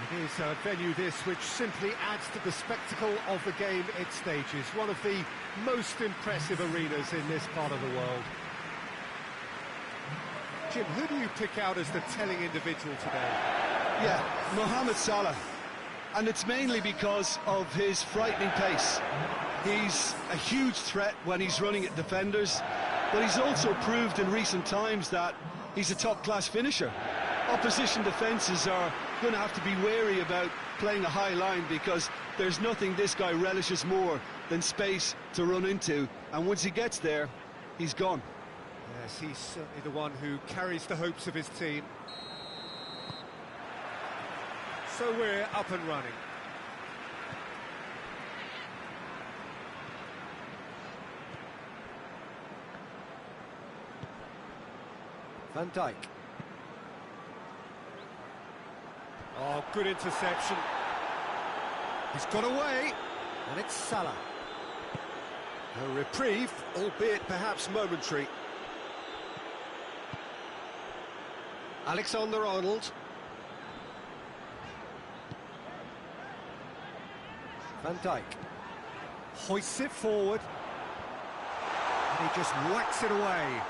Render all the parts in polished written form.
It is a venue this which simply adds to the spectacle of the game it stages. One of the most impressive arenas in this part of the world. Jim, who do you pick out as the telling individual today? Yeah, Mohamed Salah. And it's mainly because of his frightening pace. He's a huge threat when he's running at defenders, but he's also proved in recent times that he's a top-class finisher. Opposition defences are going to have to be wary about playing a high line because there's nothing this guy relishes more than space to run into, and once he gets there, he's gone. Yes, he's certainly the one who carries the hopes of his team. So we're up and running. Van Dijk. Oh, good interception. He's got away, and it's Salah. A reprieve, albeit perhaps momentary. Alexander-Arnold. Van Dijk hoists it forward, and he just whacks it away.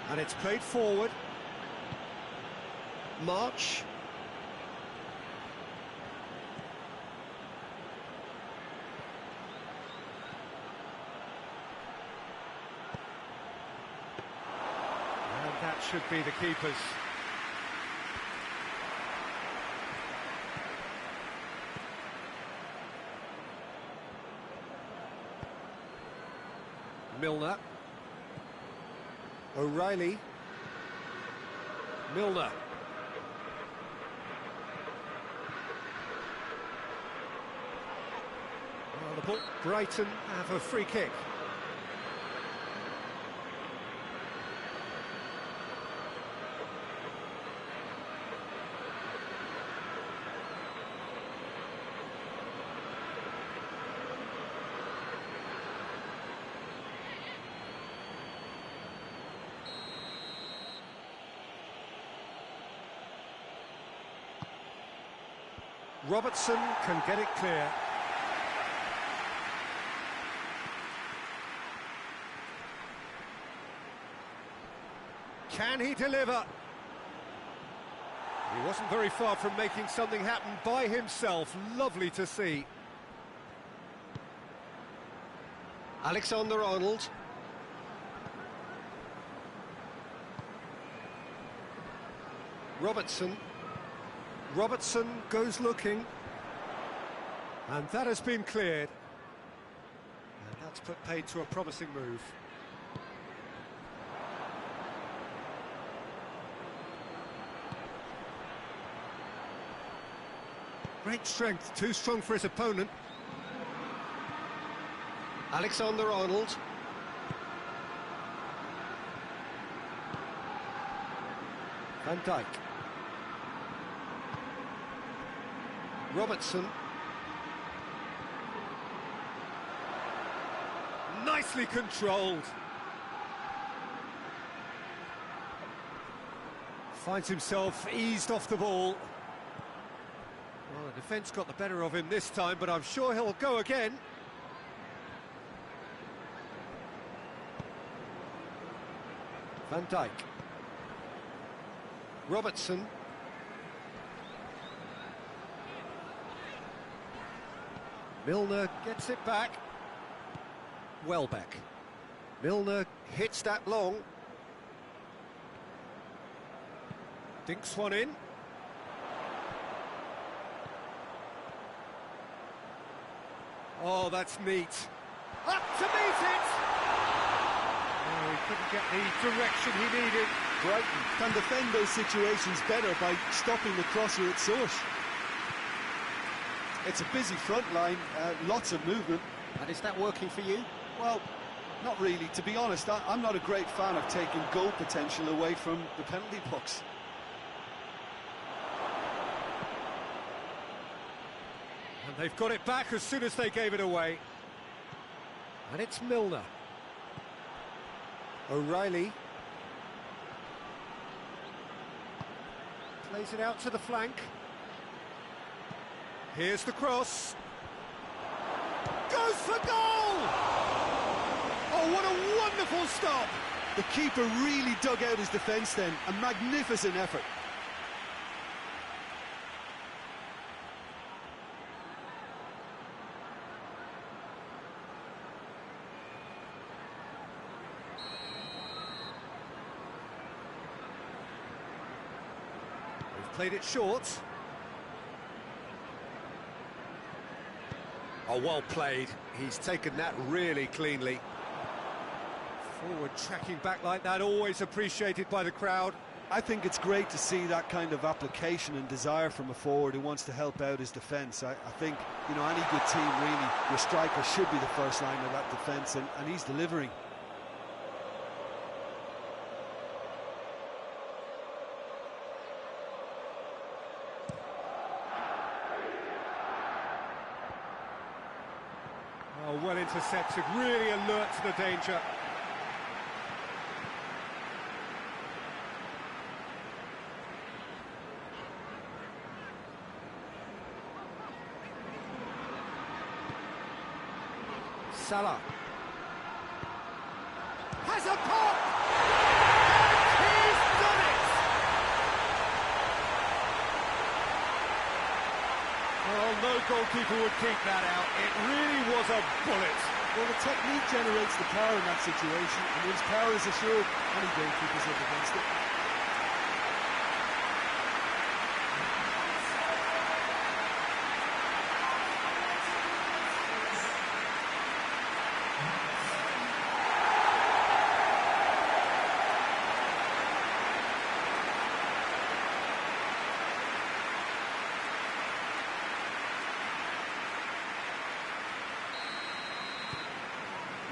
And it's played forward. March. And that should be the keepers. Milner. O'Reilly. Milner. Well, the ball. Brighton have a free kick. Robertson can get it clear. Can he deliver? He wasn't very far from making something happen by himself. Lovely to see. Alexander-Arnold. Robertson. Robertson goes looking, and that has been cleared, and that's put paid to a promising move. Great strength, too strong for his opponent. Alexander-Arnold. Van Dijk. Robertson. Nicely controlled. Finds himself eased off the ball. Well, the defence got the better of him this time, but I'm sure he'll go again. Van Dijk. Robertson. Milner gets it back. Welbeck. Milner hits that long. Dinks one in. Oh, that's neat. Up to meet it! Oh, he couldn't get the direction he needed. Brighton can defend those situations better by stopping the crosser at source. It's a busy front line, lots of movement. And is that working for you? Well, not really. To be honest, I'm not a great fan of taking goal potential away from the penalty box. And they've got it back as soon as they gave it away. And it's Milner. O'Reilly. Plays it out to the flank. Here's the cross. Goes for goal! Oh, what a wonderful stop! The keeper really dug out his defence then. A magnificent effort. They've played it short. Oh, well played. He's taken that really cleanly. Forward tracking back like that, always appreciated by the crowd. I think it's great to see that kind of application and desire from a forward who wants to help out his defence. I think, you know, any good team, really, your striker should be the first line of that defence, and he's delivering. Oh, well intercepted, really alert to the danger. Salah has a pop! He's done it! Well, no goalkeeper would keep that out. It really was a bullet. Well, the technique generates the power in that situation, and once power is assured, any goalkeeper's up against it.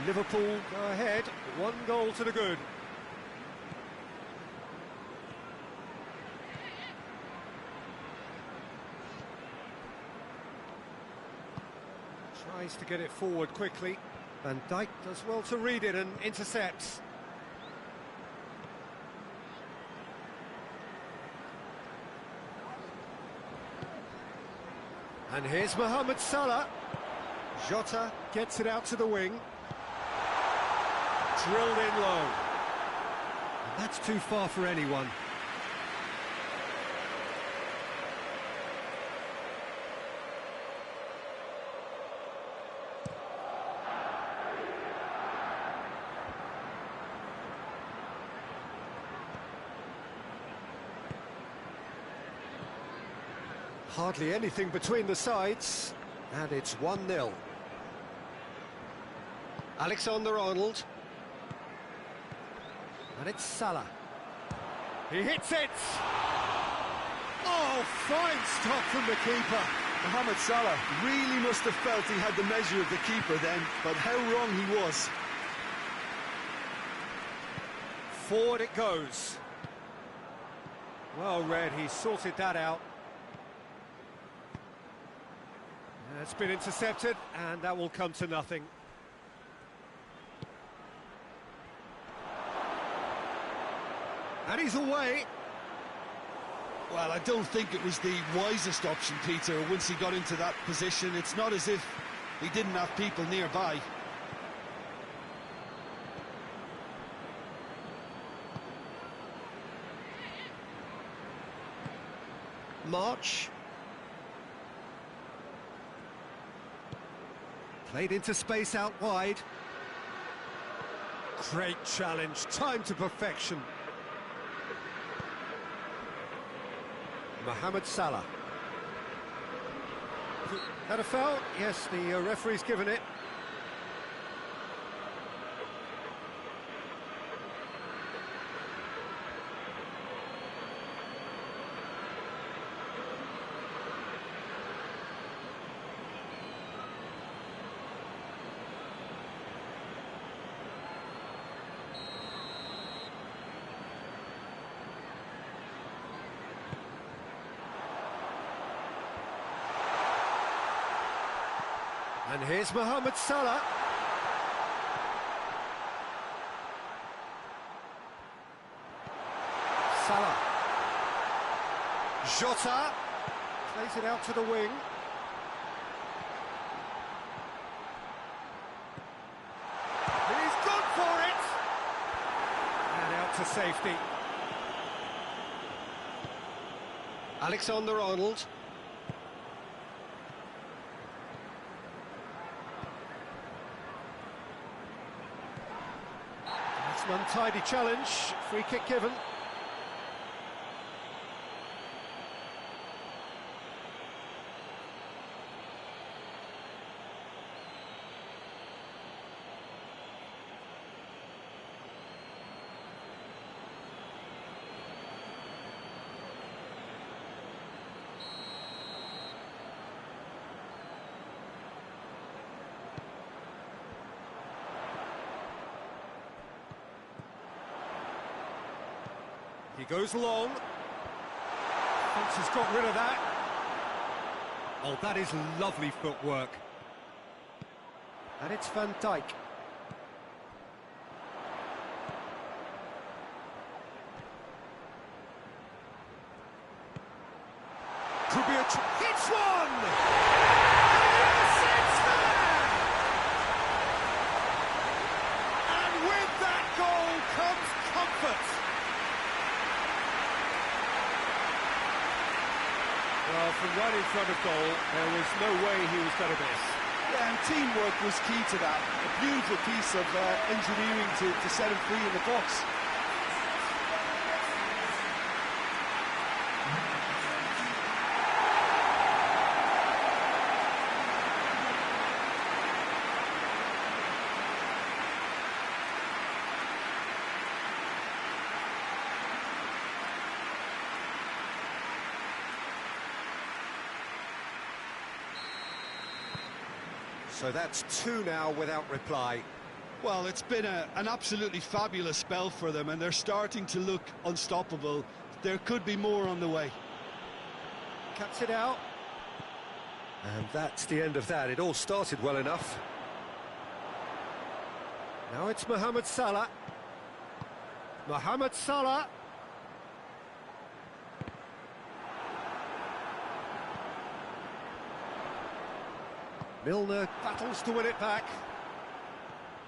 Liverpool go ahead, 1 goal to the good. Tries to get it forward quickly. Van Dijk does well to read it and intercepts. And here's Mohamed Salah. Jota gets it out to the wing. Drilled in low. And that's too far for anyone. Hardly anything between the sides, and it's 1-0. Alexander-Arnold. And it's Salah. He hits it! Oh, fine stop from the keeper. Mohamed Salah really must have felt he had the measure of the keeper then, but how wrong he was. Forward it goes. Well read, he sorted that out. It's been intercepted, and that will come to nothing. And he's away. Well, I don't think it was the wisest option, Peter, once he got into that position. It's not as if he didn't have people nearby. March. Played into space out wide. Great challenge, time to perfection. Mohamed Salah. Had a foul? Yes, the referee's given it. And here's Mohamed Salah. Salah. Jota plays it out to the wing. He's gone for it! And out to safety. Alexander-Arnold. That's an untidy challenge. Free kick given. He goes long. Thinks he's got rid of that. Oh, that is lovely footwork. And it's Van Dijk. Could be a... Hits one! Yes, it's there! And with that goal comes comfort. Well, from right in front of goal, there was no way he was going to miss. Yeah, and teamwork was key to that. A beautiful piece of engineering to set him free in the box. So that's two now without reply. Well, it's been an absolutely fabulous spell for them, and they're starting to look unstoppable. There could be more on the way. Cuts it out. And that's the end of that. It all started well enough. Now it's Mohamed Salah. Mohamed Salah. Milner battles to win it back.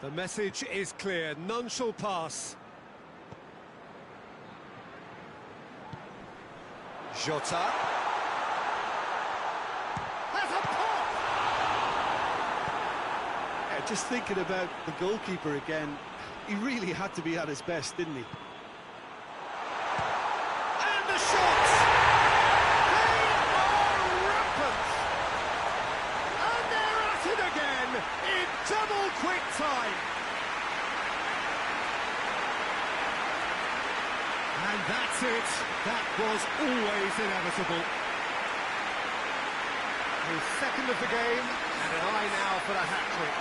The message is clear, none shall pass. Jota. Has a pop! Yeah, just thinking about the goalkeeper again, he really had to be at his best, didn't he? And the shots! They are rampant! And they're at it again in double quick time. And that's it. That was always inevitable. His second of the game, and an eye now for the hat-trick.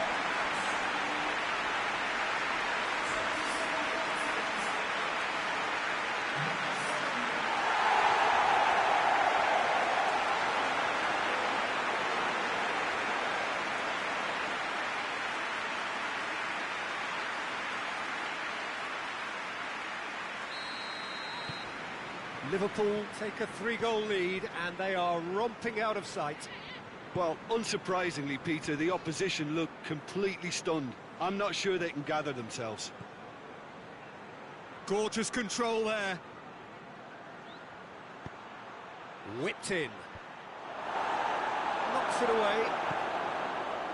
Liverpool take a 3-goal lead and they are romping out of sight. Well, unsurprisingly, Peter, the opposition look completely stunned. I'm not sure they can gather themselves. Gorgeous control there. Whipped in. Knocks it away.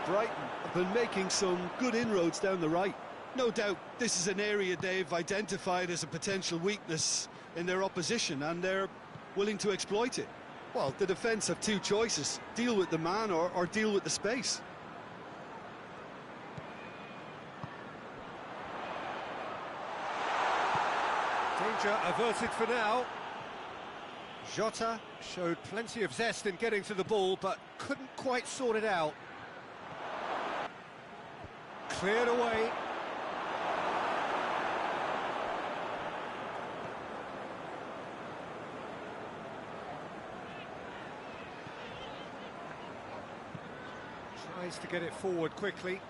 Brighton have been making some good inroads down the right. No doubt this is an area they've identified as a potential weakness in their opposition, and they're willing to exploit it. Well, the defence have two choices: deal with the man or deal with the space. Danger averted for now. Jota showed plenty of zest in getting to the ball, but couldn't quite sort it out. Cleared away. Tries to get it forward quickly.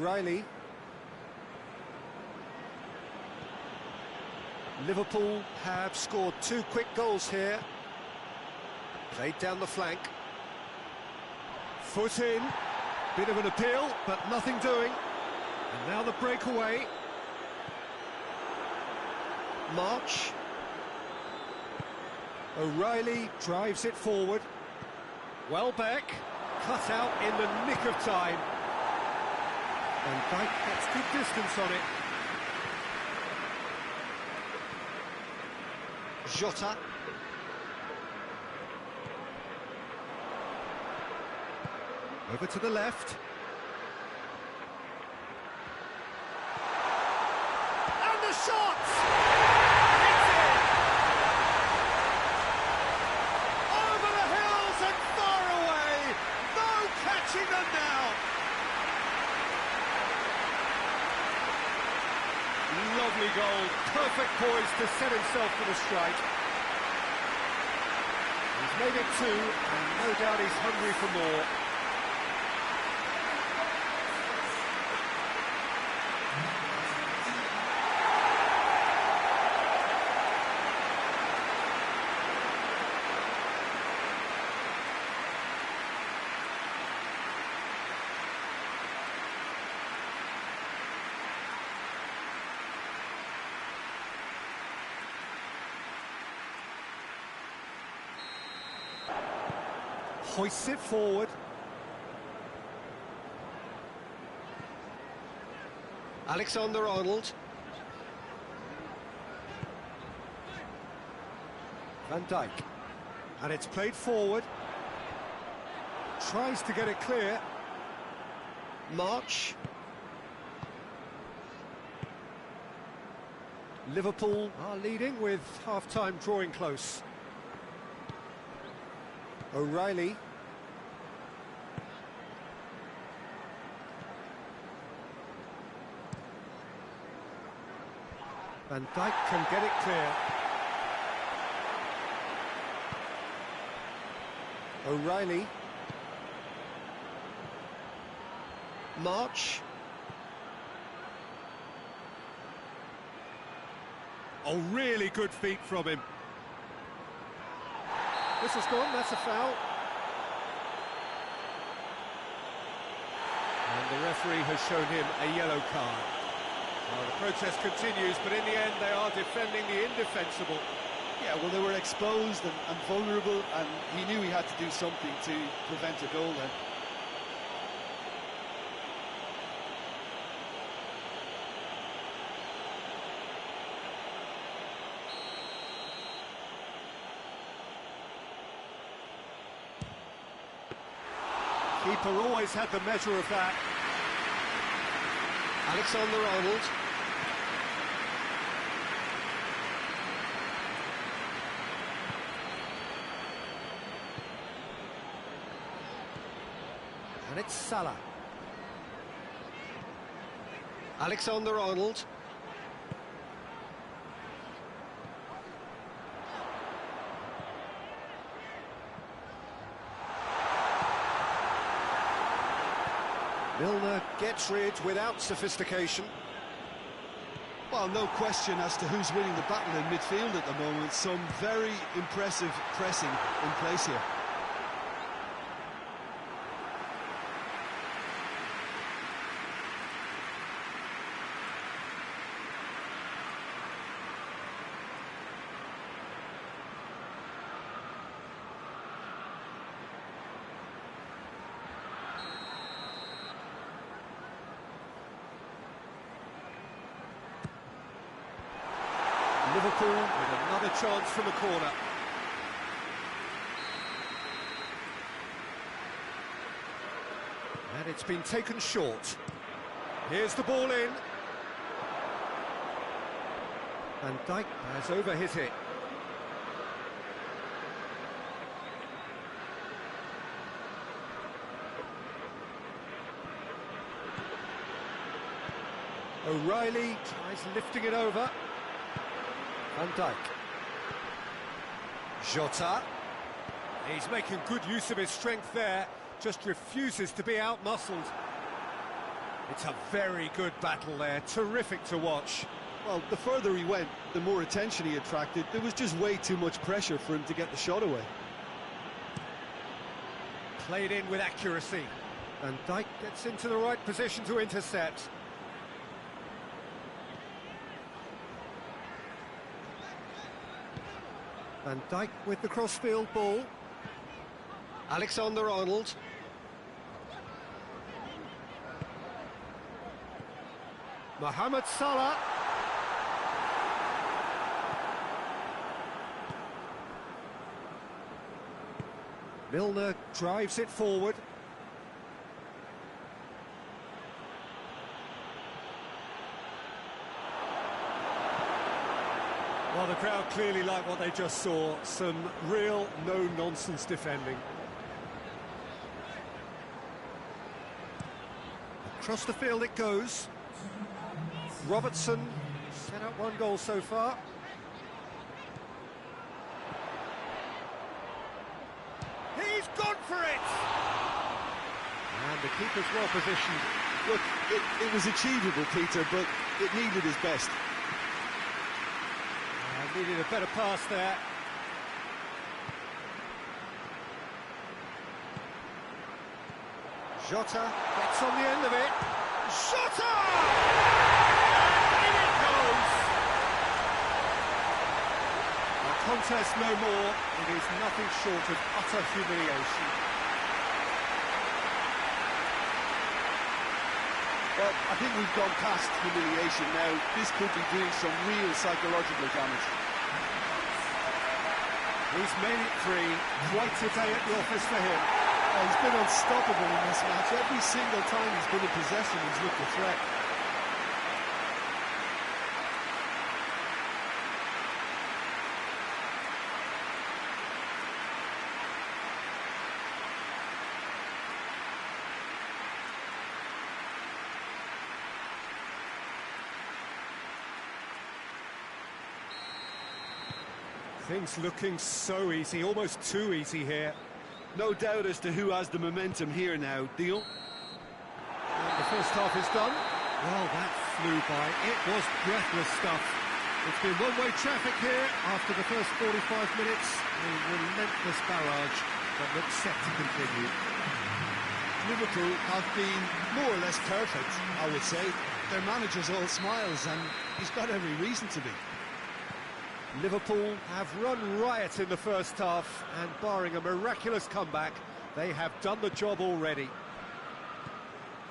O'Reilly. Liverpool have scored 2 quick goals here. Played down the flank. Foot in. Bit of an appeal, but nothing doing. And now the breakaway. March. O'Reilly drives it forward. Welbeck, cut out in the nick of time. And Dyke gets good distance on it. Jota. Over to the left. And the shot! It's in! Over the hills and far away! No catching them now! Lovely goal, perfect poise to set himself for the strike. He's made it 2, and no doubt he's hungry for more. Hoists it forward. Alexander-Arnold. Van Dijk. And it's played forward. Tries to get it clear. March. Liverpool are leading with half-time drawing close. O'Reilly. Van Dijk can get it clear. O'Reilly. March. Oh, really good feet from him. Whistle's gone, that's a foul. And the referee has shown him a yellow card. Well, the protest continues, but in the end they are defending the indefensible. Yeah, well, they were exposed and vulnerable, and he knew he had to do something to prevent a goal then. Keeper always had the measure of that. Alexander-Arnold. And it's Salah. Alexander-Arnold. Milner gets rid without sophistication. Well, no question as to who's winning the battle in midfield at the moment. Some very impressive pressing in place here. Liverpool with another chance from the corner. And it's been taken short. Here's the ball in. Van Dijk has overhit it. O'Reilly tries lifting it over. Van Dijk. Jota. He's making good use of his strength there, just refuses to be out-muscled. It's a very good battle there, terrific to watch. Well, the further he went, the more attention he attracted. There was just way too much pressure for him to get the shot away. Played in with accuracy. And Dijk gets into the right position to intercept. Van Dijk with the crossfield ball. Alexander-Arnold. Mohamed Salah. Milner drives it forward. Well, the crowd clearly like what they just saw. Some real no-nonsense defending. Across the field it goes. Robertson set up one goal so far. He's gone for it! And the keeper's well positioned. Look, it was achievable, Peter, but it needed his best. Needed a better pass there. Jota gets on the end of it. Jota! And in it goes! A contest no more. It is nothing short of utter humiliation. Well, I think we've gone past humiliation now. This could be doing some real psychological damage. He's made it 3. Quite a day at the office for him. He's been unstoppable in this match. Every single time he's been in possession, he's looked a threat. Things looking so easy, almost too easy here. No doubt as to who has the momentum here now, Deal. And the first half is done. Well, that flew by. It was breathless stuff. It's been one-way traffic here after the first 45 minutes. A relentless barrage that looks set to continue. Liverpool have been more or less perfect, I would say. Their manager's all smiles, and he's got every reason to be. Liverpool have run riot in the first half, and barring a miraculous comeback, they have done the job already.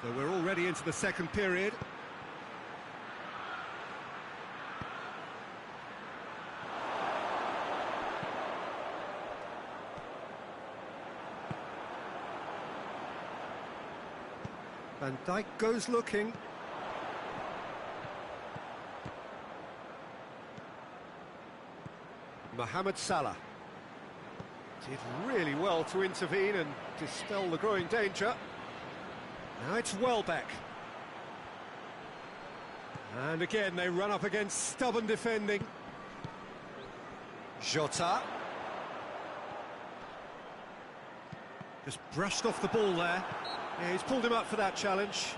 So we're already into the second period. Van Dijk goes looking. Mohamed Salah did really well to intervene and dispel the growing danger. Now it's Welbeck. And again they run up against stubborn defending. Jota. Just brushed off the ball there. Yeah, he's pulled him up for that challenge.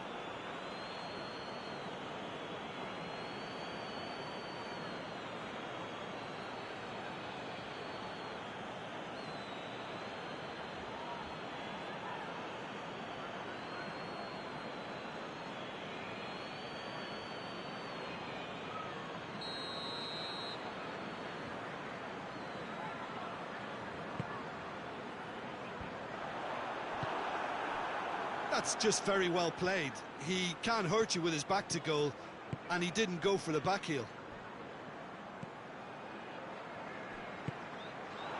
That's just very well played. He can't hurt you with his back to goal, and he didn't go for the back heel.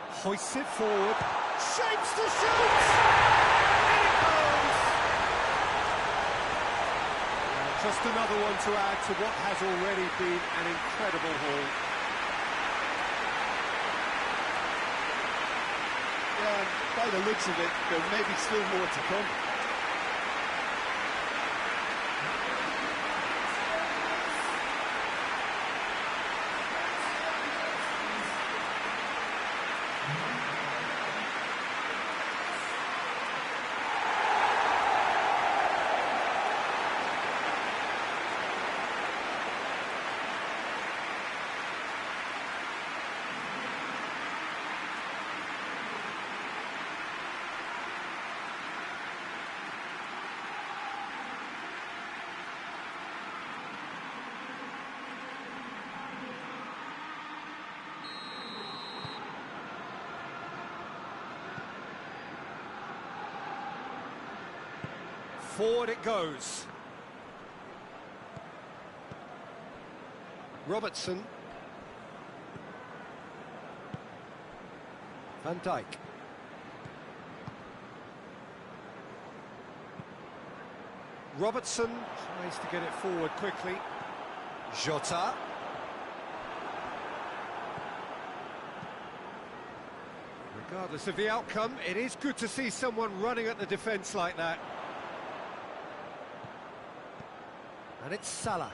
Hoists it forward. Shapes to shoot! And it goes! Just another one to add to what has already been an incredible haul. Yeah, by the looks of it, there may be still more to come. Forward it goes. Robertson. Van Dijk. Robertson tries to get it forward quickly. Jota. Regardless of the outcome, it is good to see someone running at the defence like that. And it's Salah.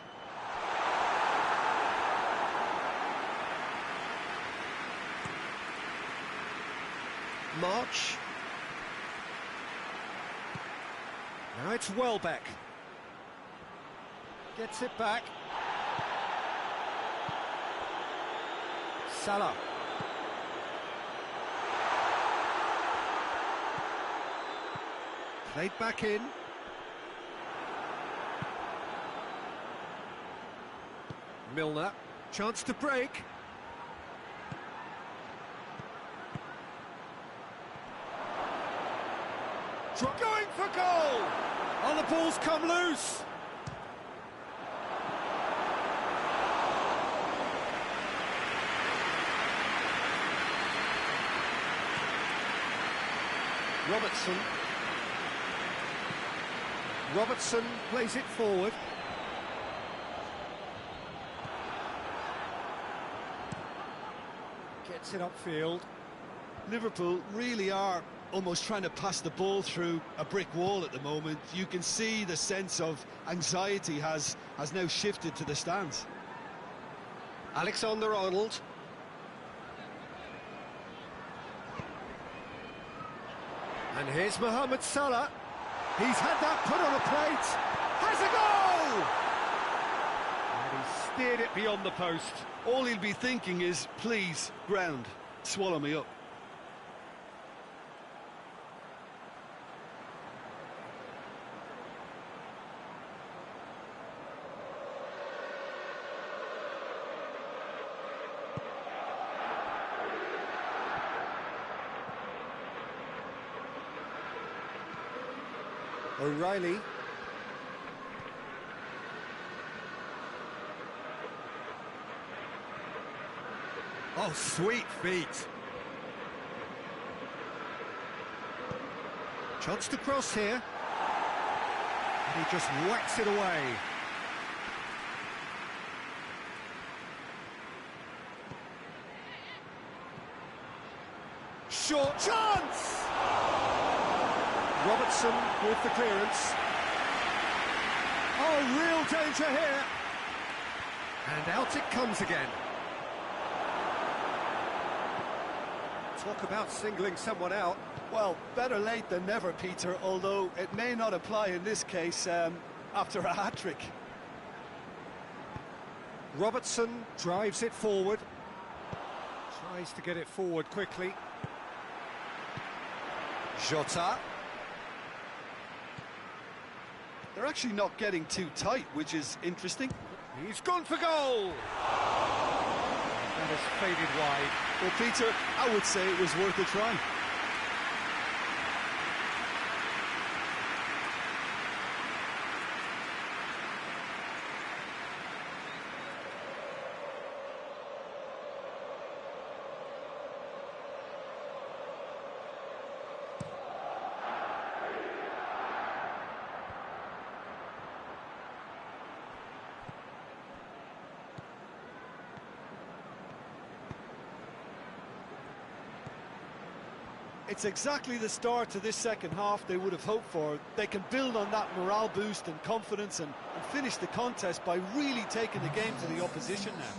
March. Now it's Welbeck. Gets it back. Salah. Played back in. Milner. Chance to break. Going for goal! Oh, the ball's come loose! Robertson plays it forward. Gets it upfield. Liverpool really are almost trying to pass the ball through a brick wall at the moment. You can see the sense of anxiety has now shifted to the stands. Alexander-Arnold. And here's Mohamed Salah. He's had that put on a plate. Has a goal! And he steered it beyond the post. All he'll be thinking is, please, ground, swallow me up. O'Reilly. Oh, sweet feet. Chance to cross here. And he just whacks it away. Short chance! Robertson with the clearance. Oh, real danger here. And out it comes again. Talk about singling someone out. Well, better late than never, Peter, although it may not apply in this case after a hat-trick. Robertson drives it forward. Tries to get it forward quickly. Jota. They're actually not getting too tight, which is interesting. He's gone for goal! That has faded wide. Well, Peter, I would say it was worth a try. It's exactly the start to this second half they would have hoped for. They can build on that morale boost and confidence and finish the contest by really taking the game to the opposition now.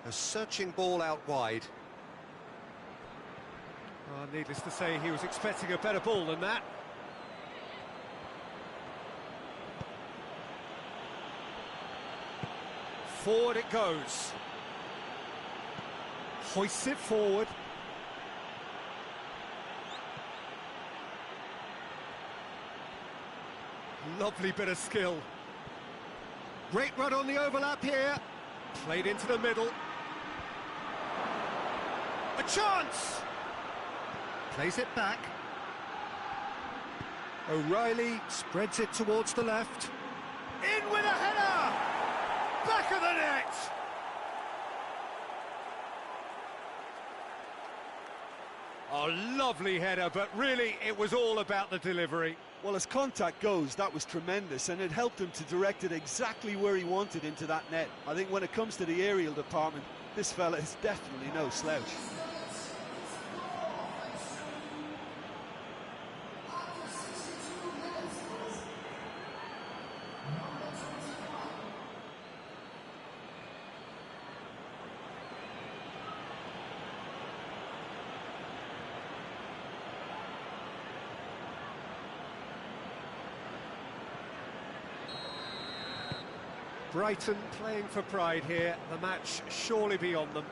A searching ball out wide. Needless to say, he was expecting a better ball than that. Forward it goes. Hoists it forward. Lovely bit of skill. Great run on the overlap here. Played into the middle. chance! Plays it back. O'Reilly spreads it towards the left. In with a header! Back of the net! Oh, lovely header, but really it was all about the delivery. Well, as contact goes, that was tremendous, and it helped him to direct it exactly where he wanted into that net. I think when it comes to the aerial department, this fella is definitely no slouch. Brighton playing for pride here, the match surely beyond them.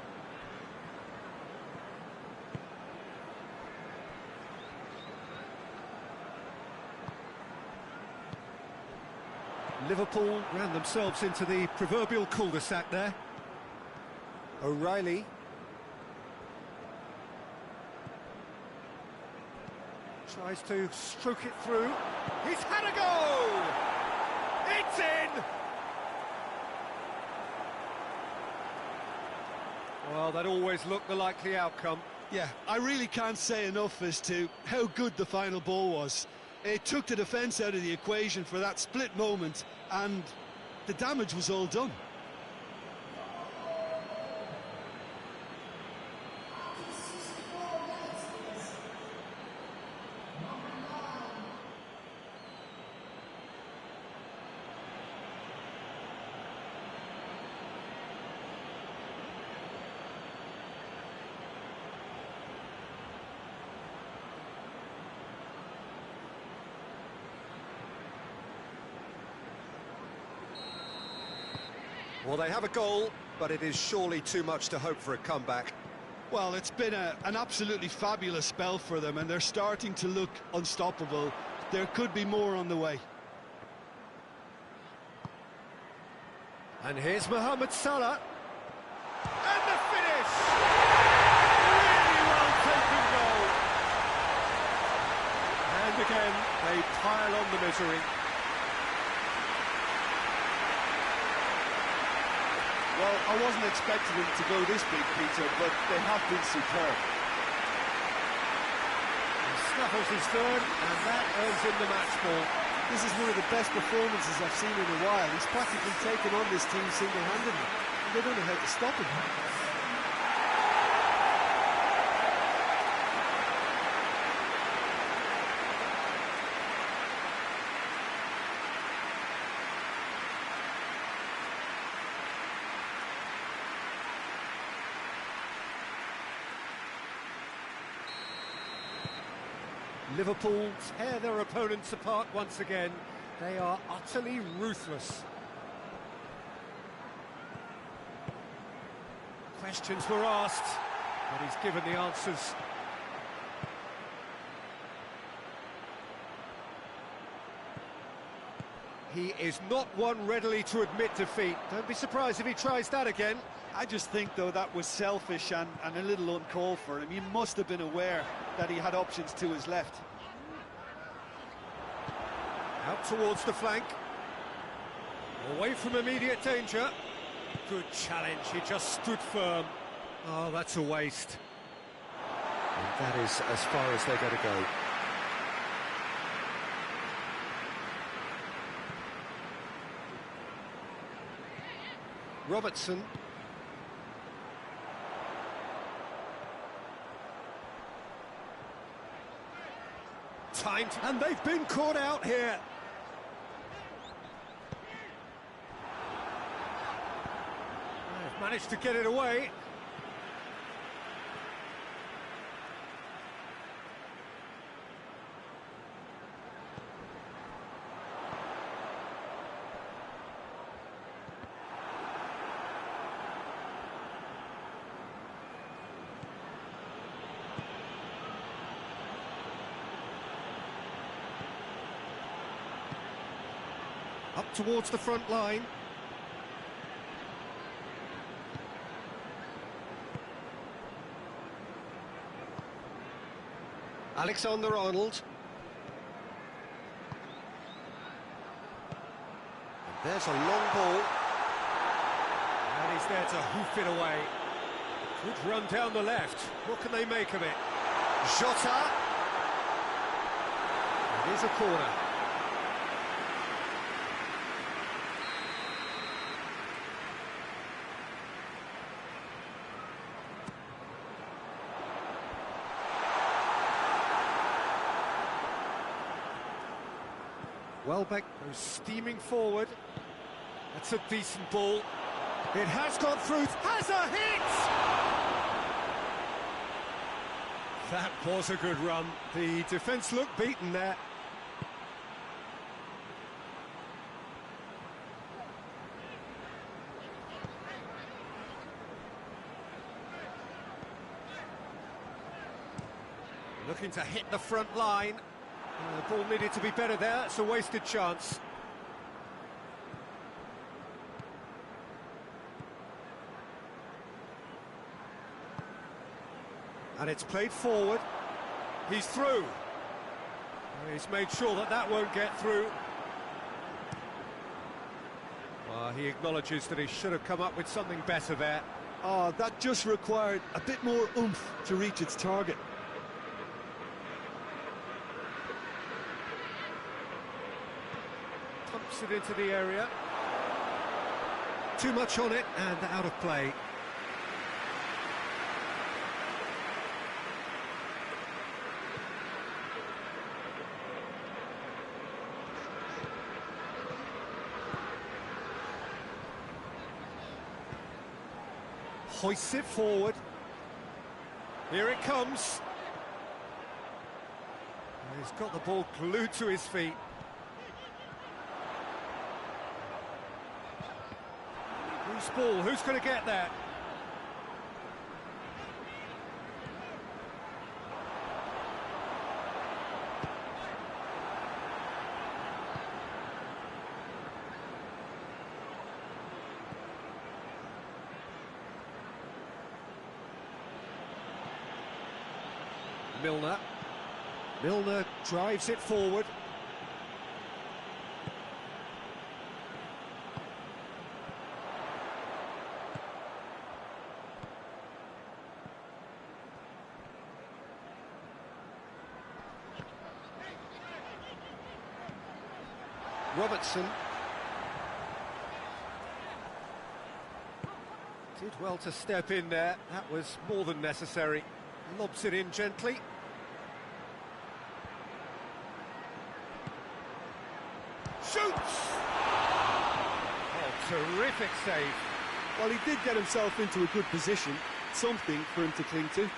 Liverpool ran themselves into the proverbial cul-de-sac there. O'Reilly. Tries to stroke it through. He's had a go! It's in! Well, that always looked the likely outcome. Yeah, I really can't say enough as to how good the final ball was. It took the defence out of the equation for that split moment, and the damage was all done. Well, they have a goal, but it is surely too much to hope for a comeback. Well, it's been an absolutely fabulous spell for them, and they're starting to look unstoppable. There could be more on the way. And here's Mohamed Salah. And the finish! Really well taken goal. And again, they pile on the misery. Well, I wasn't expecting them to go this big, Peter, but they have been superb. He snuffles his third, and that earns him the match ball. This is one of the best performances I've seen in a while. He's practically taken on this team single-handedly. They don't know how to stop him. Liverpool tear their opponents apart once again. They are utterly ruthless. Questions were asked, but he's given the answers. He is not one readily to admit defeat. Don't be surprised if he tries that again. I just think, though, that was selfish and a little uncalled for him. He must have been aware that he had options to his left. Out towards the flank. Away from immediate danger. Good challenge, he just stood firm. Oh, that's a waste. And that is as far as they're going to go. Robertson. Timed, and they've been caught out here. They've managed to get it away. Up towards the front line. Alexander-Arnold. And there's a long ball. And he's there to hoof it away. Good run down the left. What can they make of it? Jota. It is a corner. Welbeck goes steaming forward. That's a decent ball. It has gone through, has a hit! That was a good run. The defence looked beaten there. Looking to hit the front line. The ball needed to be better there. It's a wasted chance. And it's played forward. He's through. He's made sure that that won't get through. Well, he acknowledges that he should have come up with something better there. Oh, that just required a bit more oomph to reach its target. Pumps it into the area. Too much on it and out of play. Hoists it forward. Here it comes. He's got the ball glued to his feet. Loose ball, who's going to get that? Milner drives it forward. Robertson did well to step in there. That was more than necessary. Lobs it in gently. Shoots! Oh, terrific save. Well, he did get himself into a good position, something for him to cling to.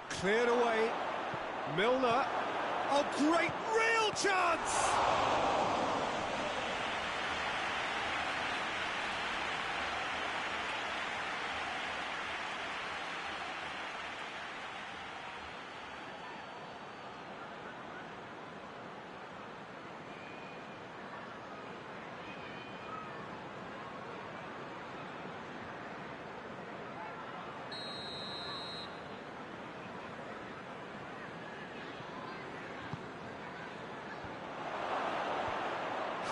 Cleared away. Milner. Oh, great, real chance!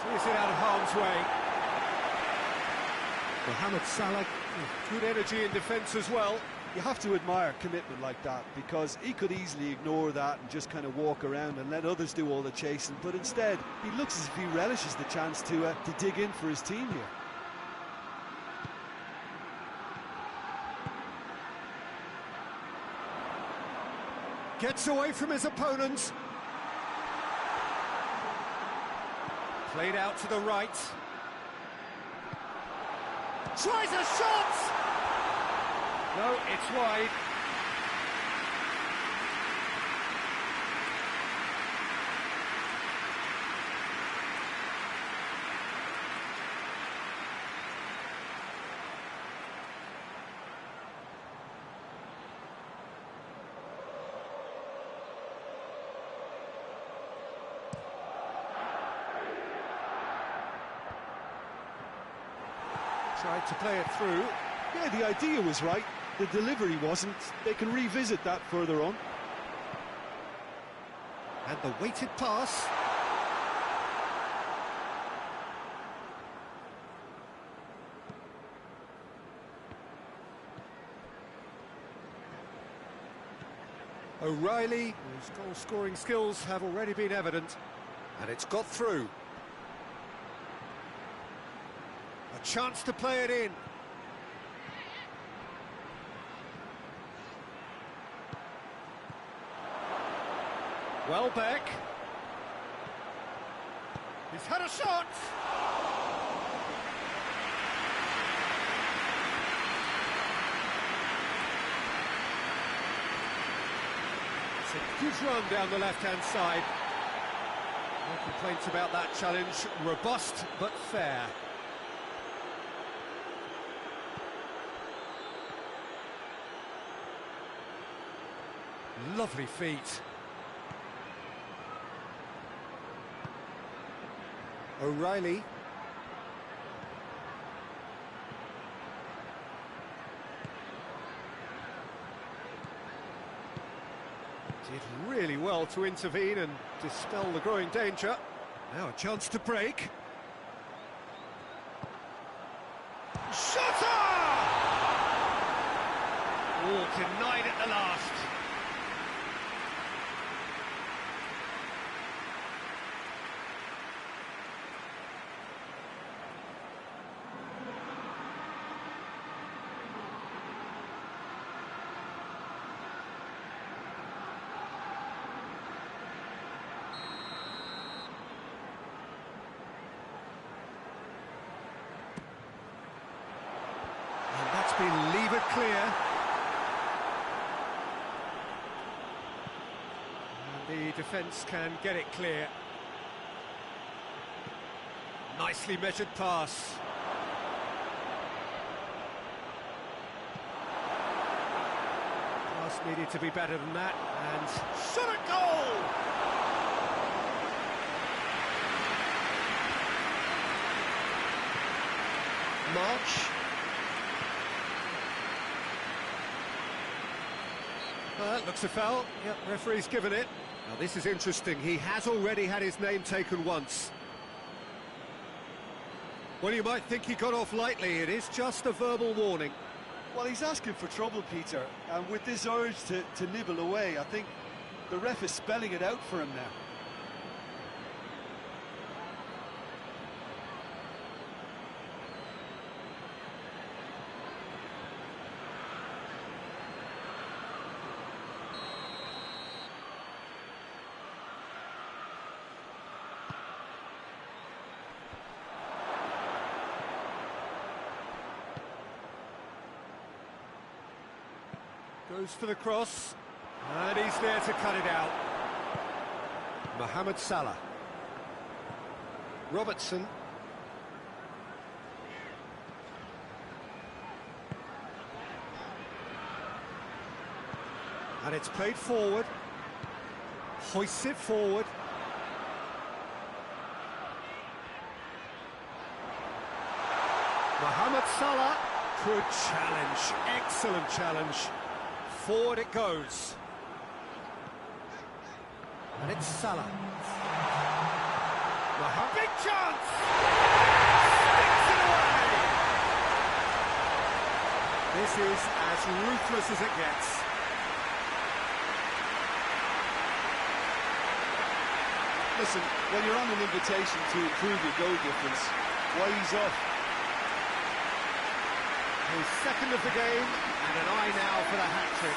Clears it out of harm's way. Mohamed Salah, good energy in defence as well. You have to admire commitment like that, because he could easily ignore that and just kind of walk around and let others do all the chasing, but instead he looks as if he relishes the chance to dig in for his team here. Gets away from his opponents. Played out to the right. Tries a shot! No, it's wide. Tried to play it through. Yeah, the idea was right. The delivery wasn't. They can revisit that further on. And the weighted pass. O'Reilly, whose goal-scoring skills have already been evident, and it's got through. A chance to play it in. Welbeck. He's had a shot. It's a good run down the left-hand side. No complaints about that challenge. Robust but fair. Lovely feet. O'Reilly. Did really well to intervene and dispel the growing danger. Now a chance to break. Shooter! Oh, denied at the last. Been levered clear. And the defence can get it clear. Nicely measured pass. Pass needed to be better than that, and shot at goal! March. Looks a foul. Yep, referee's given it. Now this is interesting. He has already had his name taken once. Well, you might think he got off lightly. It is just a verbal warning. Well, he's asking for trouble, Peter. And with this urge to nibble away, I think the ref is spelling it out for him now. Goes for the cross, and he's there to cut it out. Mohamed Salah. Robertson. And it's played forward. Hoists it forward. Mohamed Salah could challenge. Excellent challenge. Forward it goes. And it's Salah. Big chance! Sticks it away! This is as ruthless as it gets. Listen, when you're on an invitation to improve your goal difference, why ease off? His second of the game, and an eye now for the hat-trick.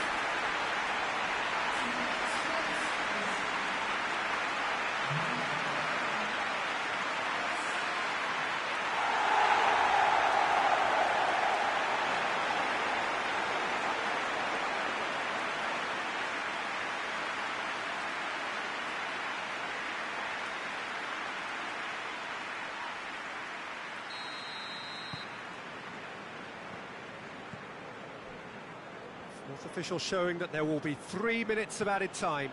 Fourth official showing that there will be 3 minutes of added time.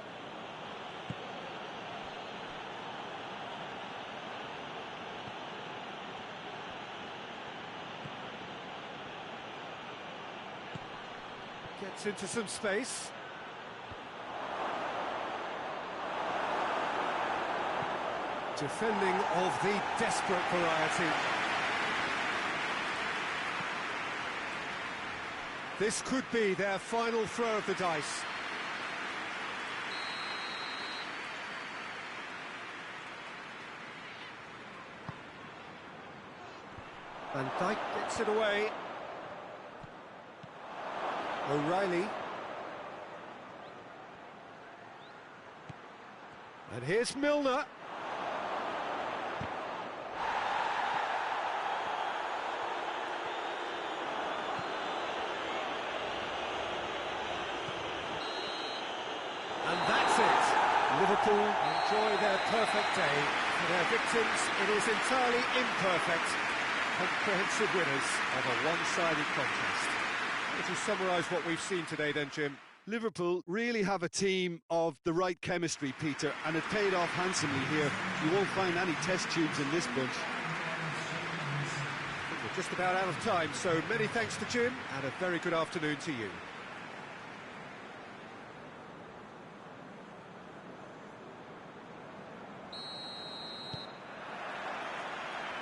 Gets into some space. Defending of the desperate variety. This could be their final throw of the dice. Van Dijk gets it away. O'Reilly. And here's Milner. And that's it. Liverpool enjoy their perfect day. For their victims, it is entirely imperfect. Comprehensive winners of a one-sided contest. How would you summarise what we've seen today then, Jim? Liverpool really have a team of the right chemistry, Peter, and it paid off handsomely here. You won't find any test tubes in this bunch. We're just about out of time, so many thanks to Jim, and a very good afternoon to you.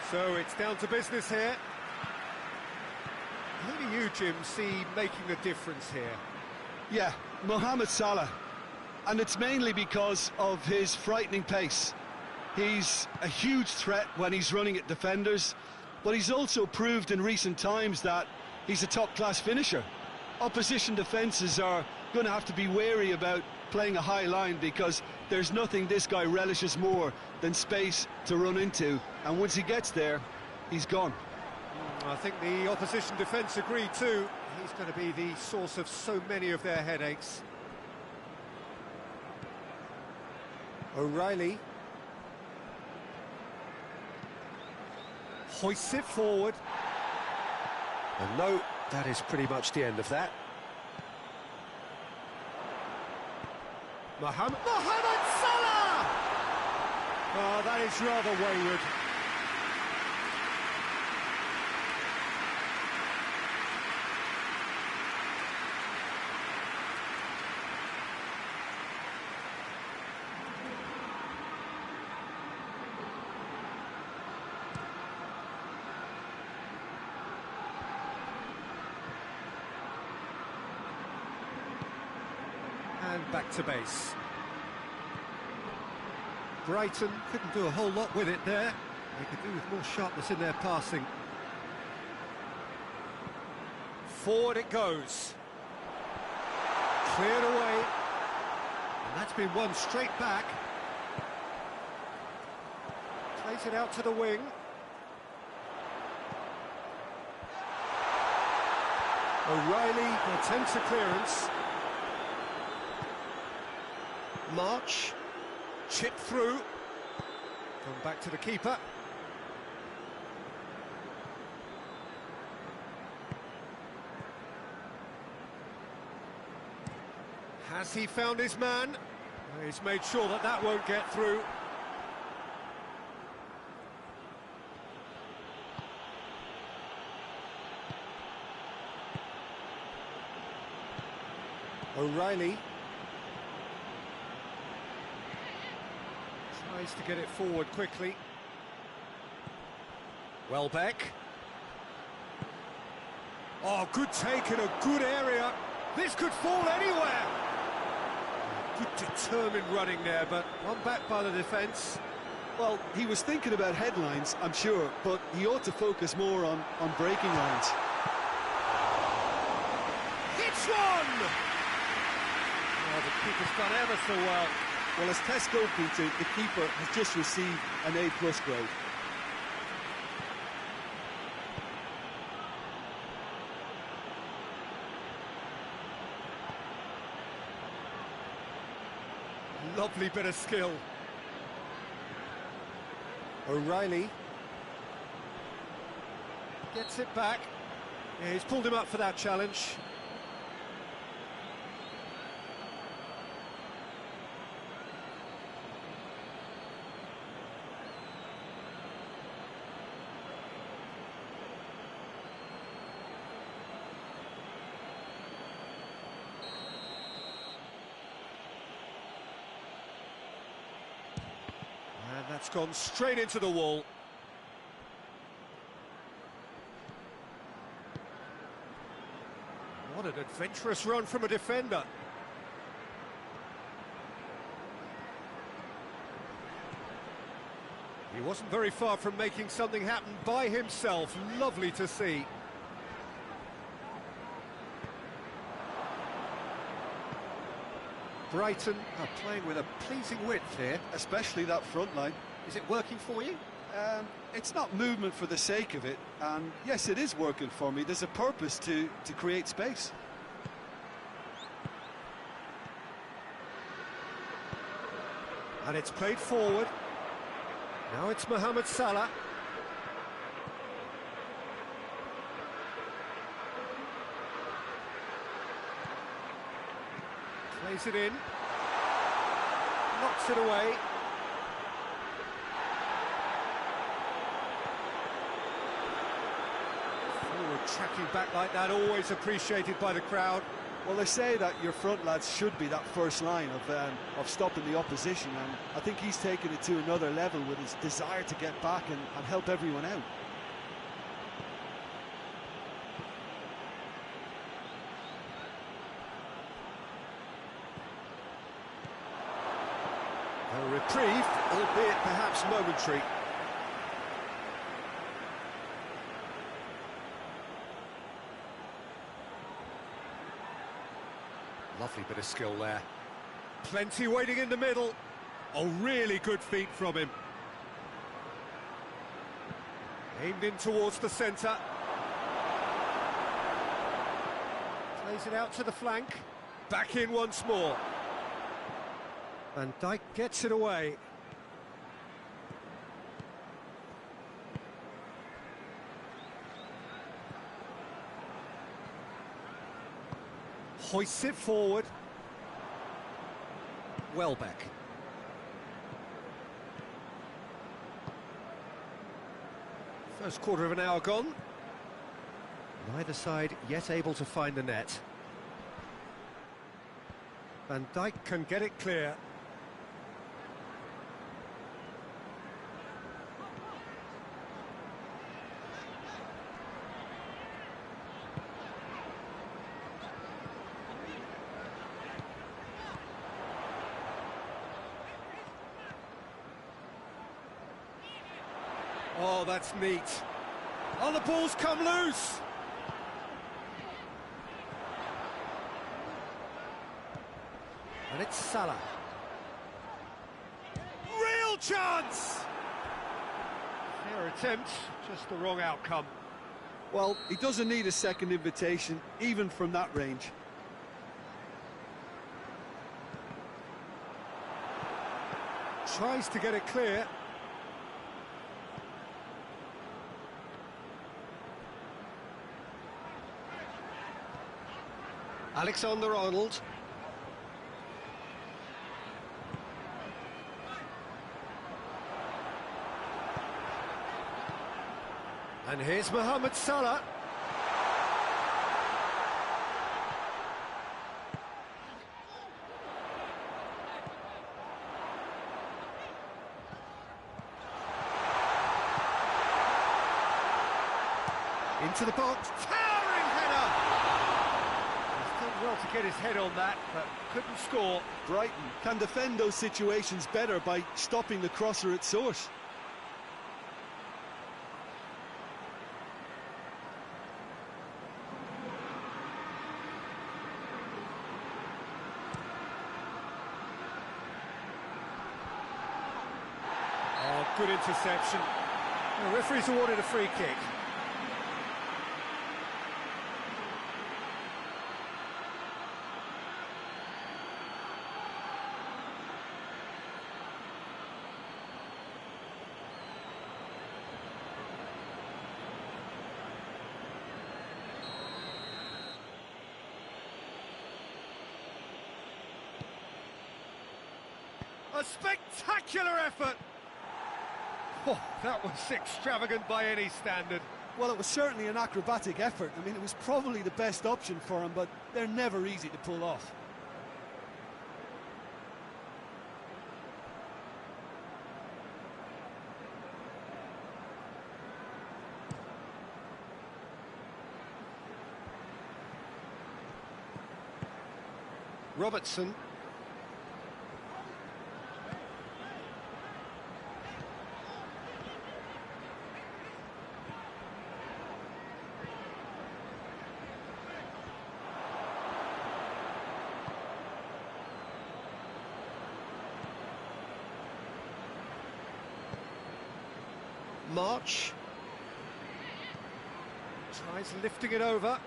So it's down to business here. Who do you, Jim, see making a difference here? Yeah, Mohamed Salah. And it's mainly because of his frightening pace. He's a huge threat when he's running at defenders, but he's also proved in recent times that he's a top-class finisher. Opposition defences are going to have to be wary about playing a high line because there's nothing this guy relishes more than space to run into, and once he gets there, he's gone. I think the opposition defence agree too. He's going to be the source of so many of their headaches. O'Reilly. Hoists it forward. And no, that is pretty much the end of that. Mohamed Salah! Oh, that is rather wayward. And back to base. Brighton couldn't do a whole lot with it there. They could do with more sharpness in their passing. Forward it goes. Cleared away. And that's been won straight back. Plays it out to the wing. O'Reilly attempts a clearance. March, chip through, come back to the keeper. Has he found his man? He's made sure that that won't get through. O'Reilly. Tries to get it forward quickly. Welbeck. Oh, good take in a good area. This could fall anywhere. Good determined running there, but one back by the defence. Well, he was thinking about headlines, I'm sure, but he ought to focus more on breaking lines. Hits one! Oh, the keeper's done ever so well. Well, as tests go, Peter, the keeper has just received an A+ grade. Lovely bit of skill. O'Reilly gets it back. Yeah, he's pulled him up for that challenge. That's gone straight into the wall. What an adventurous run from a defender. He wasn't very far from making something happen by himself. Lovely to see. Brighton are playing with a pleasing width here. Especially that front line. Is it working for you? It's not movement for the sake of it, and yes, it is working for me. There's a purpose to create space. And it's played forward. Now it's Mohamed Salah. Plays it in. Knocks it away. Forward tracking back like that, always appreciated by the crowd. Well, they say that your front lads should be that first line of stopping the opposition, and I think he's taken it to another level with his desire to get back and help everyone out. A reprieve, albeit perhaps momentary. Lovely bit of skill there. Plenty waiting in the middle. Oh, really good feet from him. Aimed in towards the centre. Plays it out to the flank. Back in once more. Van Dijk gets it away. Hoists it forward. Welbeck. First quarter of an hour gone. Neither side yet able to find the net. Van Dijk can get it clear. Oh, that's neat. Oh, the ball's come loose. And it's Salah. Real chance! Fair attempt, just the wrong outcome. Well, he doesn't need a second invitation, even from that range. Tries to get it clear. Alexander-Arnold. And here's Mohamed Salah. Into the box. Towering header! He's done well to get his head on that, but couldn't score. Brighton can defend those situations better by stopping the crosser at source. Oh, good interception. The referee's awarded a free kick. A spectacular effort! Oh, that was extravagant by any standard. Well, it was certainly an acrobatic effort. I mean, it was probably the best option for him, but they're never easy to pull off. Robertson. March. Tries lifting it over.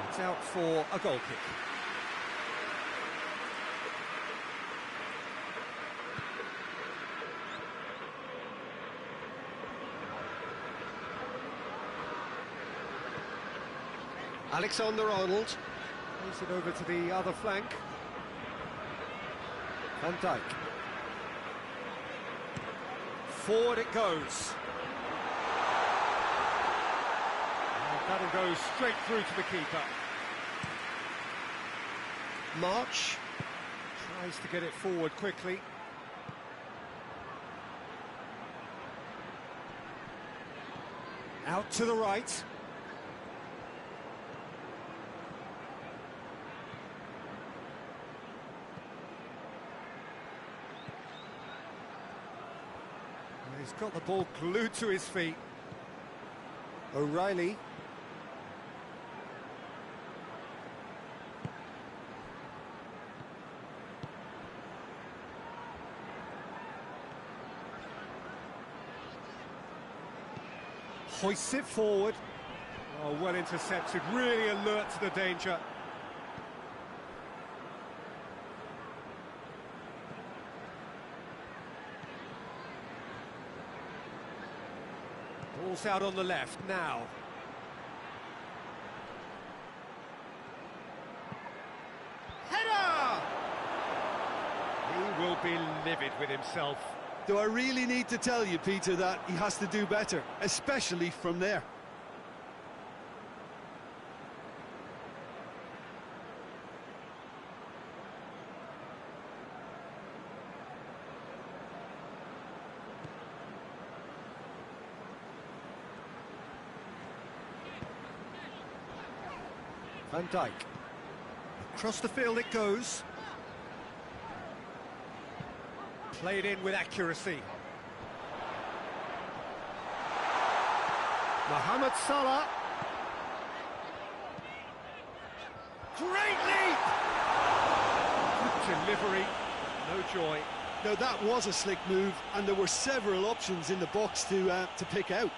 It's out for a goal kick. Alexander-Arnold plays it over to the other flank. Van Dijk. Forward it goes. And that'll go straight through to the keeper. March tries to get it forward quickly. Out to the right. He's got the ball glued to his feet. O'Reilly. Hoists it forward. Oh, well intercepted, really alert to the danger. Ball's out on the left now. Header! He will be livid with himself. Do I really need to tell you, Peter, that he has to do better, especially from there? Van Dijk. Across the field it goes. Played in with accuracy. Mohamed Salah. Great leap! Good delivery. No joy. Now that was a slick move, and there were several options in the box to pick out.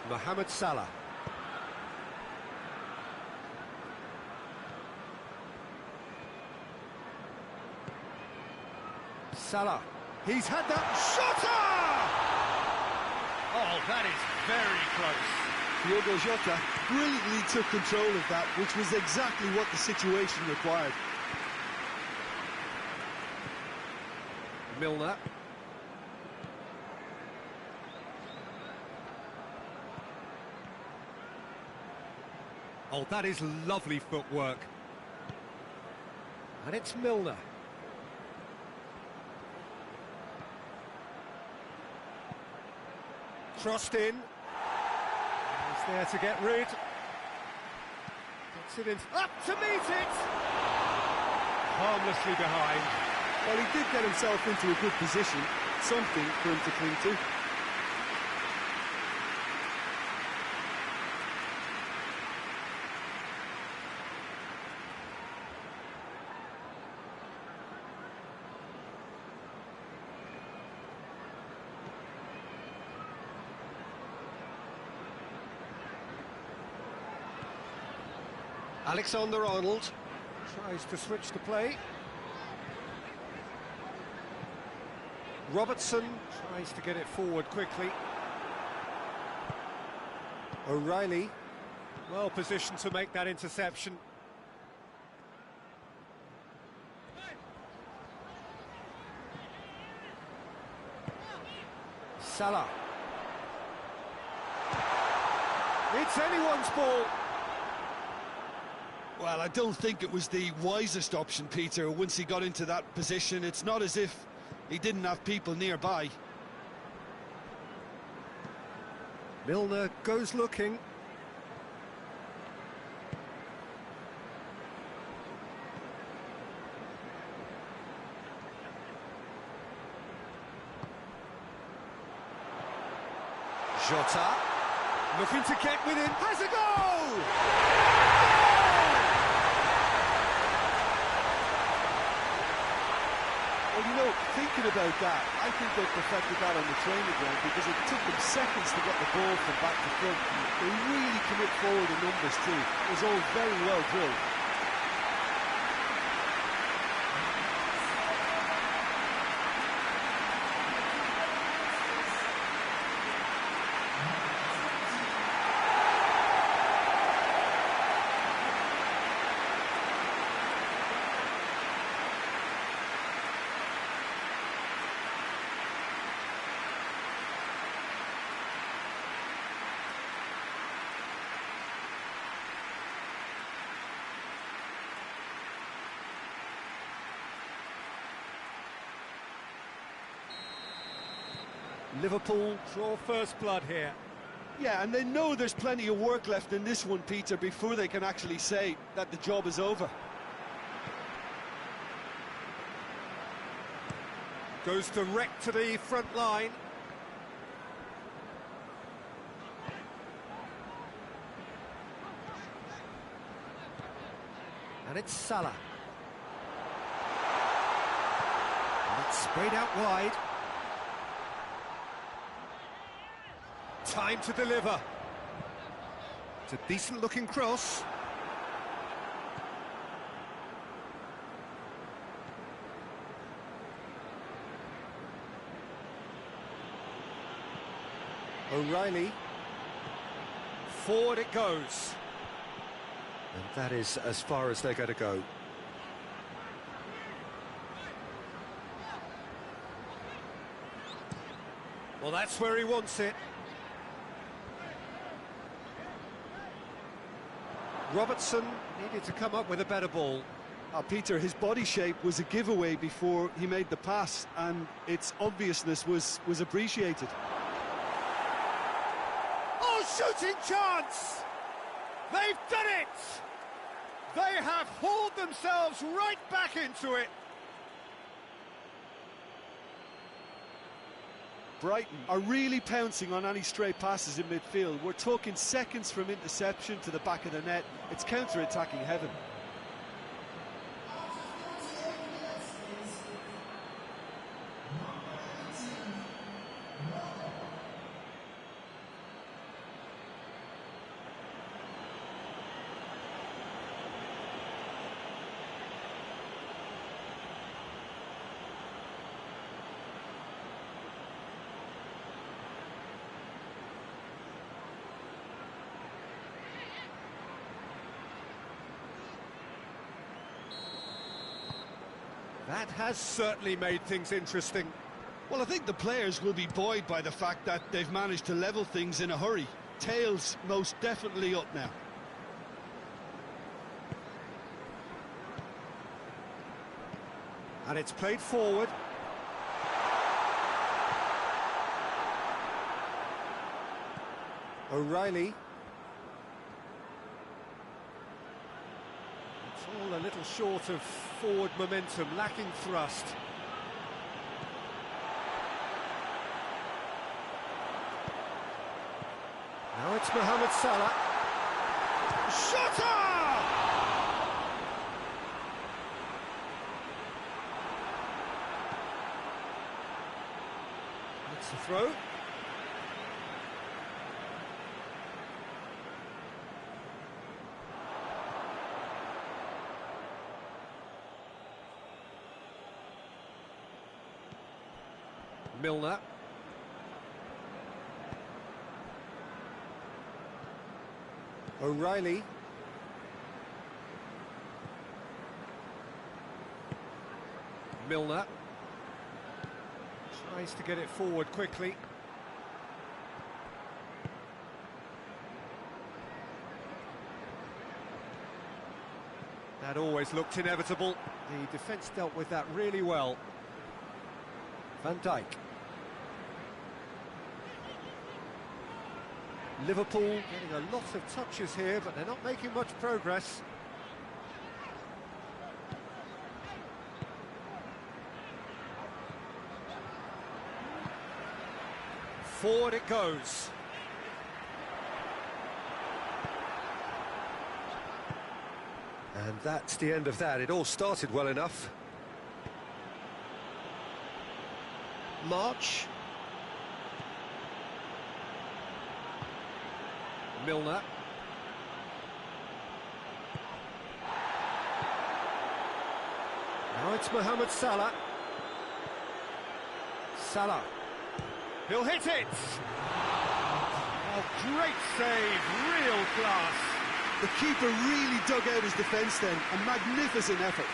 Mohamed Salah. Salah. He's had that shotter! Oh, that is very close. Diogo Jota brilliantly took control of that, which was exactly what the situation required. Milner. Oh, that is lovely footwork. And it's Milner. Crossed in. He's there to get rid. Gets it in. Up to meet it! Harmlessly behind. Well, he did get himself into a good position. Something for him to cling to. Alexander-Arnold tries to switch the play. Robertson tries to get it forward quickly. O'Reilly, well positioned to make that interception. Salah. It's anyone's ball. Well, I don't think it was the wisest option, Peter, once he got into that position. It's not as if he didn't have people nearby. Milner goes looking. Jota, looking to get within, has a goal! Well, you know, thinking about that, I think they perfected that on the training ground because it took them seconds to get the ball from back to front. They really commit forward in numbers too. It was all very well drilled. Liverpool draw first blood here. Yeah, and they know there's plenty of work left in this one, Peter, before they can actually say that the job is over. Goes direct to the front line. And it's Salah. And it's sprayed out wide. Time to deliver. It's a decent-looking cross. O'Reilly. Forward it goes. And that is as far as they're going to go. Well, that's where he wants it. Robertson needed to come up with a better ball. Peter, his body shape was a giveaway before he made the pass, and its obviousness was appreciated. Oh, shooting chance! They've done it! They have hauled themselves right back into it. Brighton are really pouncing on any stray passes in midfield. We're talking seconds from interception to the back of the net. It's counter-attacking heaven. That has certainly made things interesting. Well, I think the players will be buoyed by the fact that they've managed to level things in a hurry. Tails most definitely up now. And it's played forward. O'Reilly. It's all a little short of forward momentum, lacking thrust. Now it's Mohamed Salah. Shooter! It's the throw. Milner. O'Reilly. Milner. Tries to get it forward quickly. That always looked inevitable. The defence dealt with that really well. Van Dijk. Liverpool getting a lot of touches here, but they're not making much progress. Forward it goes. And that's the end of that. It all started well enough. March. Milner. Now it's Mohamed Salah. Salah. He'll hit it! Oh, great save, real class. The keeper really dug out his defence then, a magnificent effort.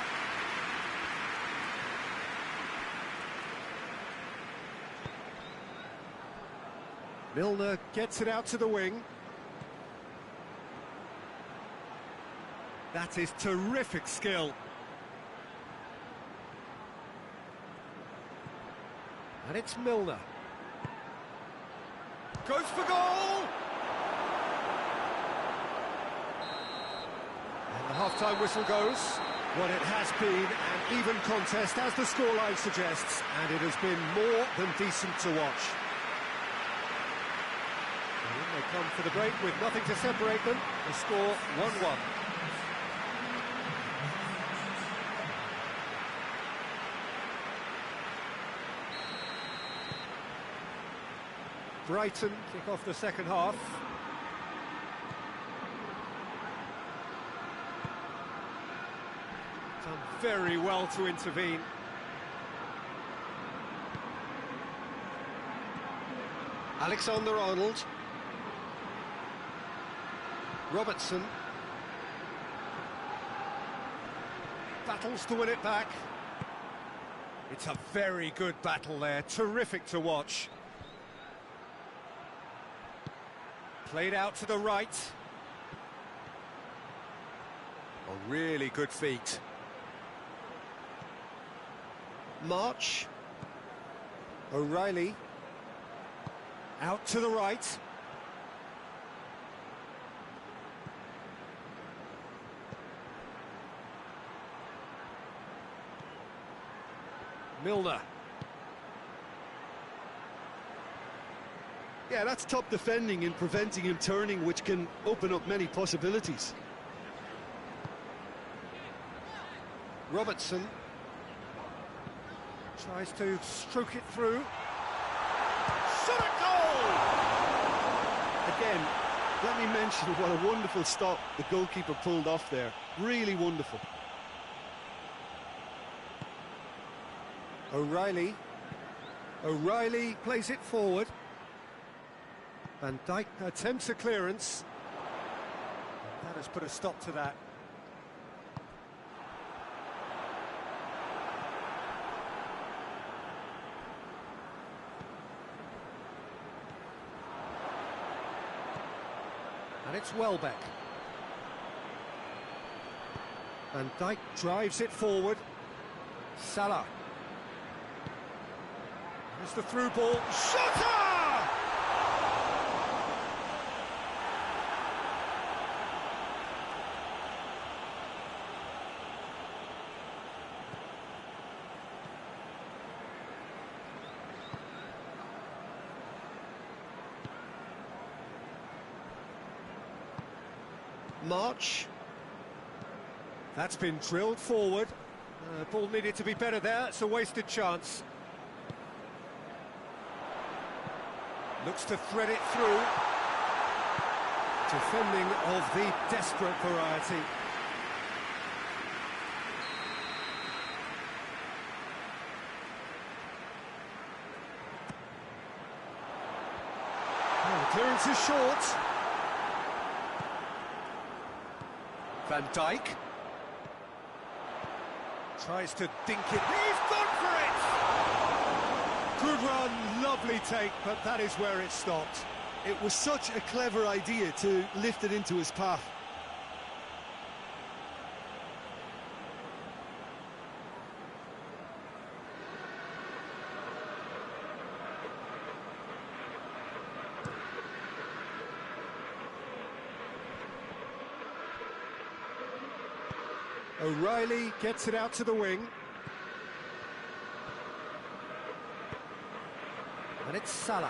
Milner gets it out to the wing. That is terrific skill. And it's Milner. Goes for goal! And the half-time whistle goes. Well, it has been an even contest, as the scoreline suggests, and it has been more than decent to watch. And they come for the break with nothing to separate them. The score 1-1. Brighton kick off the second half. Done very well to intervene. Alexander-Arnold. Robertson. Battles to win it back. It's a very good battle there, terrific to watch. Played out to the right. Oh, really good feet. March. O'Reilly. Out to the right. Milner. Yeah, that's top defending and preventing him turning, which can open up many possibilities. Robertson tries to stroke it through. Shot at goal! Again, let me mention what a wonderful stop the goalkeeper pulled off there. Really wonderful. O'Reilly. O'Reilly plays it forward. Van Dijk attempts a clearance. That has put a stop to that. And it's Welbeck. Van Dijk drives it forward. Salah. There's the through ball. Shooter! March. That's been drilled forward. Ball needed to be better there. It's a wasted chance. Looks to thread it through. Defending of the desperate variety. Oh, the clearance is short. Van Dijk tries to dink it. He's gone for it! Good run, lovely take, but that is where it stopped. It was such a clever idea to lift it into his path. O'Reilly gets it out to the wing. And it's Salah.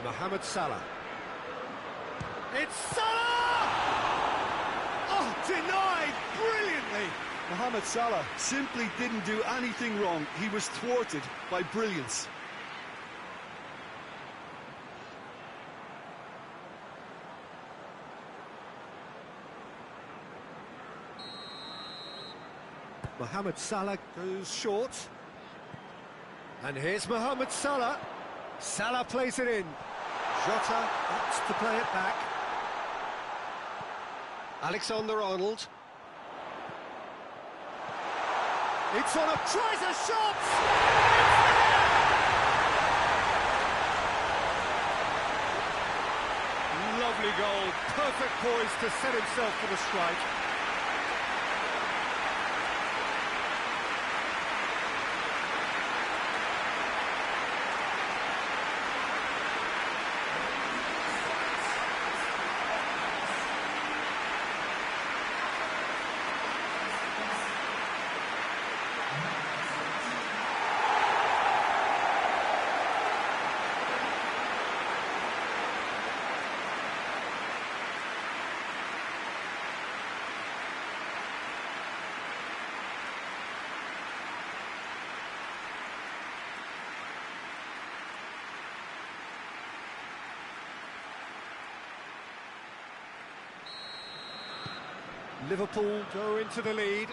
Mohamed Salah. It's Salah! Oh, denied brilliantly. Mohamed Salah simply didn't do anything wrong. He was thwarted by brilliance. Mohamed Salah goes short. And here's Mohamed Salah. Salah plays it in. Jota opts to play it back. Alexander-Arnold. It's on a... tries a shot! Lovely goal. Perfect poise to set himself for the strike. Liverpool go into the lead.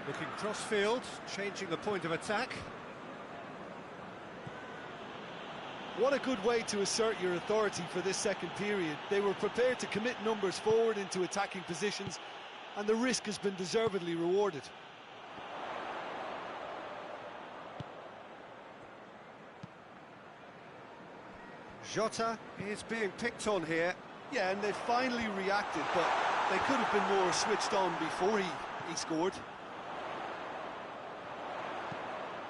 Looking cross-field, changing the point of attack. What a good way to assert your authority for this second period. They were prepared to commit numbers forward into attacking positions, and the risk has been deservedly rewarded. Jota is being picked on here. Yeah, and they finally reacted, but they could have been more switched on before he scored.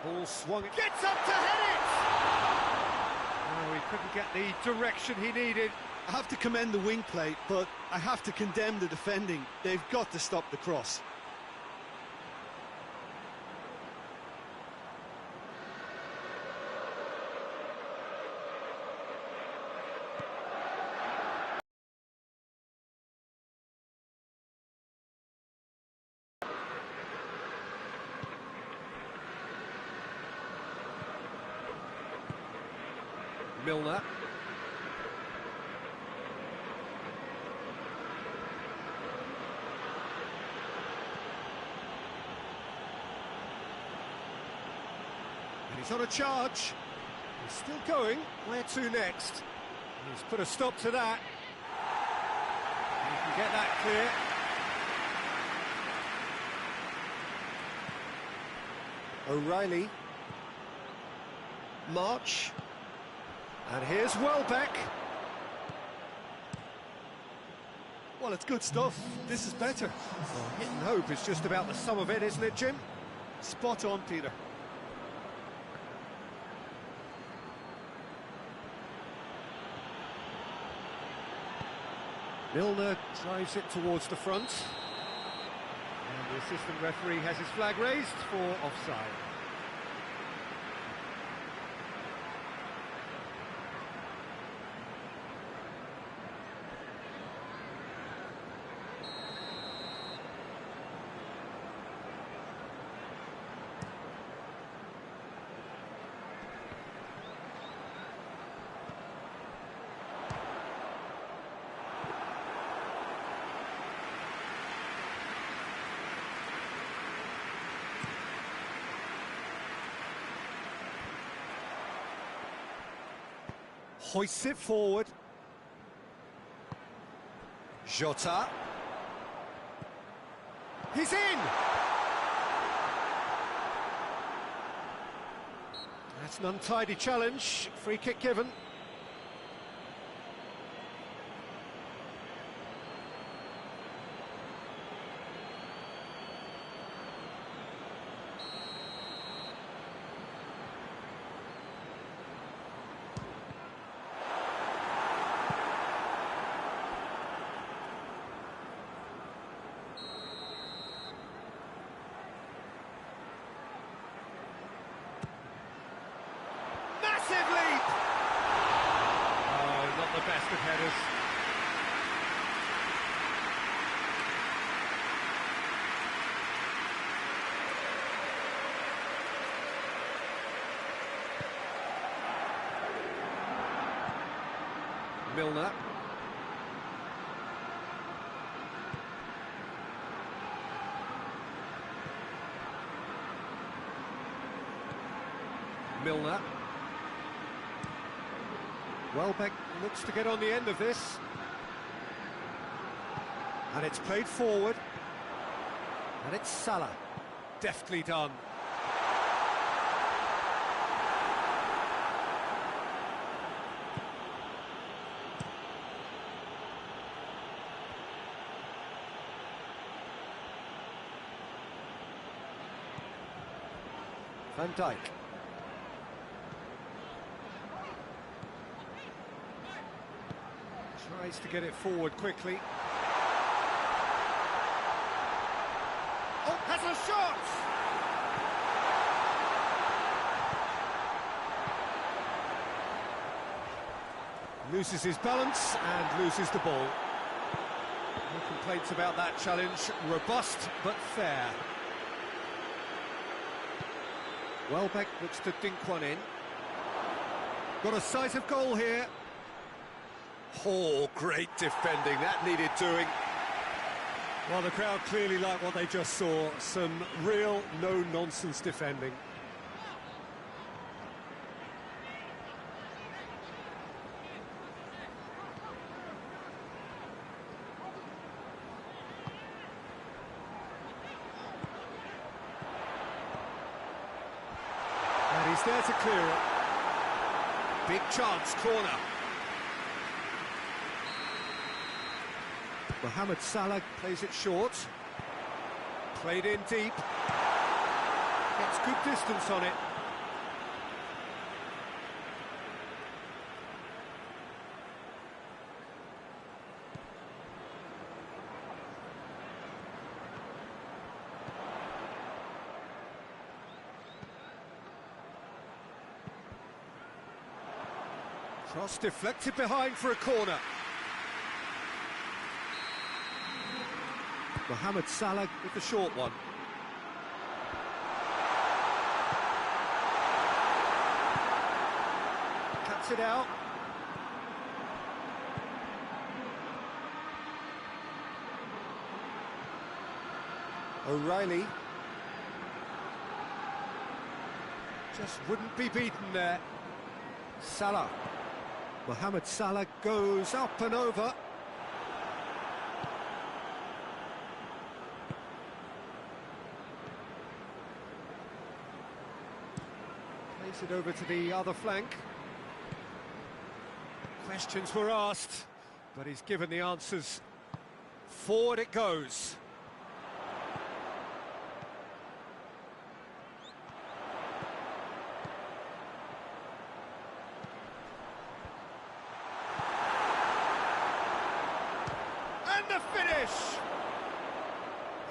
Ball swung, gets up to head it! Oh, he couldn't get the direction he needed. I have to commend the wing play, but I have to condemn the defending. They've got to stop the cross. Milner. And he's on a charge. He's still going. Where to next? He's put a stop to that. He can get that clear. O'Reilly. March. And here's Welbeck. Well, it's good stuff. This is better. Well, hit and hope is just about the sum of it, isn't it, Jim? Spot on, Peter. Milner drives it towards the front. And the assistant referee has his flag raised for offside. Hoists it forward. Jota. He's in! That's an untidy challenge. Free kick given. best of headers. Milner. Milner. Welbeck looks to get on the end of this. And it's played forward. And it's Salah. Deftly done. Van Dijk. Tries to get it forward quickly. Oh, has a shot! Loses his balance and loses the ball. No complaints about that challenge. Robust but fair. Welbeck looks to dink one in. Got a sight of goal here. Oh, great defending. That needed doing. Well, the crowd clearly liked what they just saw. Some real no-nonsense defending. And he's there to clear it. Big chance, corner. Mohamed Salah plays it short. Played in deep. Gets good distance on it. Cross deflected behind for a corner. Mohamed Salah with the short one. Cuts it out. O'Reilly. Just wouldn't be beaten there. Salah. Mohamed Salah goes up and over. Plays it over to the other flank. Questions were asked, but he's given the answers. Forward it goes. And the finish!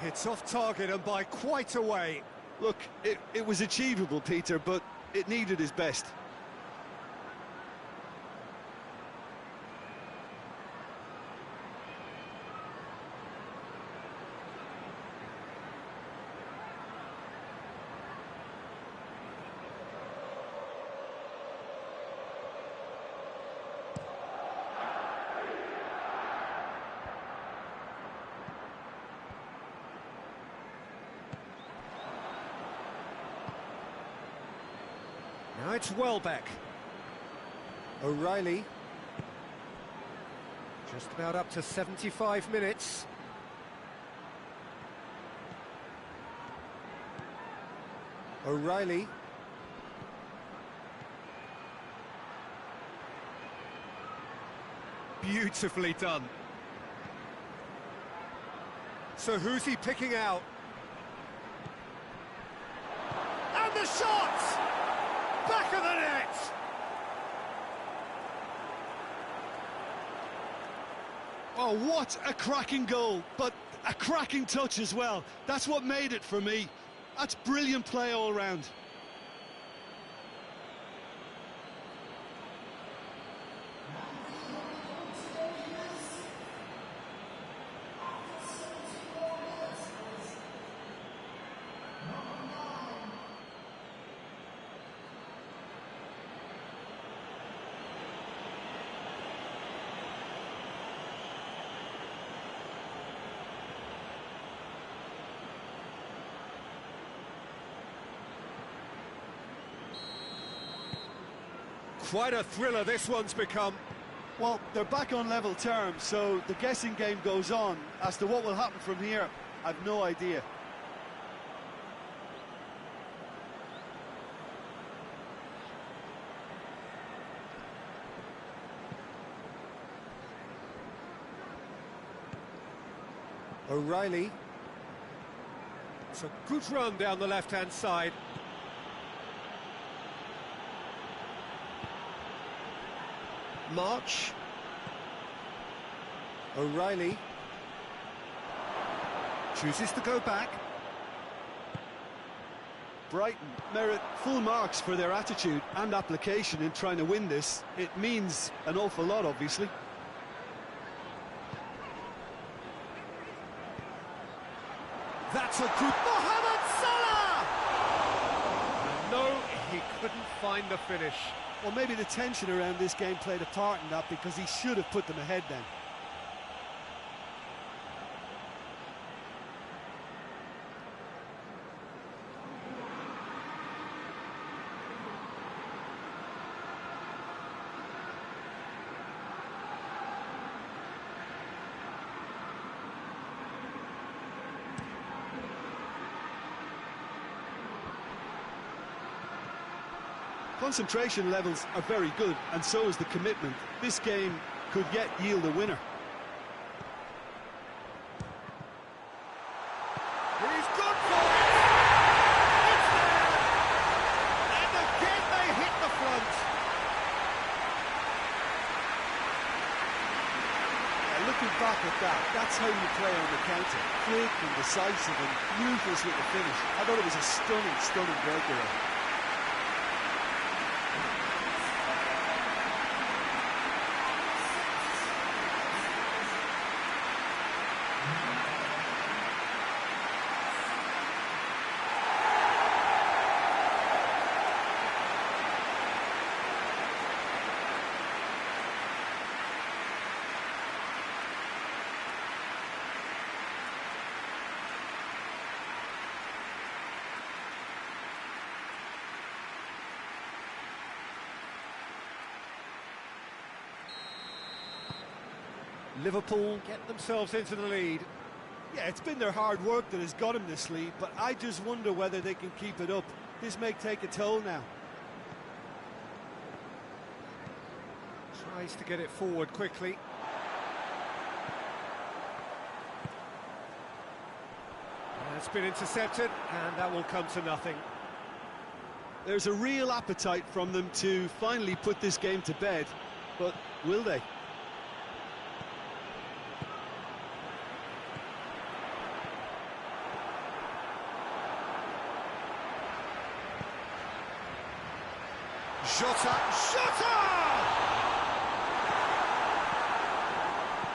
It's off target and by quite a way. Look, it was achievable, Peter, but it needed his best. Now it's Welbeck. O'Reilly. Just about up to 75 minutes. O'Reilly. Beautifully done. So who's he picking out? And the shot! Back of the net! Oh, what a cracking goal, but a cracking touch as well. That's what made it for me. That's brilliant play all round. Quite a thriller this one's become. Well, they're back on level terms, so the guessing game goes on. As to what will happen from here, I've no idea. O'Reilly. It's a good run down the left-hand side. March. O'Reilly. Chooses to go back. Brighton merit full marks for their attitude and application in trying to win this. It means an awful lot, obviously. That's a good... Mohamed Salah! And no, he couldn't find the finish. Well, maybe the tension around this game played a part in that, because he should have put them ahead then. Concentration levels are very good, and so is the commitment. This game could yet yield a winner. He's good for it! It's there! And again they hit the front. Looking back at that, that's how you play on the counter. Quick and decisive and ruthless with the finish. I thought it was a stunning breakaway. Liverpool get themselves into the lead. Yeah, it's been their hard work that has got them this lead, but I just wonder whether they can keep it up. This may take a toll now. Tries to get it forward quickly. It's been intercepted, and that will come to nothing. There's a real appetite from them to finally put this game to bed, but will they? Shota!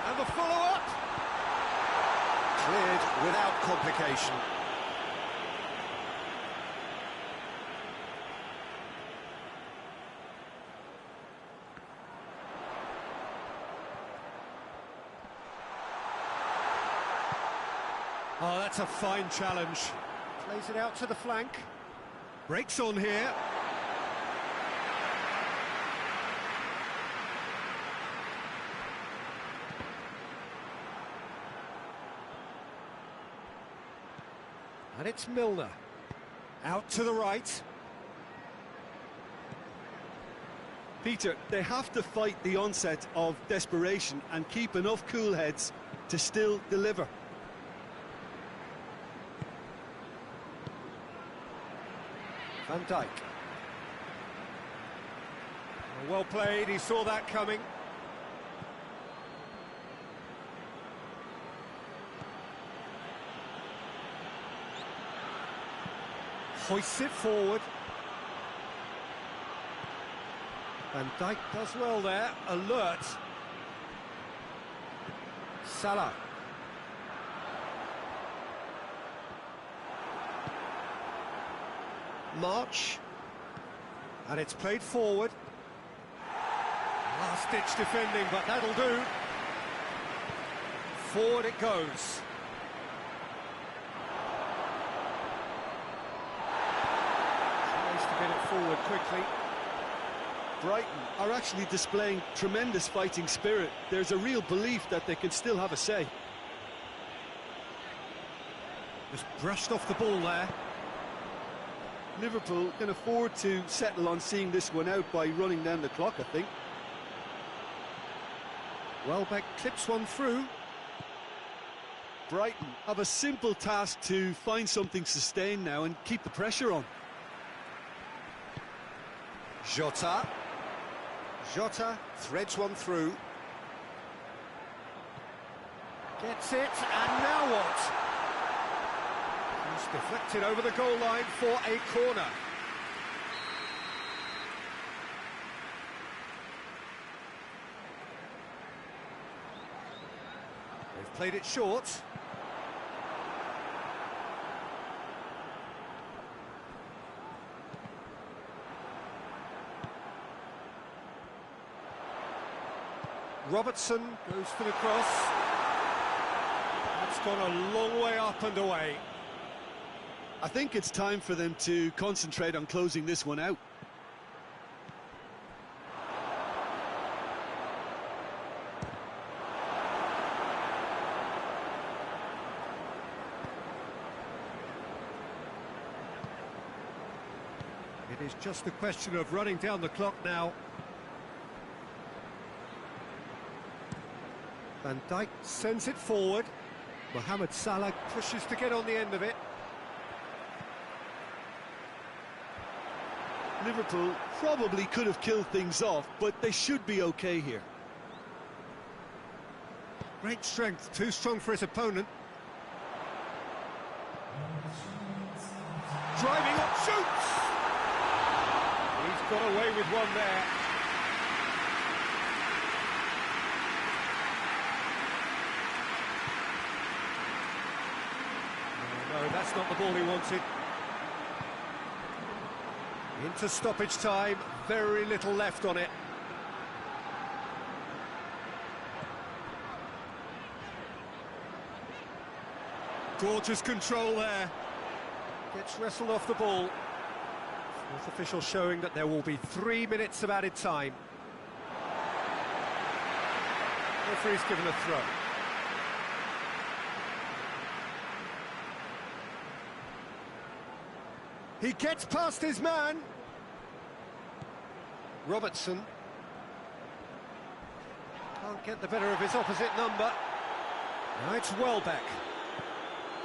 And the follow-up. Cleared without complication. Oh, that's a fine challenge. Plays it out to the flank. Breaks on here. And it's Milner. Out to the right. Peter, they have to fight the onset of desperation and keep enough cool heads to still deliver. Van Dijk. Well played, he saw that coming. Hoists it forward. Van Dijk does well there, alert. Salah. March. And it's played forward. Last-ditch defending, but that'll do. Forward it goes. Tries to get it forward quickly. Brighton are actually displaying tremendous fighting spirit. There's a real belief that they can still have a say. Just brushed off the ball there. Liverpool can afford to settle on seeing this one out by running down the clock, I think. Welbeck clips one through. Brighton have a simple task to find something sustained now and keep the pressure on. Jota. Jota threads one through. Gets it, and now what? He's deflected over the goal line for a corner. They've played it short. Robertson goes for the cross. That's gone a long way up and away. I think it's time for them to concentrate on closing this one out. It is just a question of running down the clock now. Van Dijk sends it forward. Mohamed Salah pushes to get on the end of it. Liverpool probably could have killed things off, but they should be okay here. Great strength, too strong for his opponent. Driving up, shoots! He's got away with one there. No, that's not the ball he wanted. Into stoppage time, very little left on it. Gorgeous control there. Gets wrestled off the ball. Fourth official showing that there will be 3 minutes of added time. Referee's given a throw. He gets past his man. Robertson can't get the better of his opposite number. Now it's Welbeck.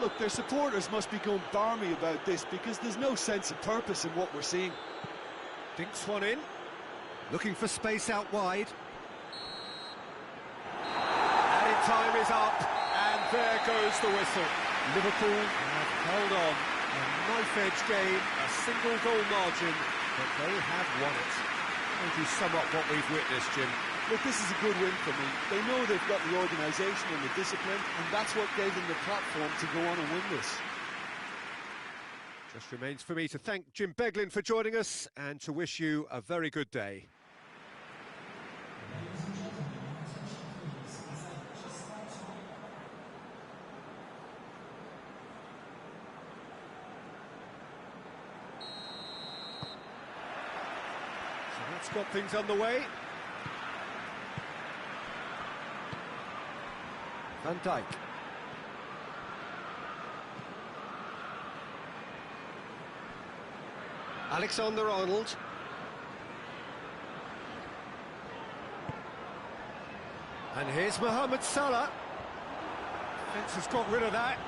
Look, their supporters must be going barmy about this because there's no sense of purpose in what we're seeing. Dinks one in, looking for space out wide. Added time is up, and there goes the whistle. Liverpool have held on. A knife-edge game, a single goal margin, but they have won it. How do you sum up what we've witnessed, Jim? Look, this is a good win for me. They know they've got the organisation and the discipline, and that's what gave them the platform to go on and win this. Just remains for me to thank Jim Beglin for joining us and to wish you a very good day. So that's got things underway. Van Dijk. Alexander-Arnold. And here's Mohamed Salah. Defence has got rid of that.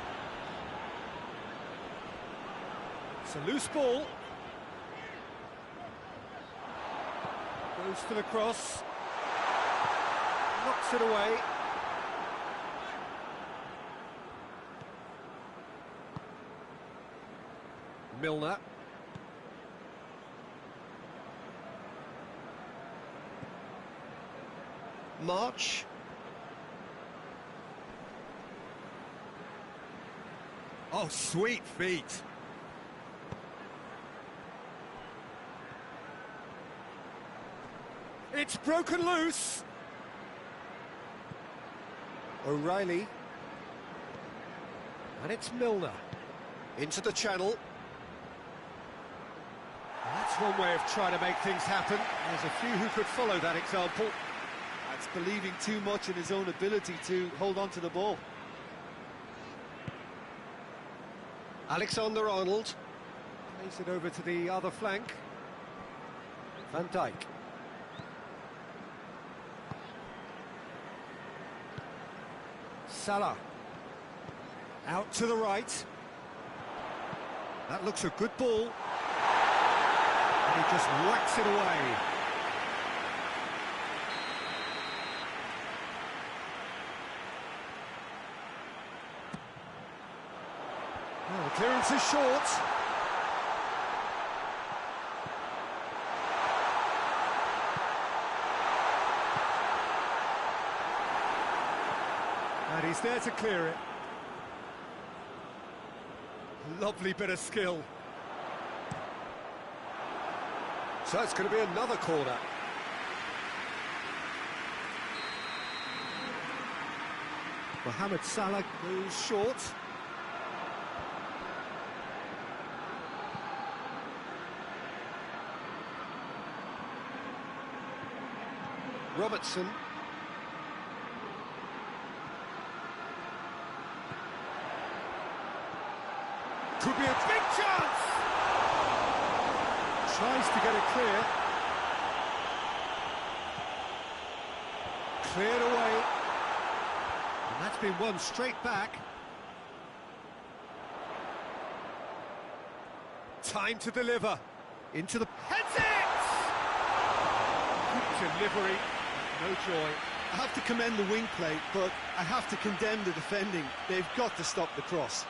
It's a loose ball. Goes for the cross. Knocks it away. Milner. March. Oh, sweet feet. It's broken loose. O'Reilly. And it's Milner. Into the channel. That's one way of trying to make things happen. There's a few who could follow that example. That's believing too much in his own ability to hold on to the ball. Alexander-Arnold. Plays it over to the other flank. Van Dijk. Salah. Out to the right. That looks a good ball. And he just whacks it away. Oh, the clearance is short. And he's there to clear it. Lovely bit of skill. So it's going to be another corner. Mohamed Salah goes short. Robertson. Could be a big chance! Tries to get it clear. Cleared away. And that's been won straight back. Time to deliver. Into the... Heads it! Good delivery. No joy. I have to commend the wing play, but I have to condemn the defending. They've got to stop the cross.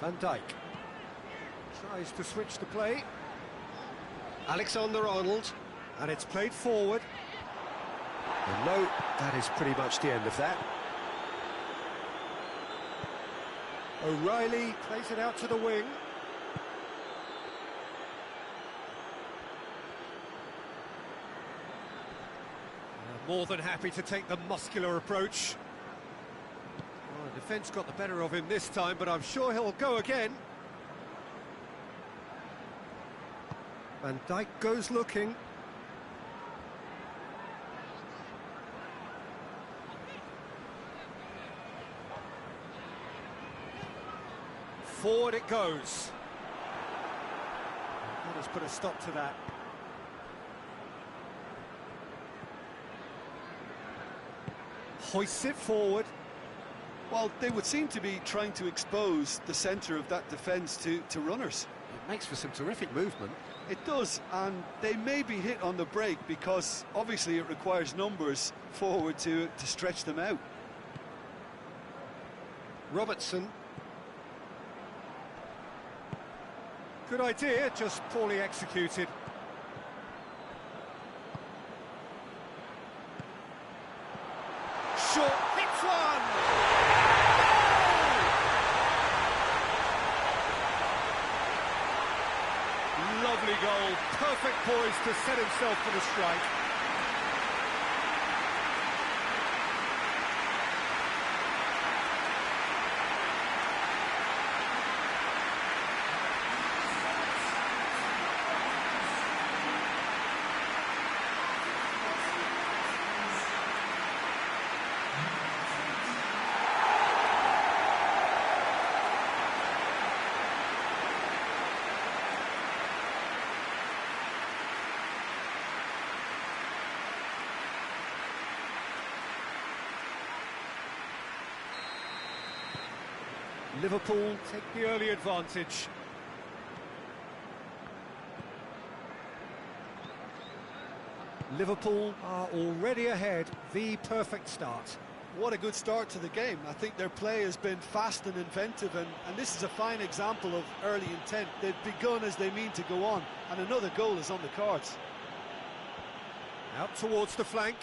Van Dijk tries to switch the play, Alexander-Arnold. and it's played forward. And no, that is pretty much the end of that. O'Reilly plays it out to the wing. More than happy to take the muscular approach. Well, the defence got the better of him this time, but I'm sure he'll go again. Van Dijk goes looking. Forward it goes. Let us put a stop to that. Hoists it forward. Well, they would seem to be trying to expose the centre of that defence to runners. It makes for some terrific movement. It does, and they may be hit on the break because obviously it requires numbers forward to stretch them out. Robertson. Good idea, just poorly executed. Short, hits one! Lovely goal, perfect poise to set himself for the strike. Liverpool take the early advantage. Liverpool are already ahead, the perfect start. what a good start to the game. I think their play has been fast and inventive, and this is a fine example of early intent. They've begun as they mean to go on, and another goal is on the cards. Out towards the flank.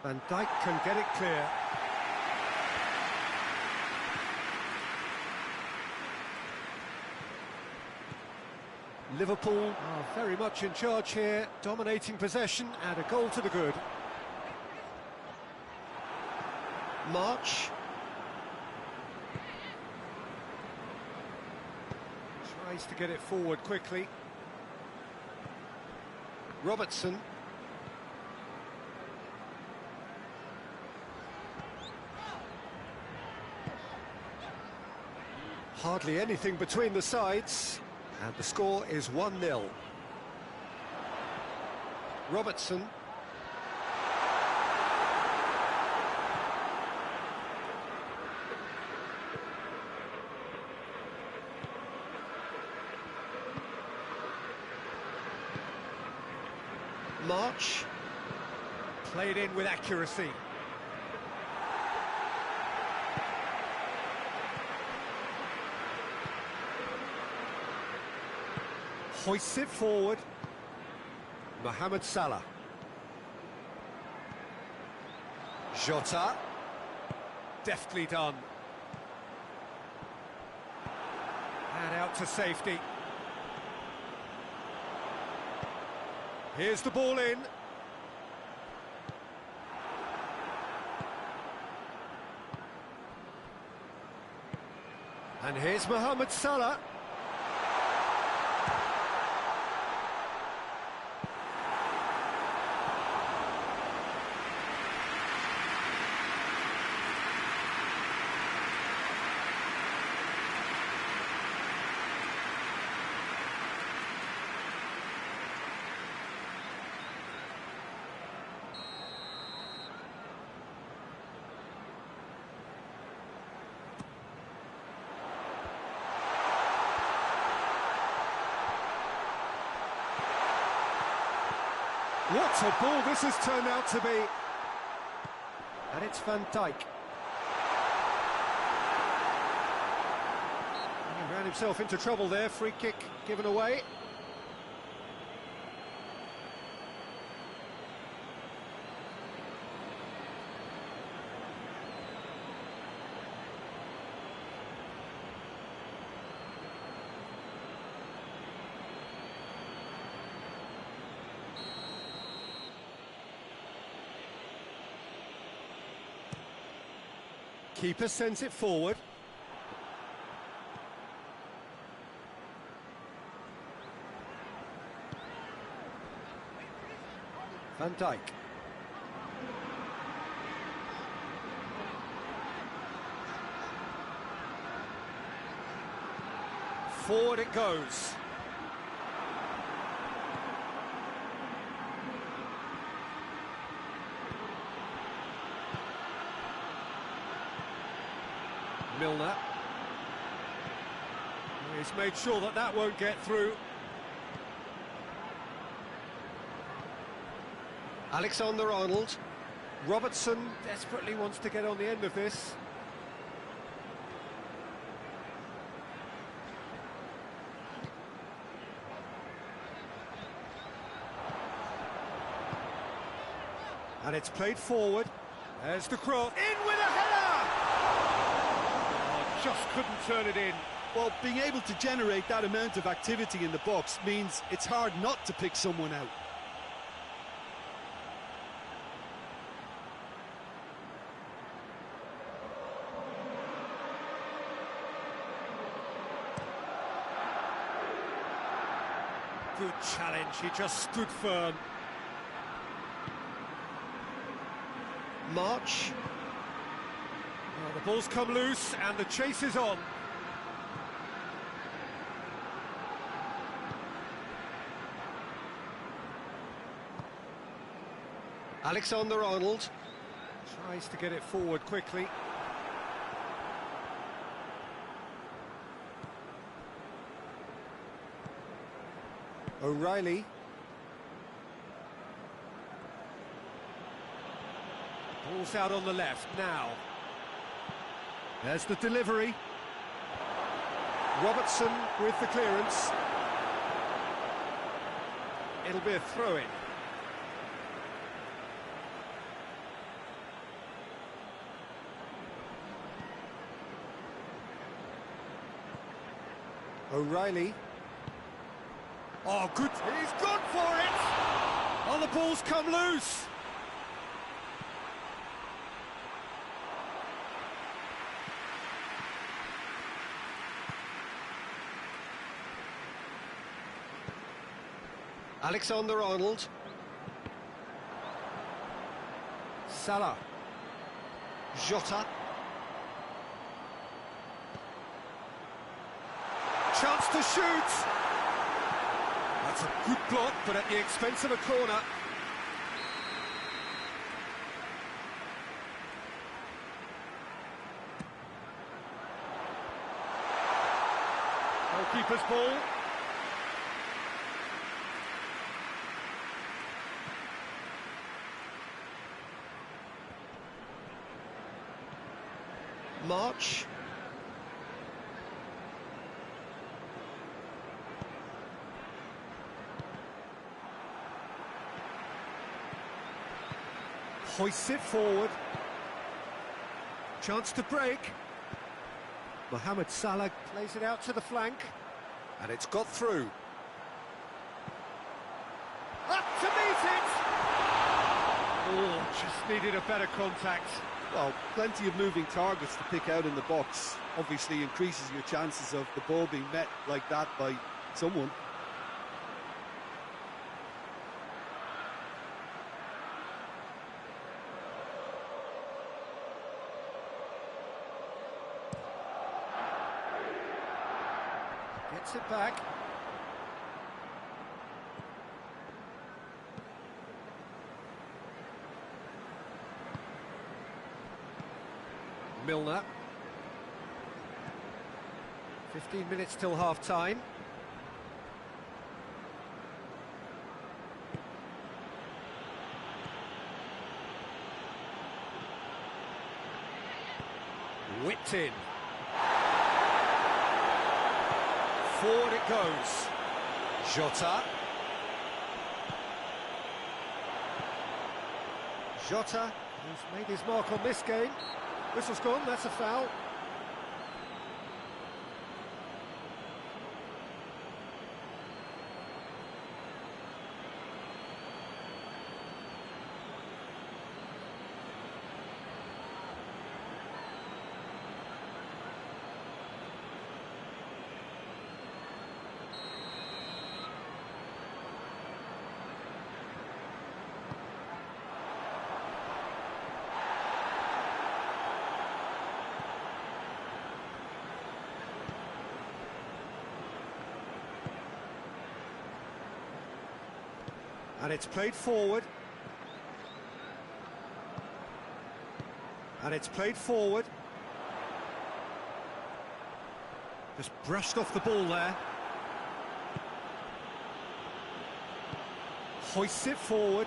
Van Dijk can get it clear. Liverpool are very much in charge here, dominating possession and a goal to the good. March. Tries to get it forward quickly. Robertson. Hardly anything between the sides, and the score is 1-0. Robertson. March. Played in with accuracy. Hoists it forward. Mohamed Salah. Jota. Deftly done. And out to safety. Here's the ball in. And here's Mohamed Salah. What a ball this has turned out to be. And it's Van Dijk. He ran himself into trouble there, free kick given away. Keeper sends it forward. Van Dijk. Forward it goes. Milner. He's made sure that that won't get through. Alexander-Arnold. Robertson desperately wants to get on the end of this. And it's played forward. There's the cross. In with a header! Oh, just couldn't turn it in. Well, being able to generate that amount of activity in the box means it's hard not to pick someone out. Good challenge, he just stood firm. March. Well, the ball's come loose and the chase is on. Alexander-Arnold. Tries to get it forward quickly. O'Reilly. Ball's out on the left now. There's the delivery. Robertson with the clearance. It'll be a throw-in. O'Reilly. Oh, good. He's gone for it. Oh, the ball's come loose. Alexander-Arnold. Salah. Jota. Chance to shoot. That's a good block, but at the expense of a corner. Goalkeeper's ball. March. Hoists it forward. Chance to break. Mohamed Salah plays it out to the flank. And it's got through. Up to meet it! Oh, just needed a better contact. Well, plenty of moving targets to pick out in the box. Obviously increases your chances of the ball being met like that by someone. Gets it back. Milner. 15 minutes till half-time. Whipped in. Forward it goes. Jota. Jota, who's made his mark on this game. Whistle's gone, that's a foul. And it's played forward. And it's played forward. Just brushed off the ball there. Hoists it forward.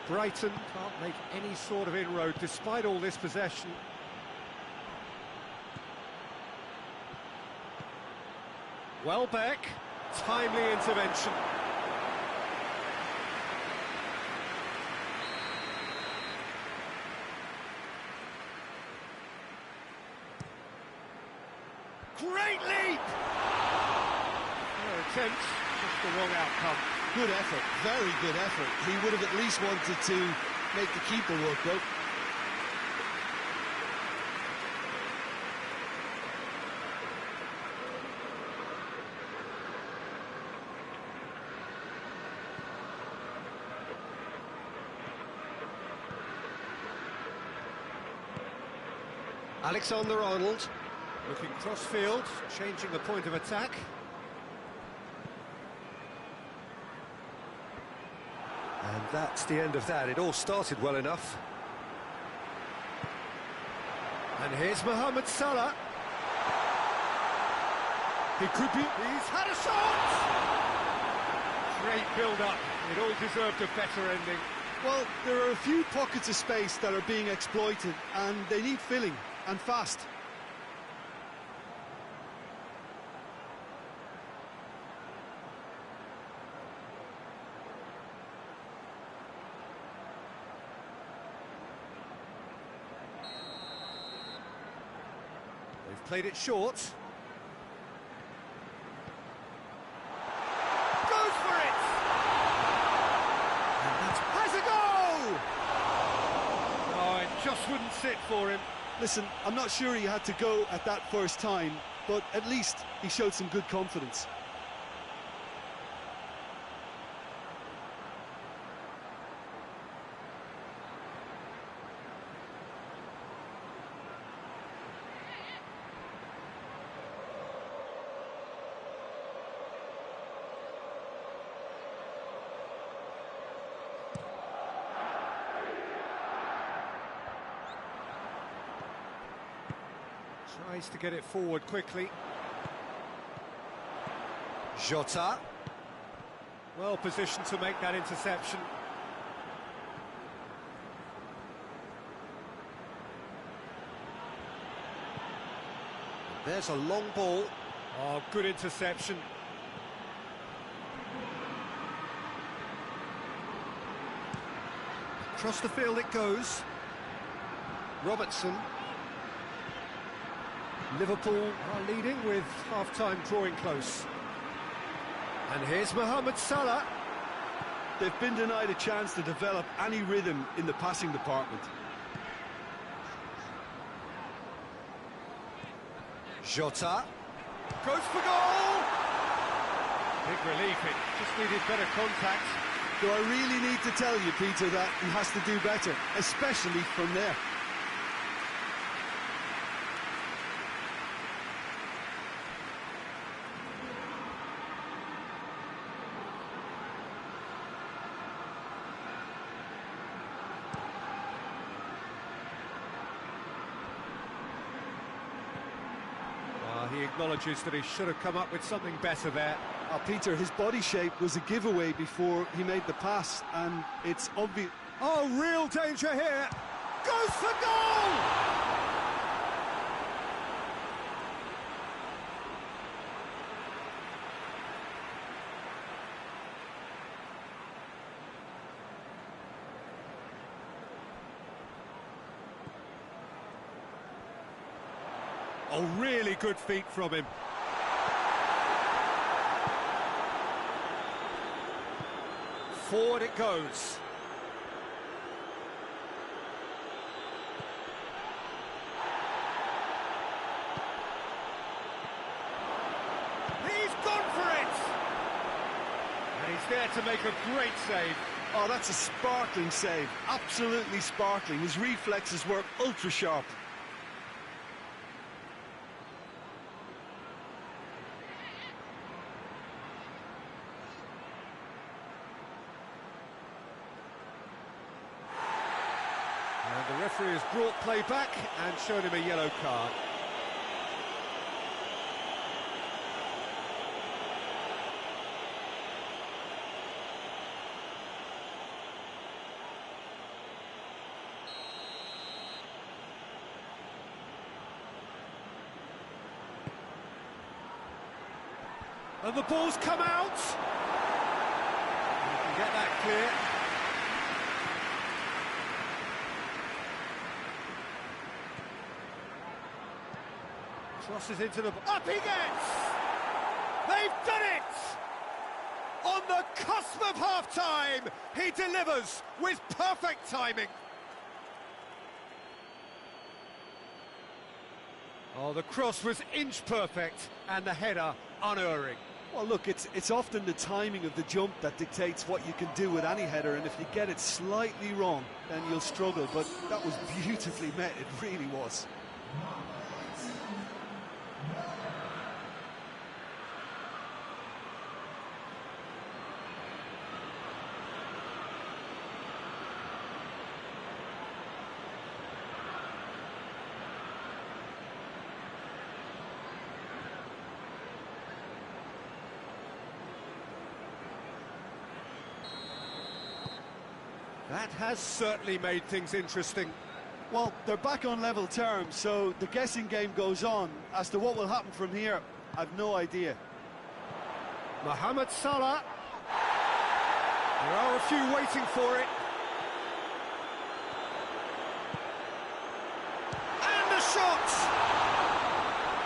Brighton can't make any sort of inroad despite all this possession. Welbeck, timely intervention. Great leap! No attempt, just the wrong outcome. Good effort, very good effort. He would have at least wanted to make the keeper work, though. Alexander-Arnold. Looking cross-field, changing the point of attack. And that's the end of that. It all started well enough. And here's Mohamed Salah. He could be... He's had a shot! Great build-up. It all deserved a better ending. Well, there are a few pockets of space that are being exploited, and they need filling, and fast. They've played it short. Has a goal! Oh, it just wouldn't sit for him. Listen, I'm not sure he had to go at that first time, but at least he showed some good confidence. Tries to get it forward quickly. Jota. Well positioned to make that interception. There's a long ball. Oh, good interception. Across the field it goes. Robertson. Liverpool are leading with half-time drawing close. And here's Mohamed Salah. They've been denied a chance to develop any rhythm in the passing department. Jota. Goes for goal! Big relief, it just needed better contact. Do I really need to tell you, Peter, that he has to do better, especially from there? He acknowledges that he should have come up with something better there. Peter, his body shape was a giveaway before he made the pass, and it's obvious. Oh, real danger here! Goes for goal! Oh, really good feet from him. Forward it goes. He's gone for it! And he's there to make a great save. Oh, that's a sparkling save. Absolutely sparkling. His reflexes were ultra sharp. And the referee has brought play back and shown him a yellow card. And the ball's come out. You can get that clear. Crosses into the... Up he gets! They've done it! On the cusp of half-time, he delivers with perfect timing. Oh, the cross was inch perfect and the header unerring. Well, look, it's often the timing of the jump that dictates what you can do with any header, and if you get it slightly wrong, then you'll struggle. But that was beautifully met, it really was. That has certainly made things interesting. Well, they're back on level terms, so the guessing game goes on. As to what will happen from here, I've no idea. Mohamed Salah. There are a few waiting for it. And a shot!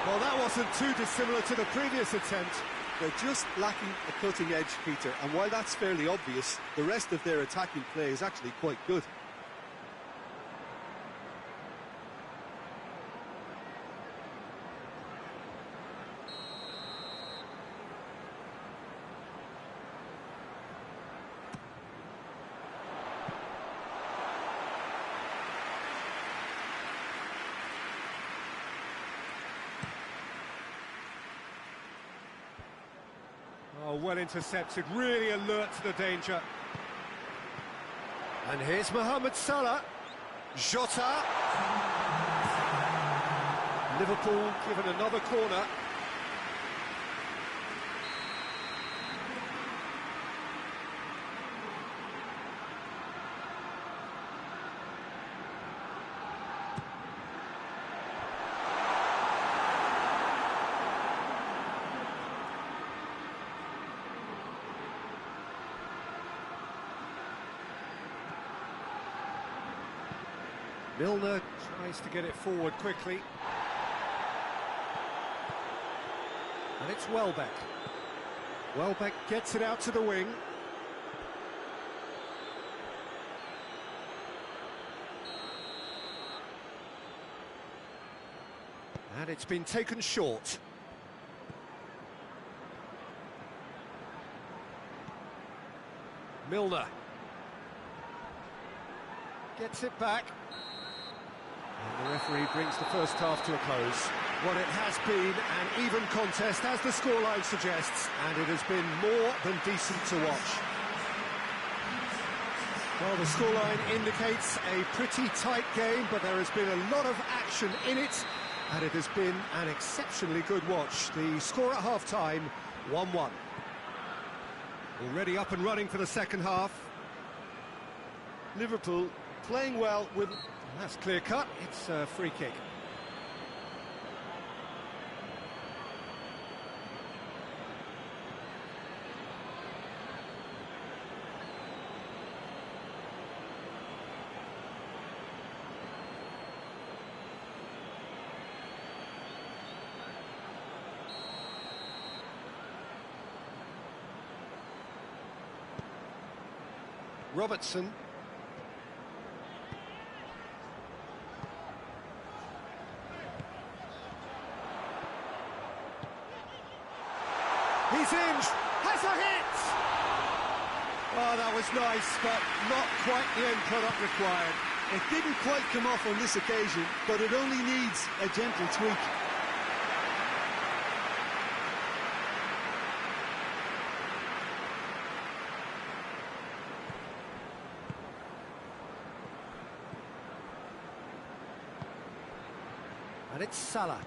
Well, that wasn't too dissimilar to the previous attempt. They're just lacking a cutting edge, Peter, and while that's fairly obvious, the rest of their attacking play is actually quite good. Oh, well intercepted, really alert to the danger. And here's Mohamed Salah. Jota. Liverpool given another corner. Milner tries to get it forward quickly. And it's Welbeck. Welbeck gets it out to the wing. And it's been taken short. Milner gets it back. And the referee brings the first half to a close. Well, it has been an even contest, as the scoreline suggests, and it has been more than decent to watch. Well, the scoreline indicates a pretty tight game, but there has been a lot of action in it, and it has been an exceptionally good watch. The score at half-time, 1-1. Already up and running for the second half. Liverpool playing well with... That's clear-cut, it's a free kick. Robertson. He's in, has a hit! Oh, that was nice, but not quite the end product required. It didn't quite come off on this occasion, but it only needs a gentle tweak. And it's Salah.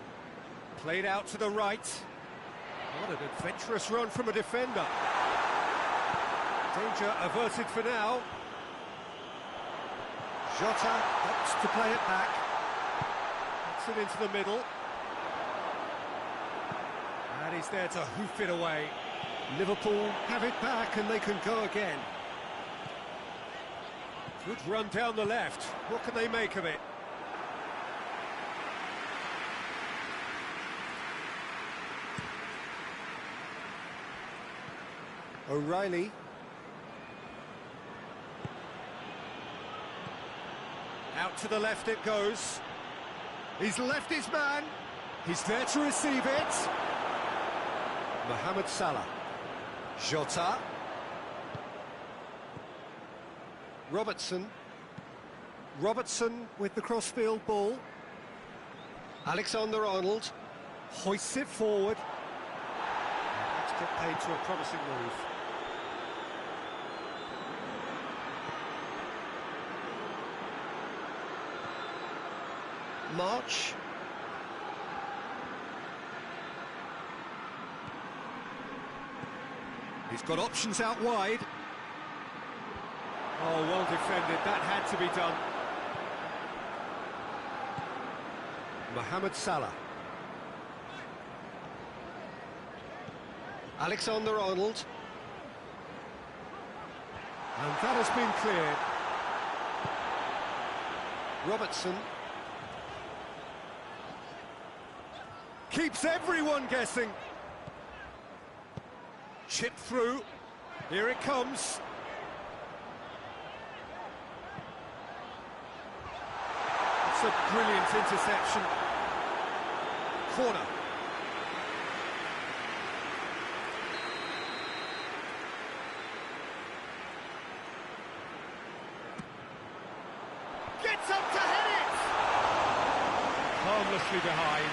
Played out to the right. What an adventurous run from a defender. Danger averted for now. Jota opts to play it back. Puts it into the middle. And he's there to hoof it away. Liverpool have it back and they can go again. Good run down the left. What can they make of it? O'Reilly. Out to the left it goes. He's left his man. He's there to receive it. Mohamed Salah. Jota. Robertson. Robertson with the crossfield ball. Alexander-Arnold hoists it forward. Let's get paid to a promising move. March. He's got options out wide. Oh, well defended, that had to be done. Mohamed Salah. Alexander-Arnold. And that has been cleared. Robertson. Keeps everyone guessing. Chip through. Here it comes. It's a brilliant interception. Corner. Gets up to head it! Harmlessly behind.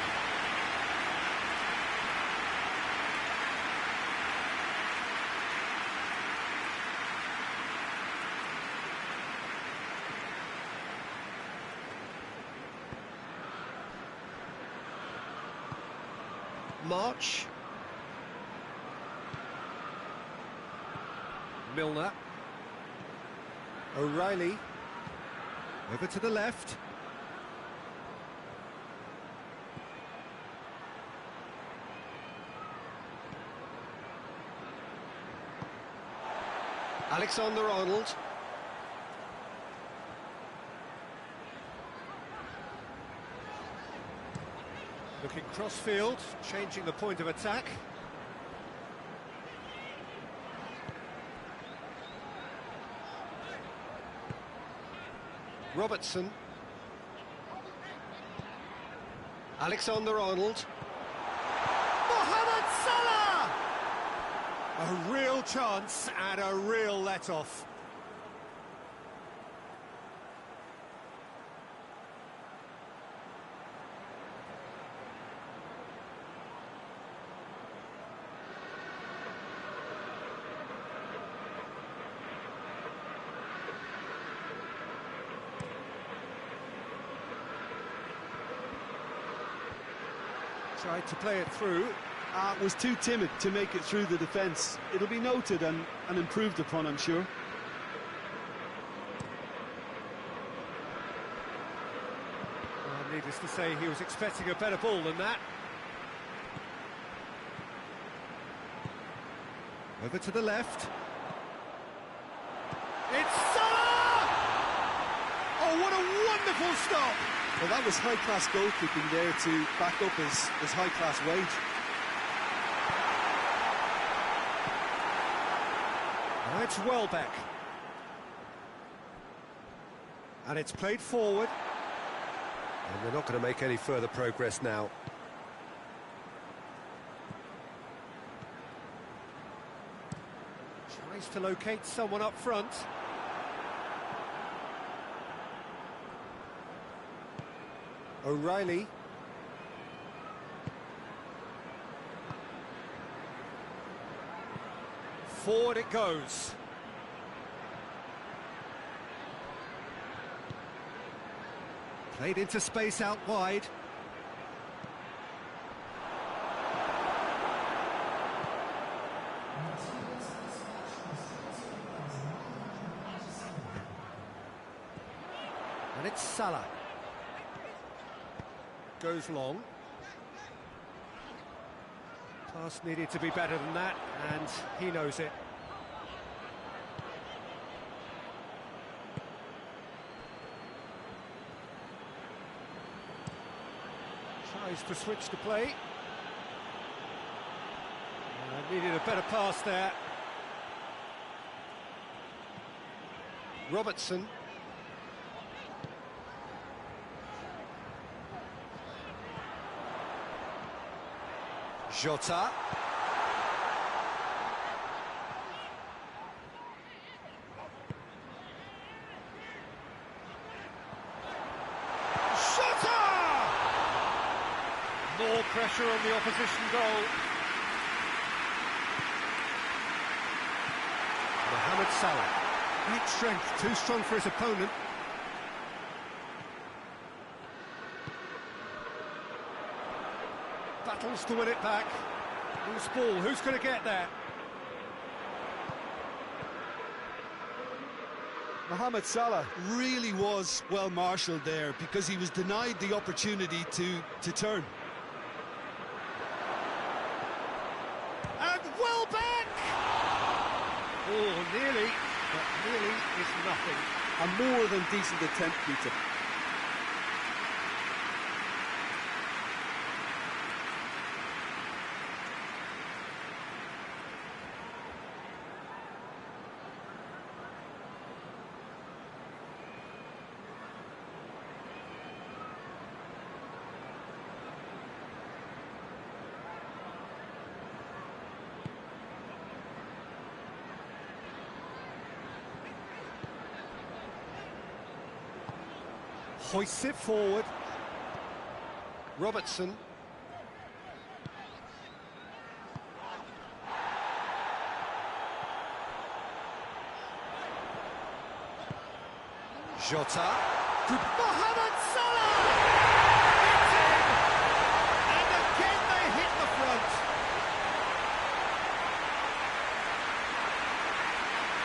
March. Milner. O'Reilly. Over to the left. Alexander-Arnold. Looking cross-field, changing the point of attack. Robertson. Alexander-Arnold. Mohamed Salah! A real chance and a real let-off. Tried to play it through. Was too timid to make it through the defence. It'll be noted and improved upon, I'm sure. Well, needless to say, he was expecting a better ball than that. Over to the left. It's Salah! Oh, what a wonderful stop! Well, that was high-class goalkeeping there to back up his high-class wage. Now it's Welbeck. And it's played forward. And they're not going to make any further progress now. Tries to locate someone up front. O'Reilly. Forward it goes. Played into space out wide. And it's Salah. Goes long. Pass needed to be better than that, and he knows it. Tries to switch the play. Needed a better pass there. Robertson. Jota. More pressure on the opposition goal. Mohamed Salah. Great strength, too strong for his opponent. Battles to win it back. Loose ball, who's going to get there? Mohamed Salah really was well marshalled there because he was denied the opportunity to turn. And well back! Oh, nearly, but nearly is nothing. A more than decent attempt, Peter. Hoists it forward. Robertson. Jota. Mohamed Salah! It's in! And again they hit the front.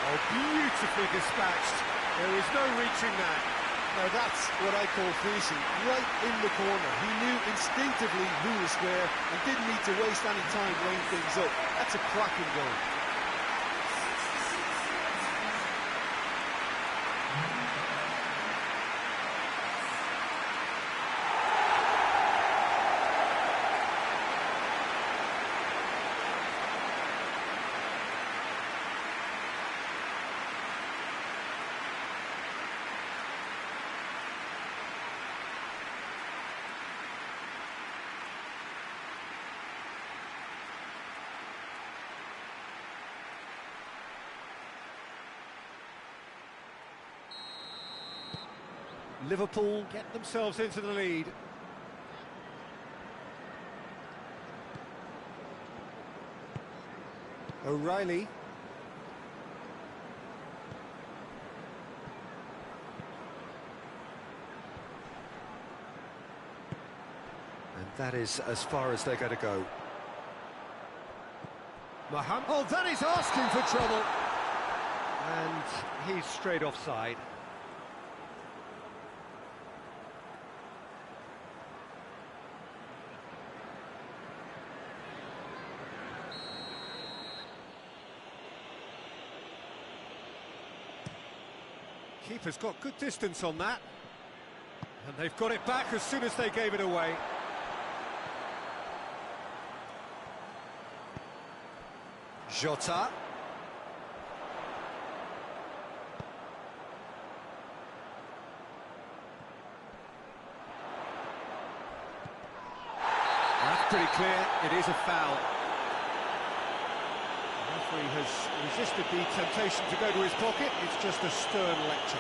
Oh, beautifully dispatched. There is no reaching that. Now that's what I call finishing, right in the corner. He knew instinctively who was where and didn't need to waste any time laying things up. That's a cracking goal. Liverpool get themselves into the lead. O'Reilly. And that is as far as they're going to go. Mohamed. Oh, that is asking for trouble. And he's straight offside. Keeper's got good distance on that. And they've got it back as soon as they gave it away. Jota. That's pretty clear. It is a foul. The referee has resisted the temptation to go to his pocket. It's just a stern lecture.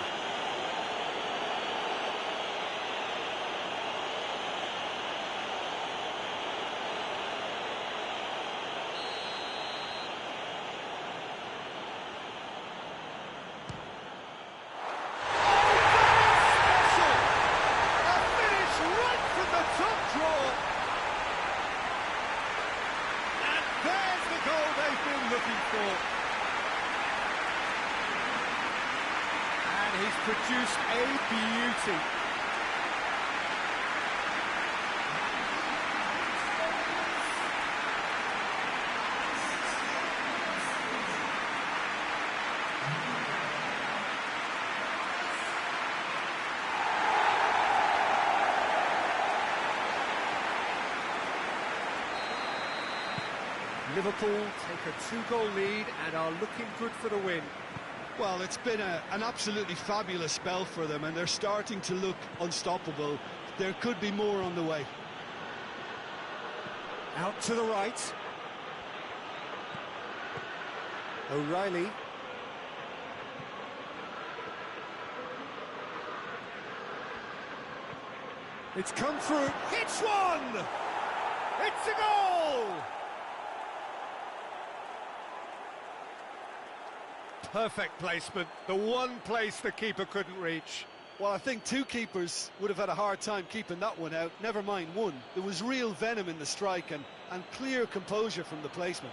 Looking for. And he's produced a beauty. Liverpool take a 2-goal lead and are looking good for the win. Well, it's been an absolutely fabulous spell for them, and they're starting to look unstoppable. There could be more on the way. Out to the right. O'Reilly. It's come through. It's one! It's a goal! Perfect placement, the one place the keeper couldn't reach. Well, I think two keepers would have had a hard time keeping that one out, never mind one. There was real venom in the strike and clear composure from the placement.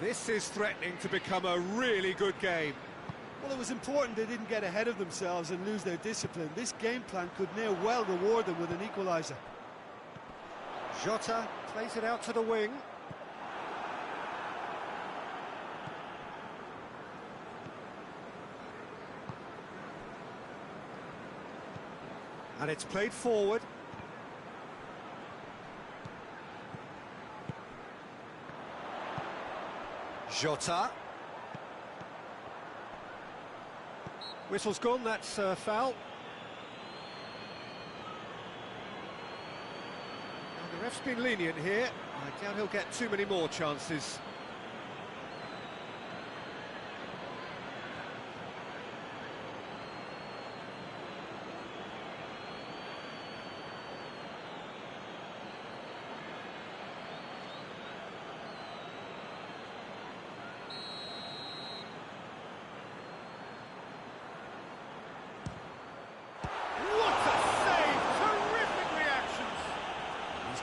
This is threatening to become a really good game. Well, it was important they didn't get ahead of themselves and lose their discipline. This game plan could near well reward them with an equaliser. Jota plays it out to the wing. And it's played forward. Jota. Whistle's gone, that's foul. Now, the ref's been lenient here. I doubt he'll get too many more chances.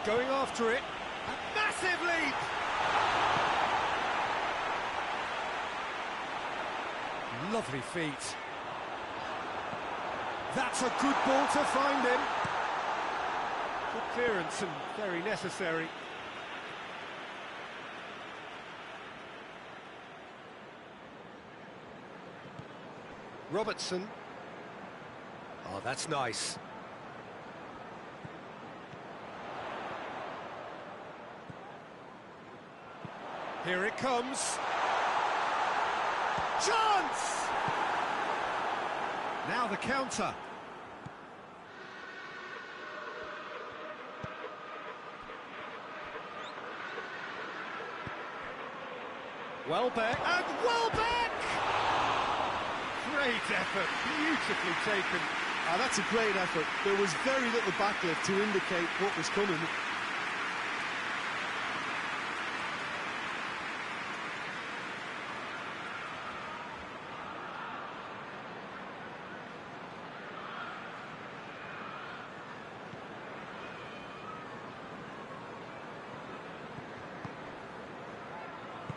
Going after it, a massive lead! Lovely feet. That's a good ball to find him. Good clearance and very necessary. Robertson. Oh, that's nice. Here it comes. Chance! Now the counter. Welbeck, and Welbeck! Great effort, beautifully taken. That's a great effort. There was very little backlift to indicate what was coming.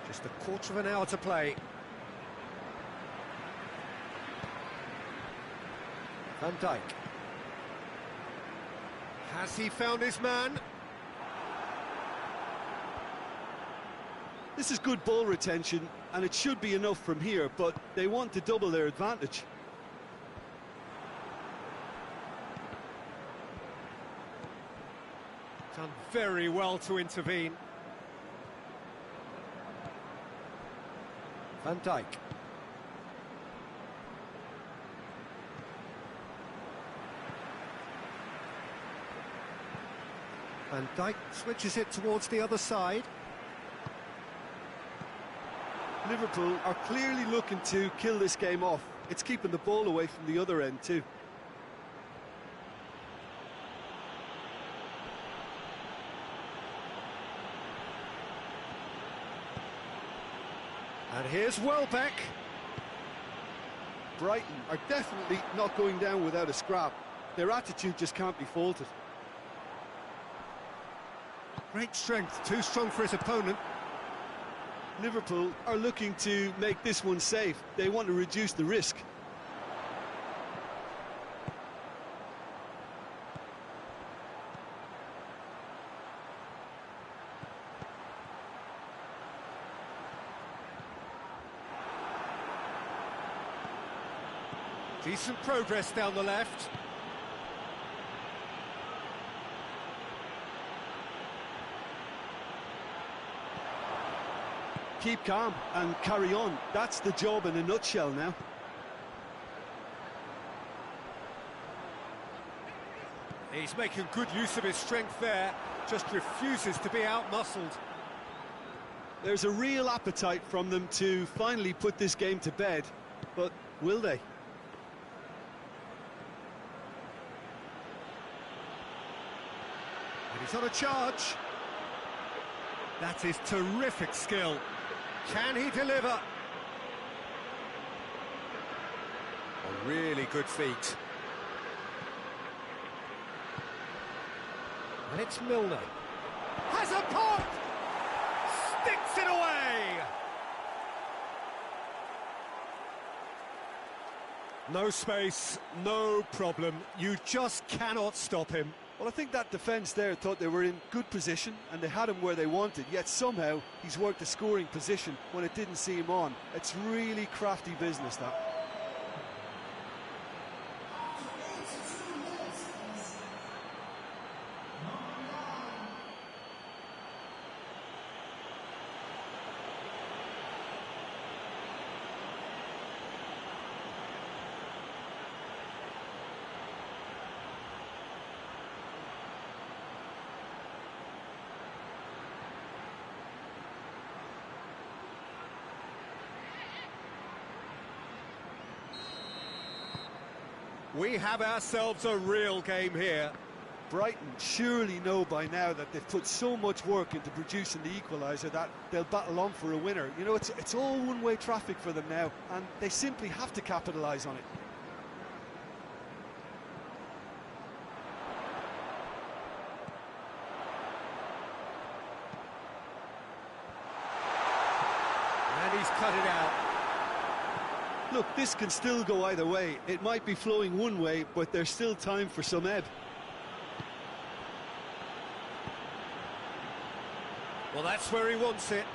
Just a quarter of an hour to play. Van Dijk. Has he found his man? This is good ball retention, and it should be enough from here, but they want to double their advantage. Done very well to intervene. Van Dijk. Van Dijk switches it towards the other side. Liverpool are clearly looking to kill this game off. It's keeping the ball away from the other end too. And here's Welbeck. Brighton are definitely not going down without a scrap. Their attitude just can't be faulted. Great strength, too strong for his opponent. Liverpool are looking to make this one safe. They want to reduce the risk. Decent progress down the left. Keep calm and carry on. That's the job in a nutshell now. He's making good use of his strength there, just refuses to be out-muscled. There's a real appetite from them to finally put this game to bed, but will they? And he's on a charge. That is terrific skill. Can he deliver? A really good feat. And it's Milner. Has a pop! Sticks it away! No space, no problem. You just cannot stop him. Well, I think that defence there thought they were in good position and they had him where they wanted, yet somehow he's worked a scoring position when it didn't see him on. It's really crafty business, that. We have ourselves a real game here. Brighton surely know by now that they've put so much work into producing the equaliser that they'll battle on for a winner. You know, it's all one-way traffic for them now, and they simply have to capitalise on it. And he's cut it out. Look, this can still go either way. It might be flowing one way, but there's still time for some ebb. Well, that's where he wants it.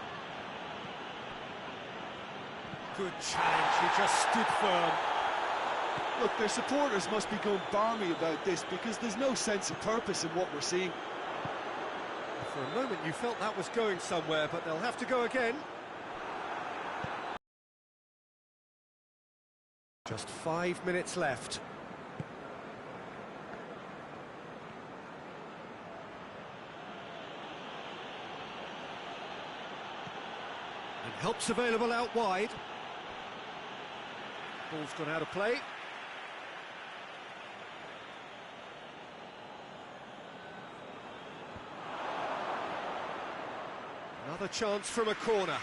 Good challenge, he just stood firm. Look, their supporters must be going balmy about this because there's no sense of purpose in what we're seeing. For a moment you felt that was going somewhere, but they'll have to go again. Just 5 minutes left. And help's available out wide. Ball's gone out of play. Another chance from a corner.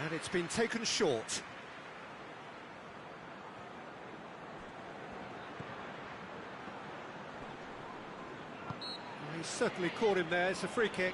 And it's been taken short. Well, he certainly caught him there. It's a free kick.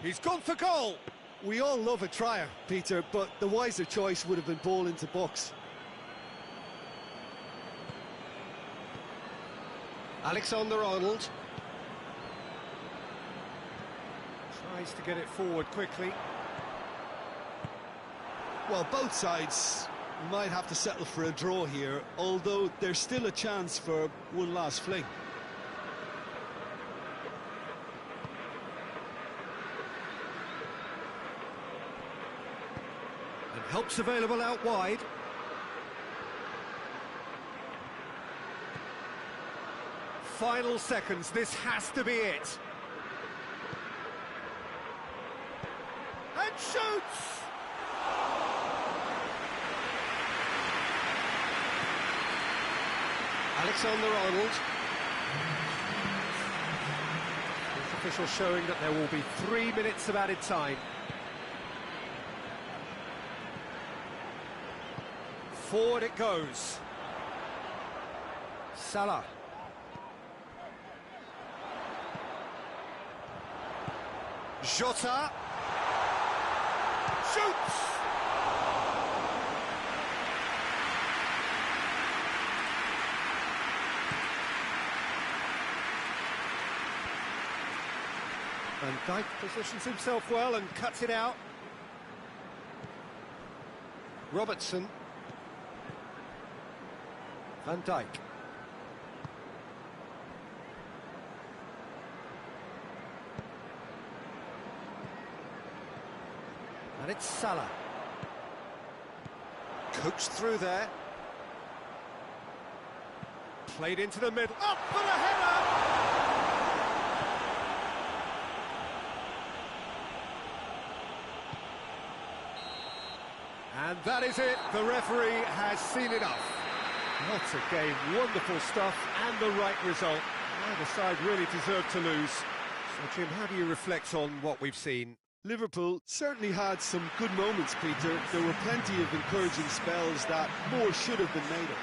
He's gone for goal. We all love a trier, Peter, but the wiser choice would have been ball into box. Alexander-Arnold tries to get it forward quickly. Well, both sides might have to settle for a draw here, although there's still a chance for one last fling. Help's available out wide. Final seconds, this has to be it. And shoots! Alexander-Arnold. The official showing that there will be 3 minutes of added time. Forward it goes. Salah. Jota. Shoots! Van Dijk positions himself well and cuts it out. Robertson. Van Dijk. And it's Salah. Coaxed through there. Played into the middle. Up for the header! And that is it. The referee has seen enough. What a game, wonderful stuff, and the right result. Neither side really deserved to lose. So, Jim, how do you reflect on what we've seen? Liverpool certainly had some good moments, Peter. There were plenty of encouraging spells that more should have been made of.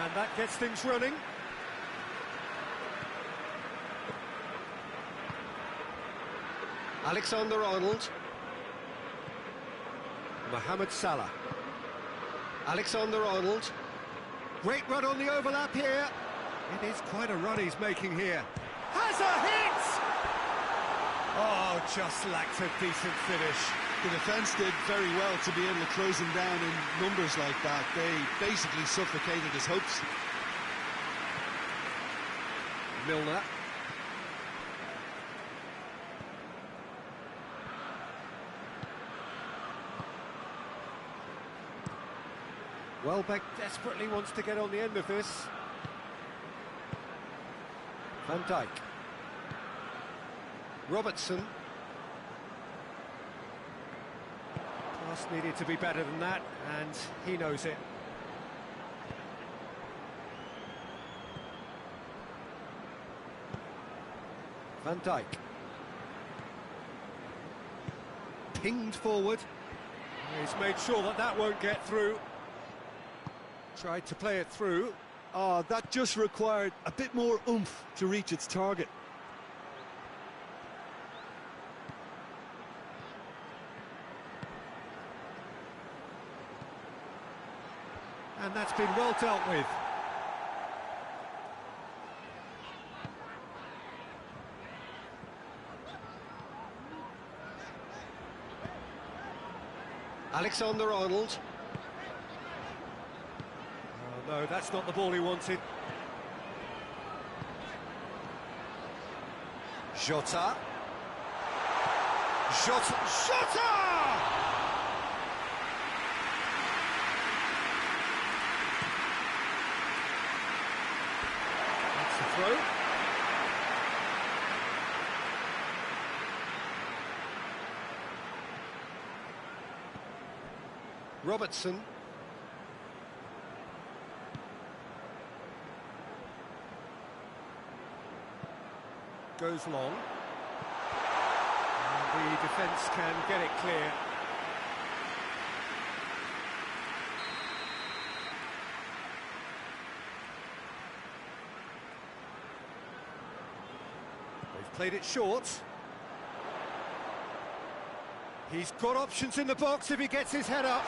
And that gets things running. Alexander-Arnold. Mohamed Salah. Alexander-Arnold. Great run on the overlap here. It is quite a run he's making here. Has a hit! Oh, just lacked a decent finish. The defence did very well to be able to close him down in numbers like that. They basically suffocated his hopes. Milner. Welbeck desperately wants to get on the end of this. Van Dijk. Robertson. Pass needed to be better than that, and he knows it. Van Dijk. Pinged forward. He's made sure that that won't get through. Tried to play it through. That just required a bit more oomph to reach its target. And that's been well dealt with. Alexander-Arnold. Oh, no, that's not the ball he wanted. Jota. Jota! That's the throw. Robertson. Goes long. And the defence can get it clear. They've played it short. He's got options in the box if he gets his head up.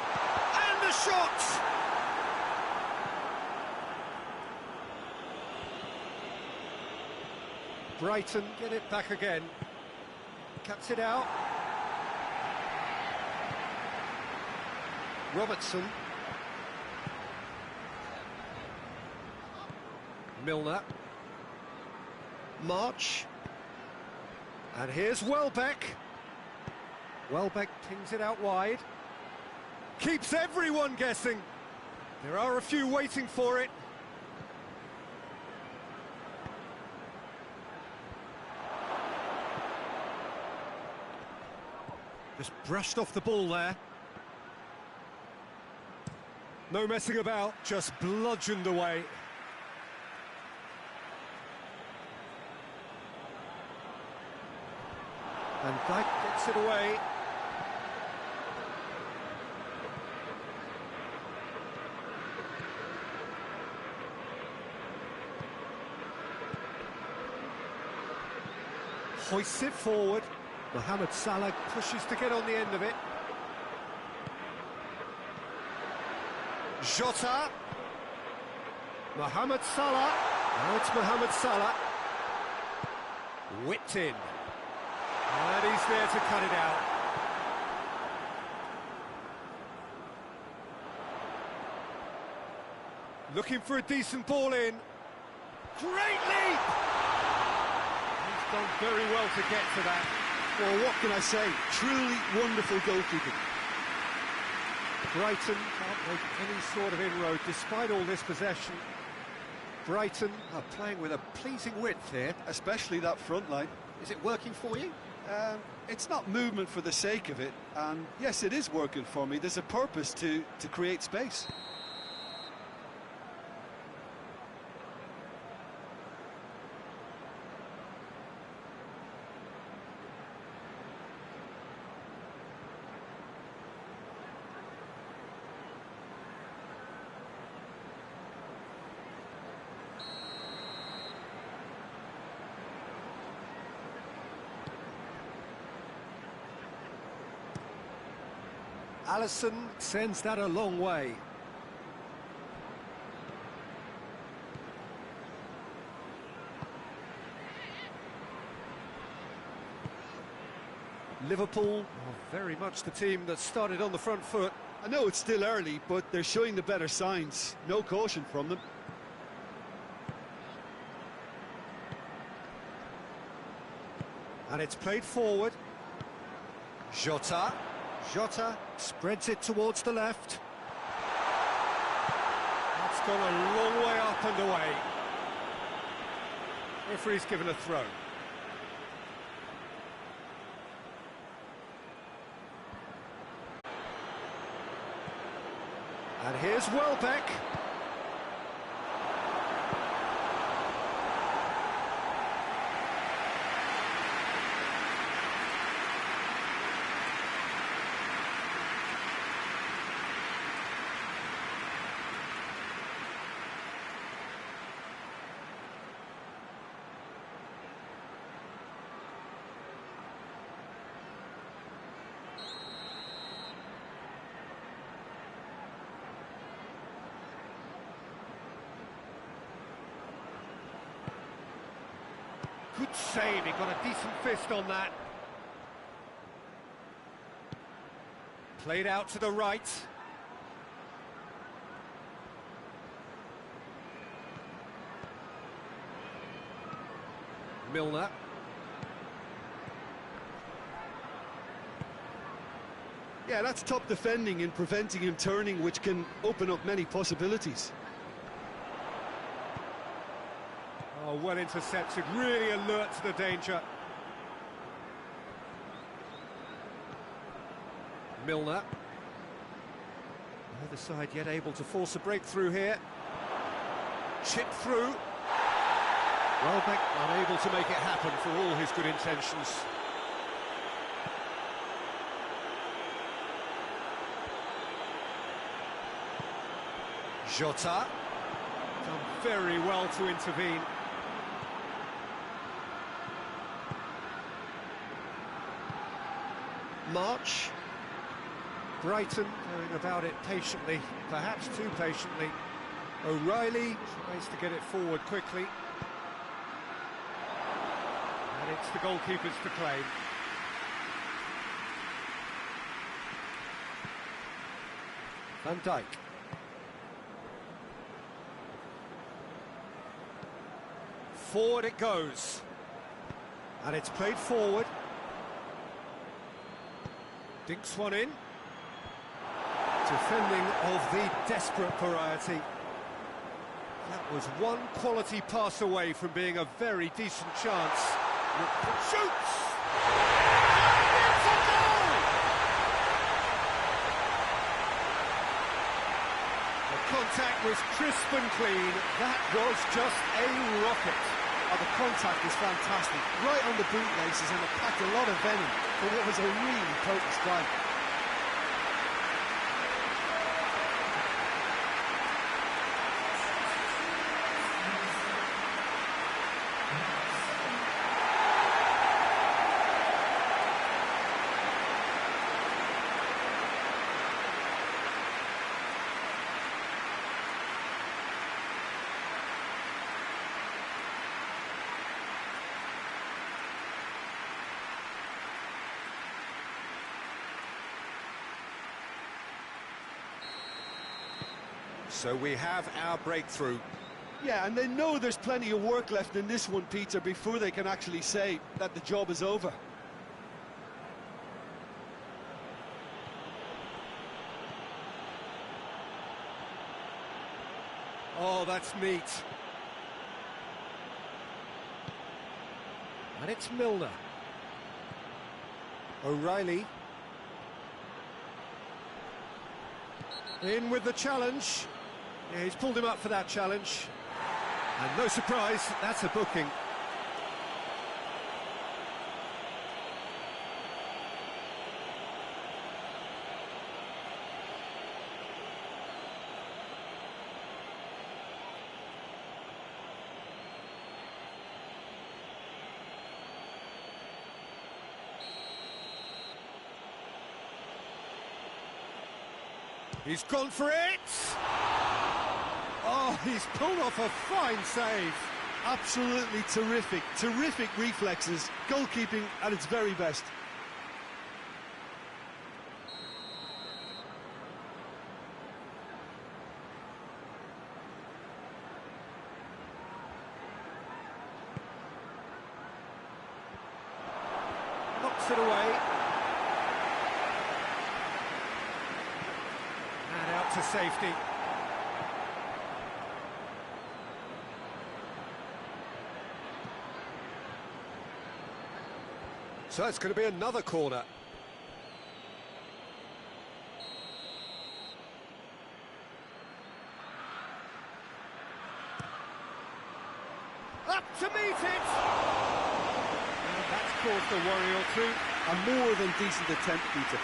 And the shot! Brighton get it back again. Cuts it out. Robertson. Milner. March. And here's Welbeck. Welbeck pings it out wide. Keeps everyone guessing. There are a few waiting for it. Just brushed off the ball there. No messing about, just bludgeoned away. And Dijk gets it away. Hoists it forward. Mohamed Salah pushes to get on the end of it. Jota. Mohamed Salah. Now it's Mohamed Salah. Whipped in. And he's there to cut it out. Looking for a decent ball in. Great leap! He's done very well to get to that. Well, what can I say? Truly wonderful goalkeeping. Brighton can't make any sort of inroad despite all this possession. Brighton are playing with a pleasing width here. Especially that front line. Is it working for you? It's not movement for the sake of it, and yes, it is working for me. There's a purpose to create space. Alisson sends that a long way. Liverpool are very much the team that started on the front foot. I know it's still early, but they're showing the better signs. No caution from them. And it's played forward. Jota spreads it towards the left. That's gone a long way up and away. Referee's given a throw. And here's Welbeck. Good save, he got a decent fist on that. Played out to the right. Milner. Yeah, that's top defending and preventing him turning, which can open up many possibilities. Oh, well intercepted, really alert to the danger. Milner. Neither side yet able to force a breakthrough here. Chip through. Welbeck unable to make it happen for all his good intentions. Jota. Done very well to intervene. March. Brighton going about it patiently, perhaps too patiently. O'Reilly tries to get it forward quickly. And it's the goalkeepers to claim. Van Dijk. Forward it goes. And it's played forward. Dinks one in. Defending of the desperate variety. That was one quality pass away from being a very decent chance. Shoots! It's a goal! The contact was crisp and clean. That was just a rocket. Oh, the contact is fantastic. Right on the bootlaces, and it packed a lot of venom for what was a really potent strike. So we have our breakthrough. Yeah, and they know there's plenty of work left in this one, Peter, before they can actually say that the job is over. Oh, that's neat. And it's Milner. O'Reilly. In with the challenge. Yeah, he's pulled him up for that challenge. And no surprise, that's a booking. He's gone for it! Oh, he's pulled off a fine save. Absolutely terrific, terrific reflexes, goalkeeping at its very best. Knocks it away. And out to safety. So it's going to be another corner. Up to meet it! And that's caused a worry or two. A more than decent attempt, Peter.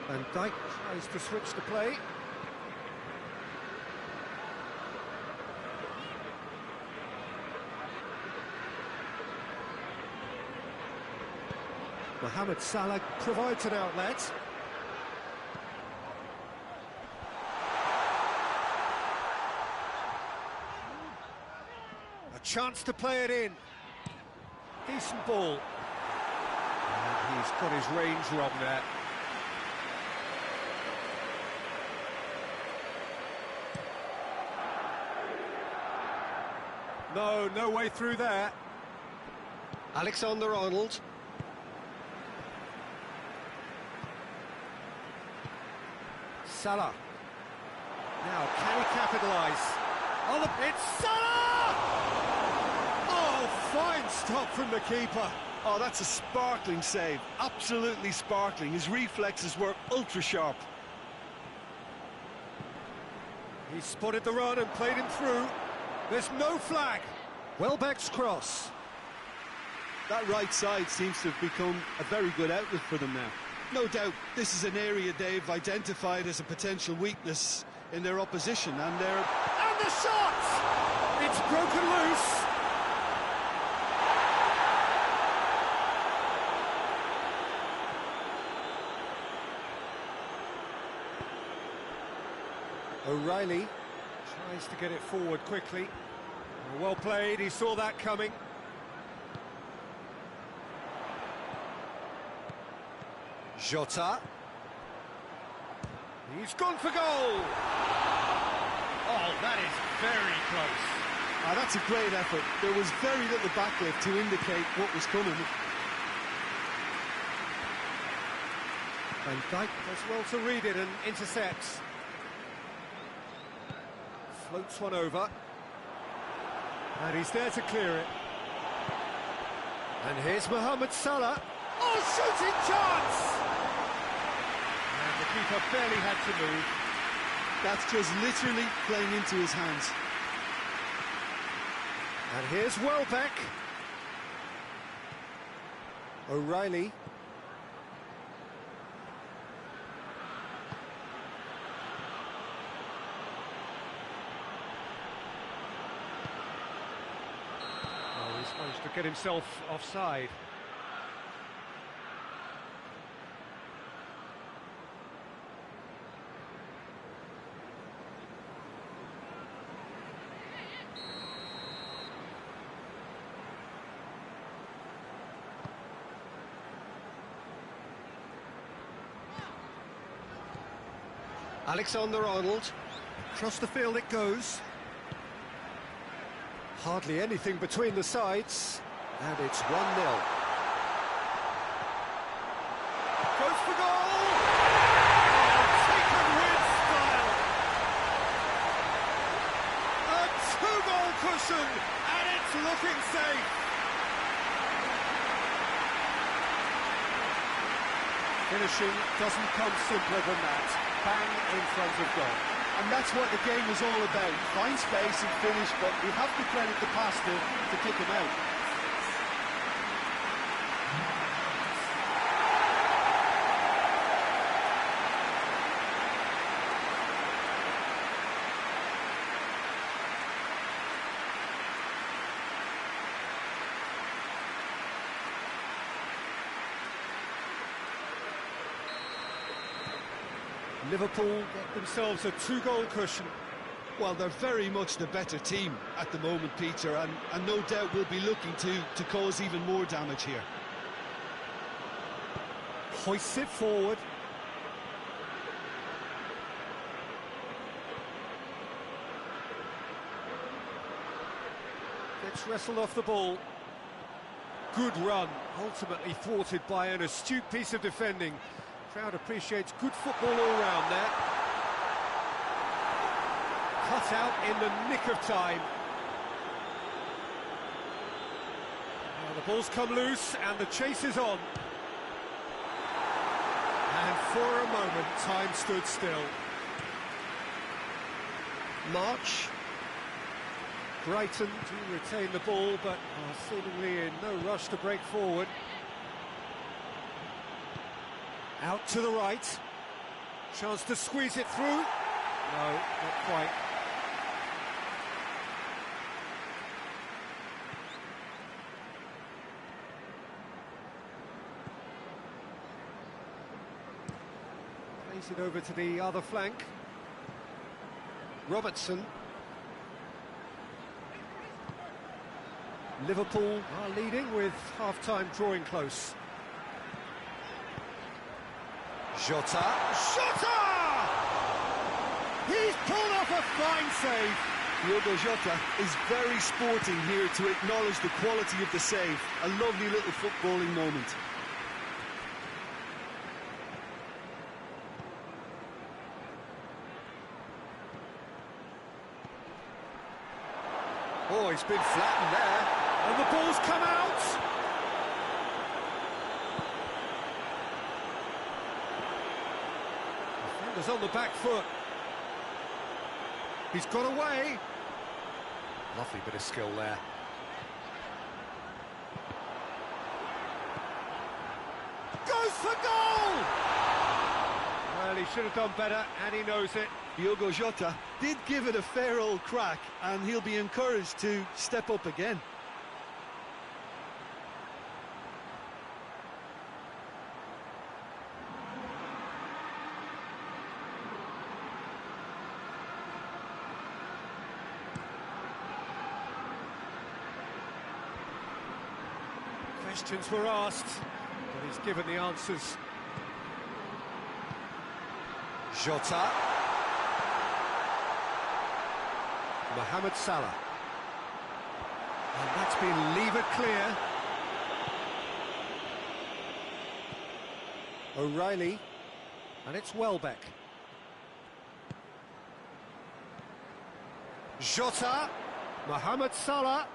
And Dyke tries to switch the play. Mohamed Salah provides an outlet. A chance to play it in. Decent ball. And he's got his range wrong there. No way through there. Alexander-Arnold. Salah. Now, can he capitalise? Oh, it's Salah! Oh, fine stop from the keeper. Oh, that's a sparkling save. Absolutely sparkling. His reflexes were ultra-sharp. He spotted the run and played him through. There's no flag. Welbeck's cross. That right side seems to have become a very good outlet for them now. No doubt this is an area they've identified as a potential weakness in their opposition, and they're... And the shot! It's broken loose. O'Reilly tries to get it forward quickly. Well played, he saw that coming. Jota. He's gone for goal! Oh, that is very close. That's a great effort. There was very little backlift to indicate what was coming. And Dyke does well to read it and intercepts. Floats one over. And he's there to clear it. And here's Mohamed Salah. Oh, shooting chance! And the keeper barely had to move. That's just literally playing into his hands. And here's Welbeck. O'Reilly. Oh, he's managed to get himself offside. Alexander-Arnold, across the field it goes. Hardly anything between the sides, and it's 1-0. goes for goal! Oh, taken with style! A two-goal cushion, and it's looking safe! Finishing doesn't come simpler than that. Bang in front of goal. And that's what the game was all about. Find space and finish, but we have to credit the passer to kick him out. Liverpool get themselves a two-goal cushion. Well, they're very much the better team at the moment, Peter, and no doubt will be looking to cause even more damage here. Hoists it forward. Gets wrestled off the ball. Good run, ultimately thwarted by an astute piece of defending. Crowd appreciates good football all round there. Cut out in the nick of time. Now the ball's come loose and the chase is on. And for a moment, time stood still. March. Brighton do retain the ball, but are seemingly in no rush to break forward. Out to the right. Chance to squeeze it through. No, not quite. Plays it over to the other flank. Robertson. Liverpool are leading with half-time drawing close. Jota! Jota! He's pulled off a fine save. Diogo Jota is very sporting here to acknowledge the quality of the save. A lovely little footballing moment. Oh, he's been flattened there. And the ball's come out! Defender's on the back foot. He's got away. Lovely bit of skill there. Goes for goal! Well, he should have done better, and he knows it. Diogo Jota did give it a fair old crack, and he'll be encouraged to step up again. Questions were asked, but he's given the answers. Jota. Mohamed Salah. And that's been levered clear. O'Reilly. And it's Welbeck. Jota. Mohamed Salah.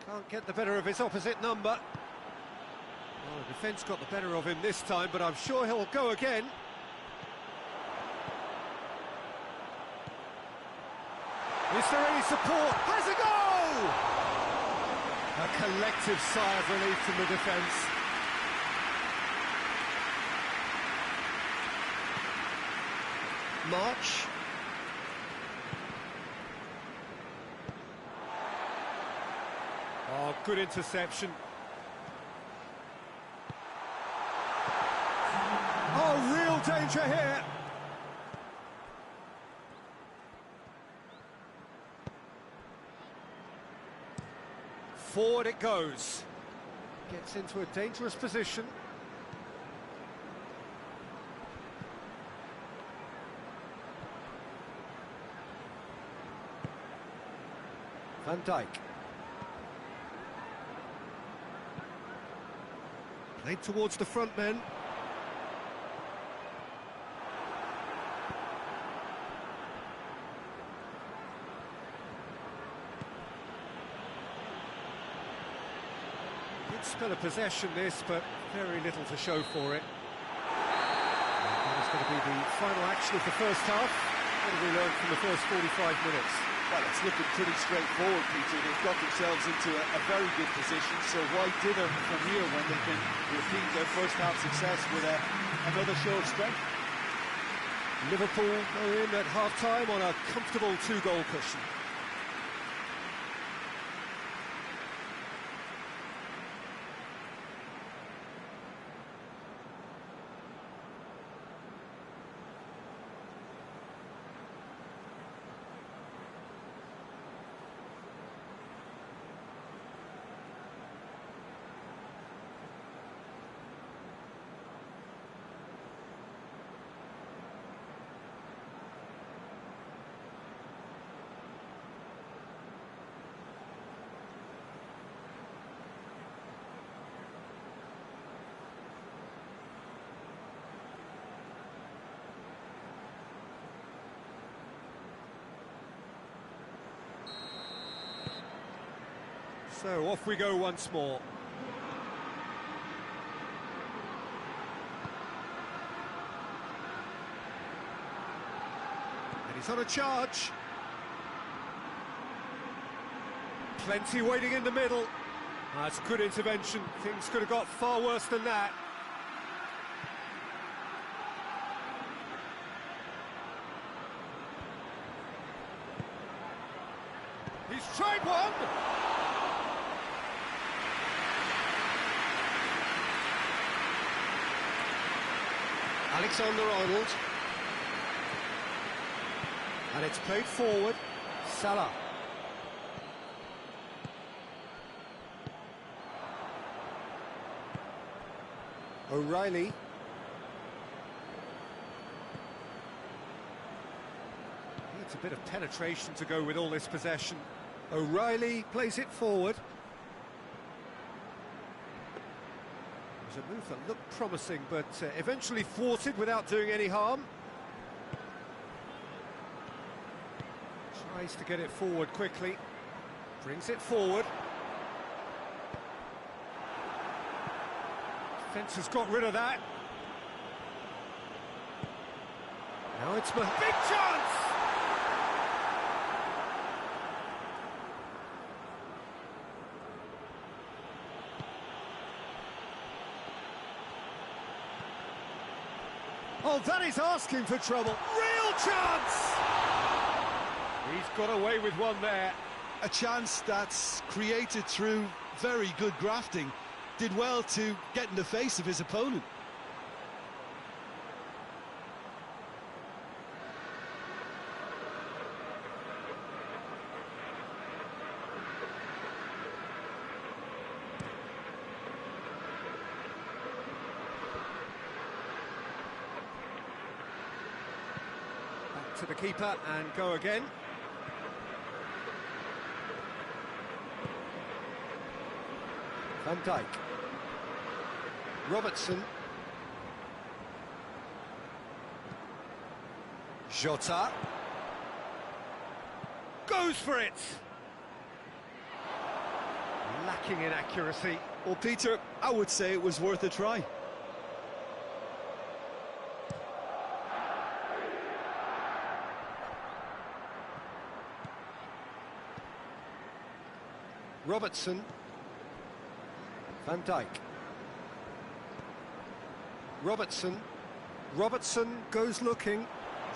Can't get the better of his opposite number. Well, the defence got the better of him this time, but I'm sure he'll go again. Is there any support? Has a goal! A collective sigh of relief from the defence. March. Oh, good interception. Oh, real danger here. Forward it goes. Gets into a dangerous position. Van Dijk. Played towards the front men. Good spell of possession this, but very little to show for it. That is going to be the final action of the first half. What have we learned from the first 45 minutes? Well, it's looking pretty straightforward, Peter. They've got themselves into a very good position, so why dither from here when they can repeat their first half success with another show of strength? Liverpool go in at half-time on a comfortable 2-goal cushion. So off we go once more. And he's on a charge. Plenty waiting in the middle. That's good intervention. Things could have got far worse than that. He's tried one! Alexander-Arnold. And it's played forward. Salah. O'Reilly. Needs a bit of penetration to go with all this possession. O'Reilly plays it forward. It was a move that looked promising, but eventually thwarted without doing any harm. Tries to get it forward quickly. Brings it forward. Defence has got rid of that. Now it's a big chance! Oh, that is asking for trouble. Real chance! He's got away with one there. A chance that's created through very good grafting. Did well to get in the face of his opponent. To the keeper and go again. Van Dijk. Robertson. Jota. Goes for it! Lacking in accuracy. Well, Peter, I would say it was worth a try. Robertson. Van Dijk. Robertson. Robertson goes looking.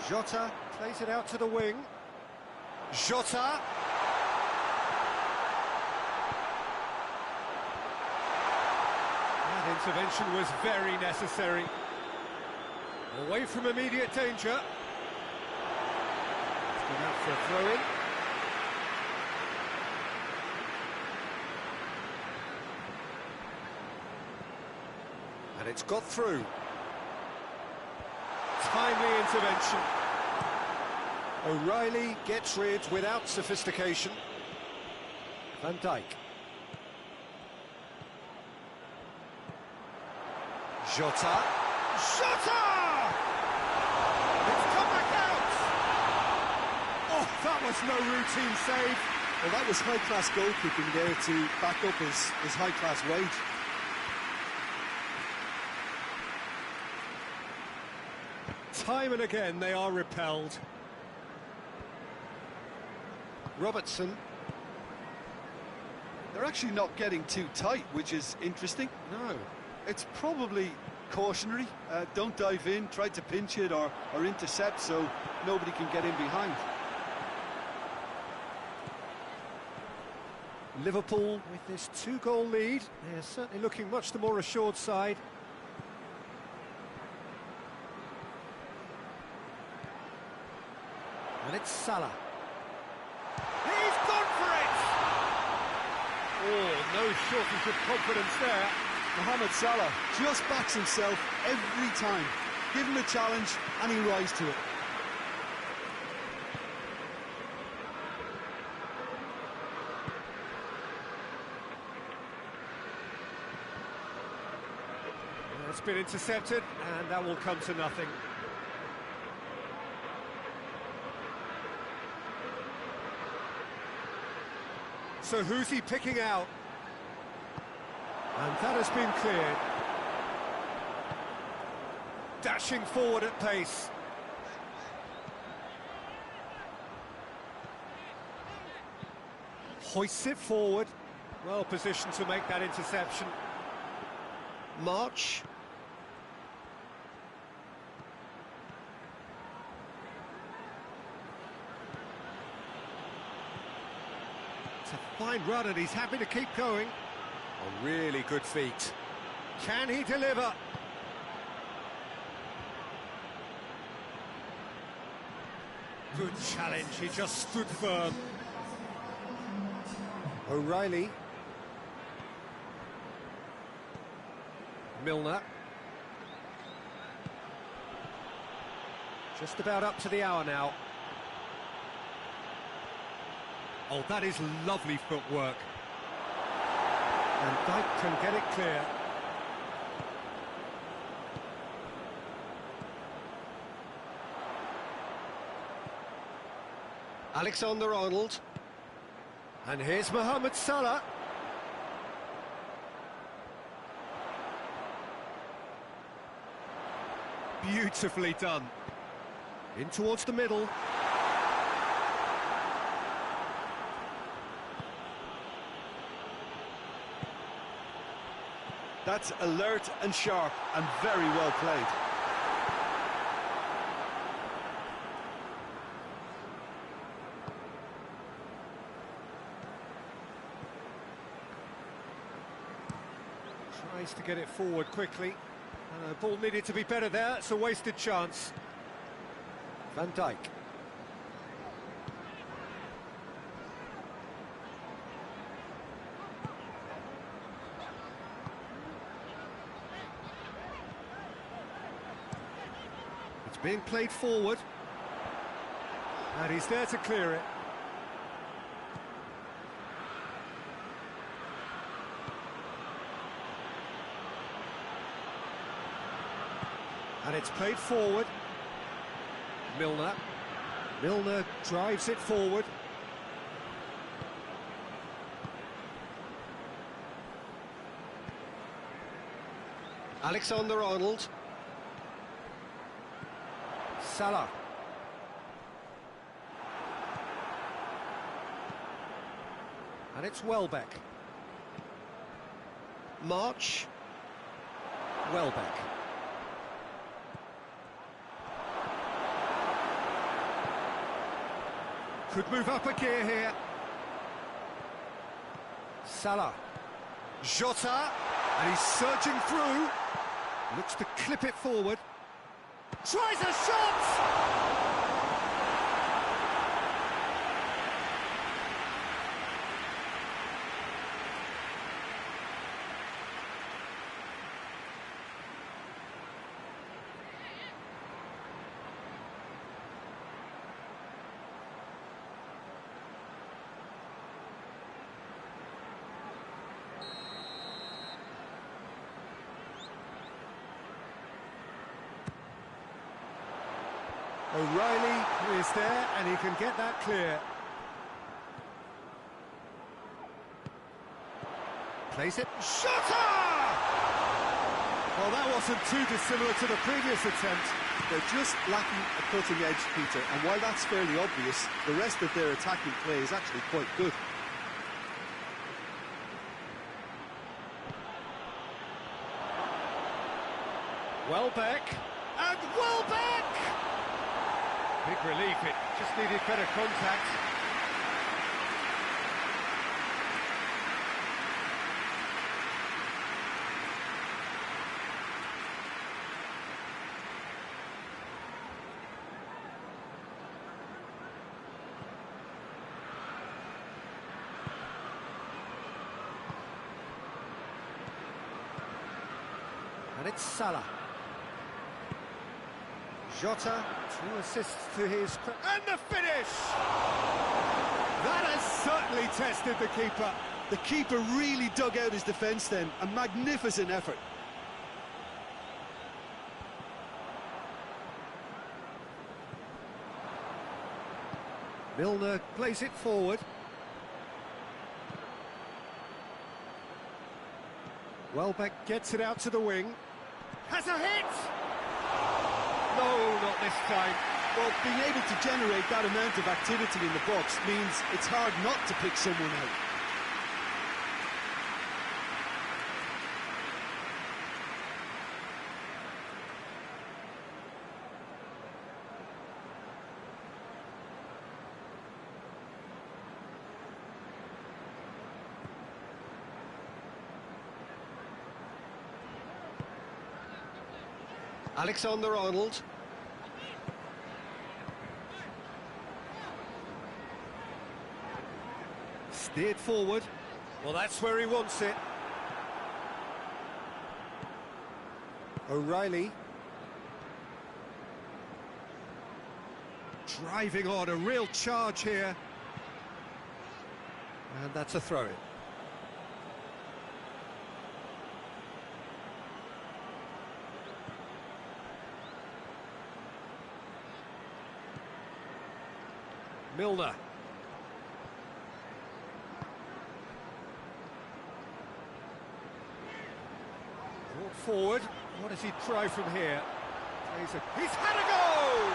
Jota plays it out to the wing. Jota. That intervention was very necessary. Away from immediate danger. It's gone out for a throw-in. And it's got through. Timely intervention. O'Reilly gets rid without sophistication. Van Dijk. Jota! Jota! It's come back out! Oh, that was no routine save. Well, that was high-class goalkeeping there to back up his high-class wage. Time and again they are repelled. Robertson. They're actually not getting too tight, which is interesting. No. It's probably cautionary. Don't dive in, try to pinch it or intercept so nobody can get in behind. Liverpool with this 2-goal lead. They're certainly looking much the more assured side. And it's Salah. He's gone for it! Oh, no shortage of confidence there. Mohamed Salah just backs himself every time. Give him a challenge and he'll rise to it. It's been intercepted, and that will come to nothing. So who's he picking out? And that has been cleared. Dashing forward at pace. Hoists it forward. Well positioned to make that interception. March. It's a fine run and he's happy to keep going. A really good feat. Can he deliver? Good challenge, he just stood firm. O'Reilly. Milner. Just about up to the hour now. Oh, that is lovely footwork. And Dyke can get it clear. Alexander-Arnold. And here's Mohamed Salah. Beautifully done. In towards the middle. That's alert and sharp and very well played. Tries to get it forward quickly. Ball needed to be better there, it's a wasted chance. Van Dijk. It's being played forward. And he's there to clear it. And it's played forward. Milner. Milner drives it forward. Alexander-Arnold. Salah. And it's Welbeck. March. Welbeck. Could move up a gear here. Salah. Jota. And he's surging through. Looks to clip it forward. Tries a shot! O'Reilly is there, and he can get that clear. Plays it. Shutter! Well, that wasn't too dissimilar to the previous attempt. They're just lacking a cutting edge, Peter, and while that's fairly obvious, the rest of their attacking play is actually quite good. Welbeck, and Welbeck! Big relief, it just needed better contact. And it's Salah. Jota, 2 assists to his... And the finish! That has certainly tested the keeper. The keeper really dug out his defence then. A magnificent effort. Milner plays it forward. Welbeck gets it out to the wing. Has a hit! No, not this time. Well, being able to generate that amount of activity in the box means it's hard not to pick someone out. Alexander-Arnold. Steered forward. Well, that's where he wants it. O'Reilly. Driving on, a real charge here. And that's a throw-in. Milner. Brought forward. What does he try from here? He's had a go!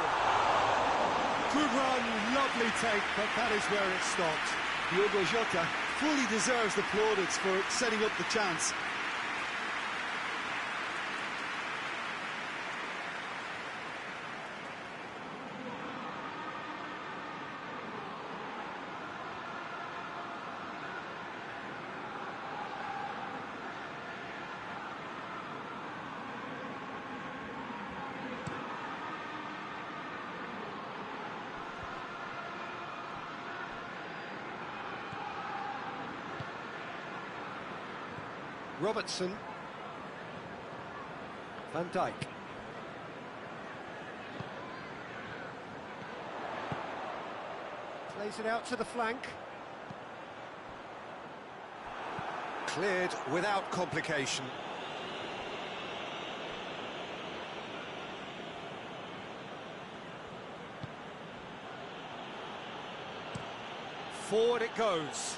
Good run, lovely take, but that is where it stopped. Diogo Jota fully deserves the plaudits for setting up the chance. Robertson. Van Dijk. Plays it out to the flank. Cleared without complication. Forward it goes.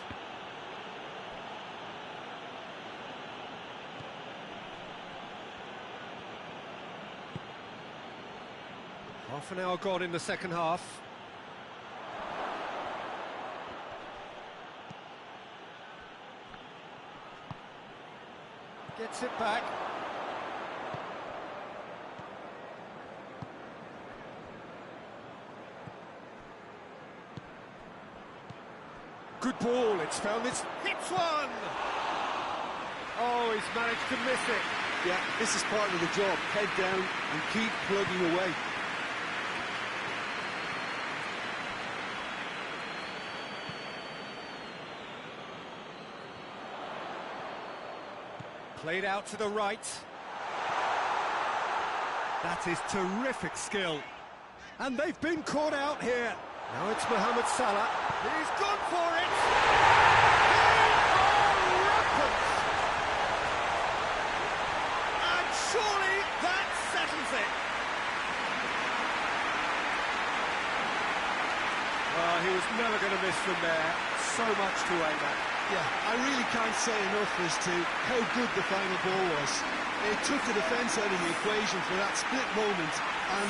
Half an hour gone in the second half. Gets it back. Good ball, it's found its... Hits one! Oh, he's managed to miss it. Yeah, this is part of the job. Head down and keep plugging away. Played out to the right. That is terrific skill. And they've been caught out here. Now it's Mohamed Salah. He's gone for it. They are rampant. And surely that settles it. was never going to miss from there. So much to aim at. Yeah, I really can't say enough as to how good the final ball was. It took the defence out of the equation for that split moment, and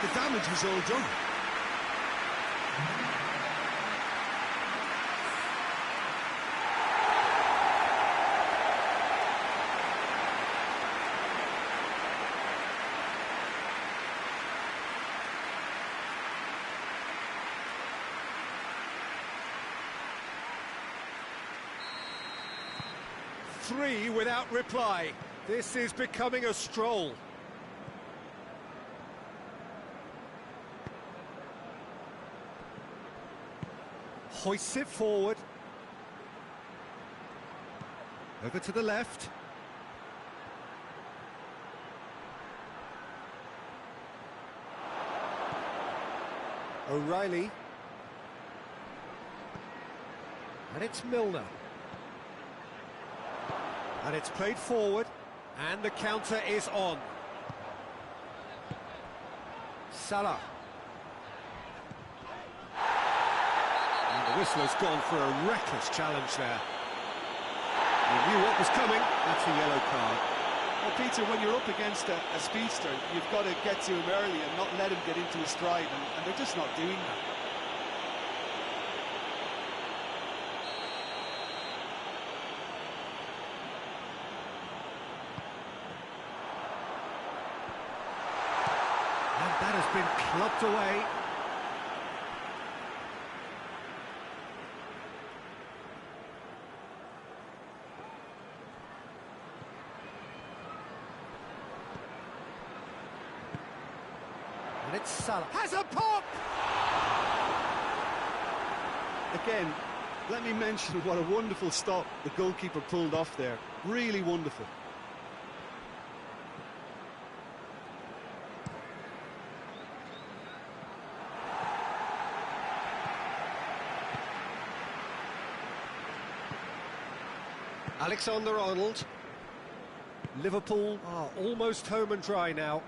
the damage was all done. Three without reply. This is becoming a stroll. Hoists it forward. Over to the left. O'Reilly. And it's Milner. And it's played forward, and the counter is on. Salah. And the whistle has gone for a reckless challenge there. He knew what was coming. That's a yellow card. Well, Peter, when you're up against a speedster, you've got to get to him early and not let him get into his stride, and they're just not doing that. That has been clubbed away. And it's Salah. Has a pop! Again, let me mention what a wonderful stop the goalkeeper pulled off there. Really wonderful. Alexander-Arnold. Liverpool are almost home and dry now.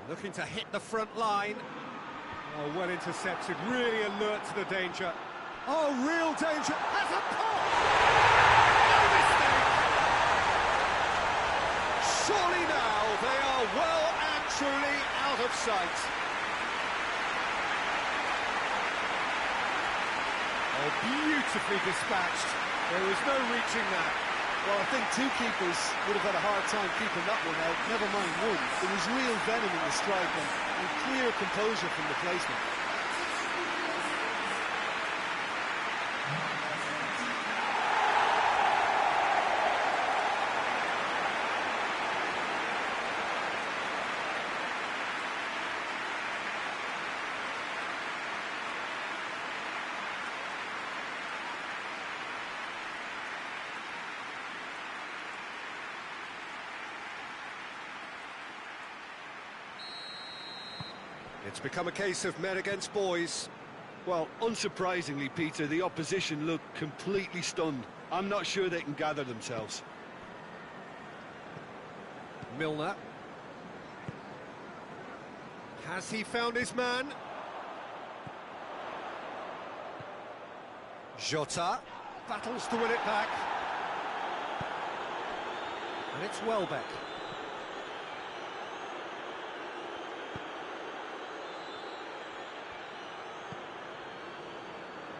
Looking to hit the front line. Oh, well intercepted, really alert to the danger. Oh, real danger. Has a pop! No mistake! Surely now they are well and truly out of sight. Oh, beautifully dispatched. There was no reaching that. Well, I think two keepers would have had a hard time keeping that one out, never mind one. There was real venom in the strike and clear composure from the placement. It's become a case of men against boys. Well, unsurprisingly, Peter, the opposition look completely stunned. I'm not sure they can gather themselves. Milner. Has he found his man? Jota battles to win it back. And it's Welbeck.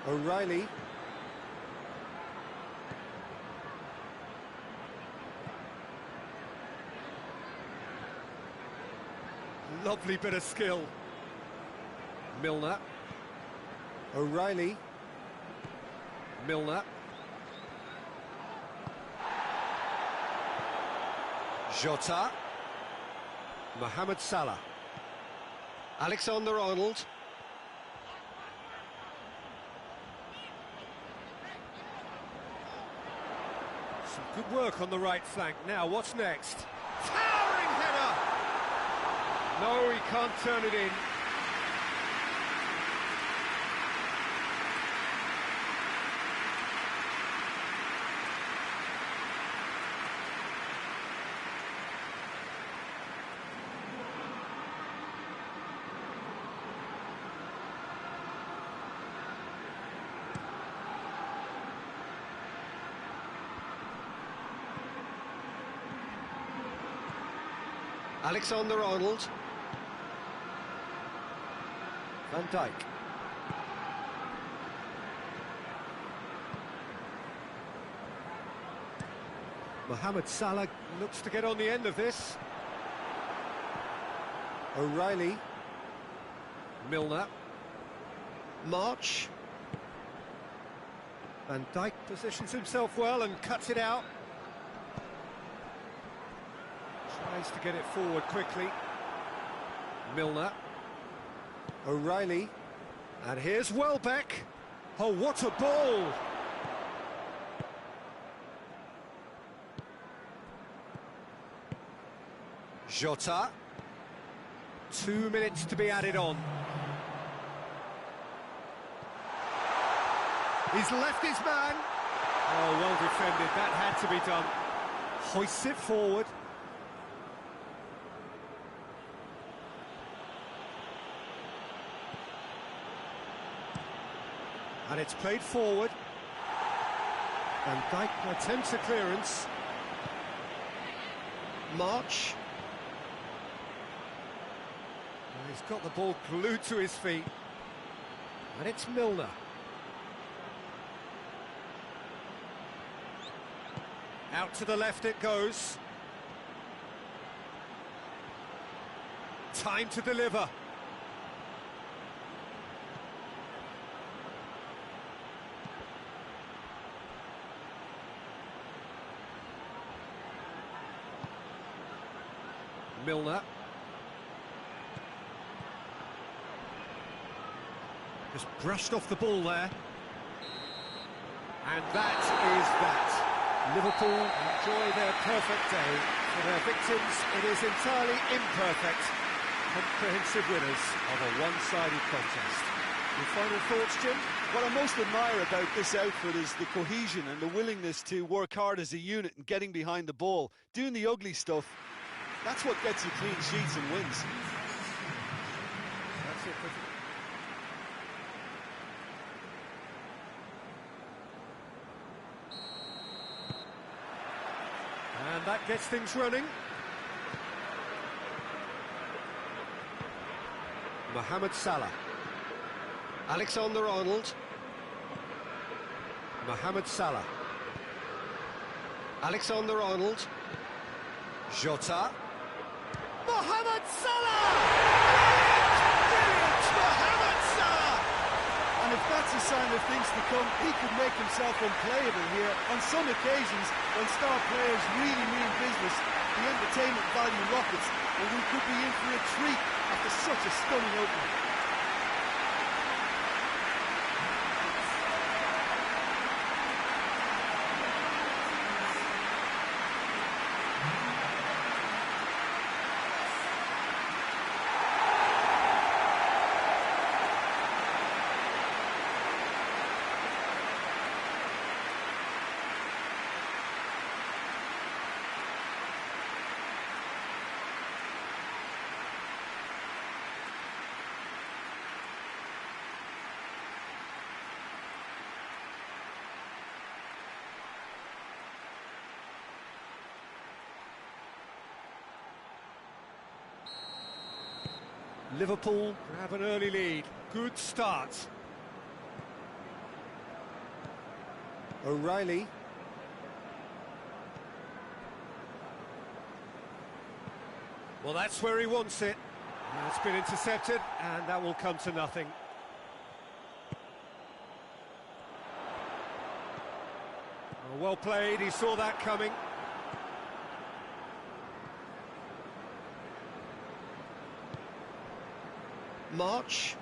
O'Reilly. Lovely bit of skill. Milner. O'Reilly. Milner. Jota. Mohamed Salah. Alexander-Arnold. Some good work on the right flank. Now, what's next? Towering header! No, he can't turn it in. Alexander-Arnold. Van Dijk. Mohamed Salah looks to get on the end of this. O'Reilly. Milner. March. Van Dijk positions himself well and cuts it out. Tries to get it forward quickly. Milner. O'Reilly. And here's Welbeck. Oh, what a ball! Jota. 2 minutes to be added on. He's left his man. Oh, well defended. That had to be done. Hoists it forward. And it's played forward. Van Dijk attempts a clearance. March. And he's got the ball glued to his feet. And it's Milner. Out to the left it goes. Time to deliver. Milner. Just brushed off the ball there. And that is that. Liverpool enjoy their perfect day. For their victims, it is entirely imperfect. Comprehensive winners of a one-sided contest. Your final thoughts, Jim? What I most admire about this outfit is the cohesion and the willingness to work hard as a unit and getting behind the ball. Doing the ugly stuff, that's what gets you clean sheets and wins. That's it. And that gets things running. Mohamed Salah. Alexander-Arnold. Mohamed Salah. Alexander-Arnold. Jota. Mohamed Salah! Brilliant! Mohamed Salah! And if that's a sign of things to come, he could make himself unplayable here. On some occasions, when star players really mean business, the entertainment value rockets, and we could be in for a treat after such a stunning opening. Liverpool grab an early lead. Good start. O'Reilly. Well, that's where he wants it. And it's been intercepted, and that will come to nothing. Well played, he saw that coming. March.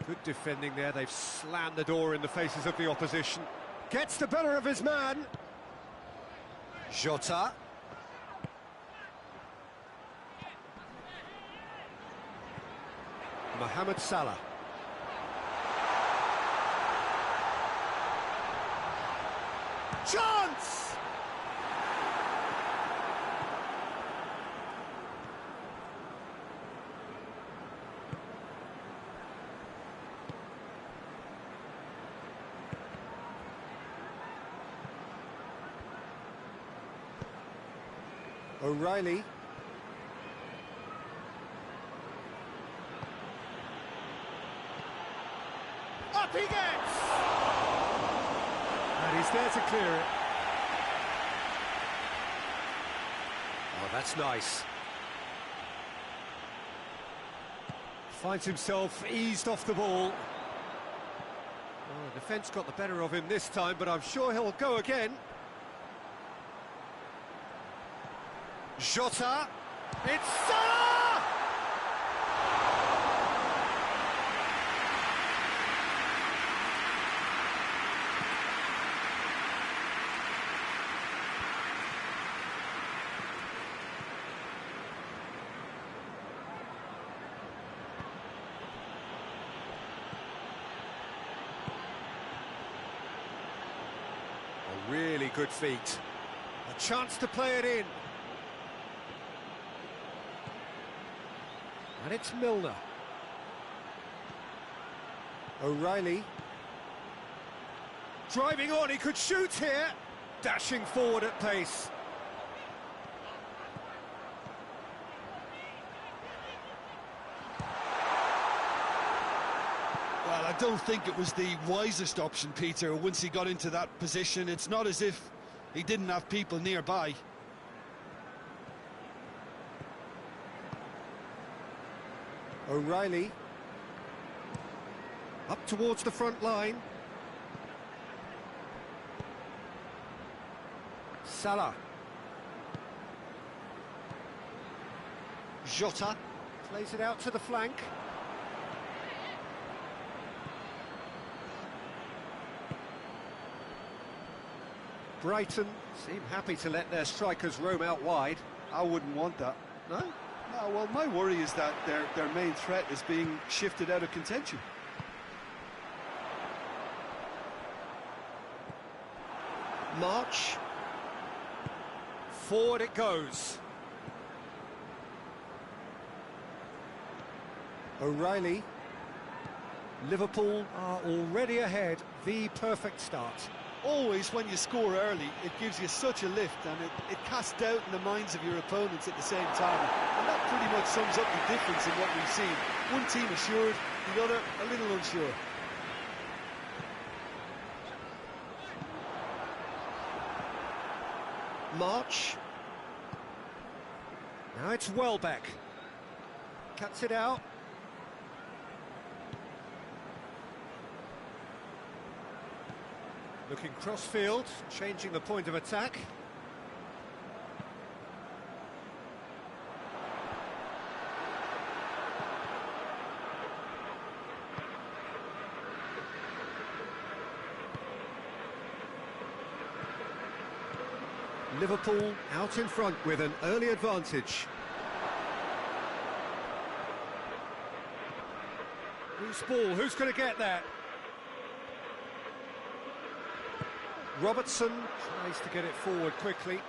Good defending there, they've slammed the door in the faces of the opposition. Gets the better of his man. Jota. Mohamed Salah. Chance! O'Reilly. Up he gets! And he's there to clear it. Oh, that's nice. Finds himself eased off the ball. Oh, the defence got the better of him this time, but I'm sure he'll go again. Jota. It's Salah! A really good feat. A chance to play it in. And it's Milner. O'Reilly. Driving on, he could shoot here. Dashing forward at pace. Well, I don't think it was the wisest option, Peter, once he got into that position. It's not as if he didn't have people nearby. O'Reilly. Up towards the front line. Salah. Jota. Plays it out to the flank. Brighton seem happy to let their strikers roam out wide. I wouldn't want that. No? No, well, my worry is that their main threat is being shifted out of contention. March. Forward it goes. O'Reilly. Liverpool are already ahead. The perfect start. Always, when you score early, it gives you such a lift, and it casts doubt in the minds of your opponents at the same time. And that pretty much sums up the difference in what we've seen. One team assured, the other a little unsure. March. Now it's Welbeck. Cuts it out. Looking cross-field, changing the point of attack. Liverpool out in front with an early advantage. Loose ball, who's going to get that? Robertson tries to get it forward quickly.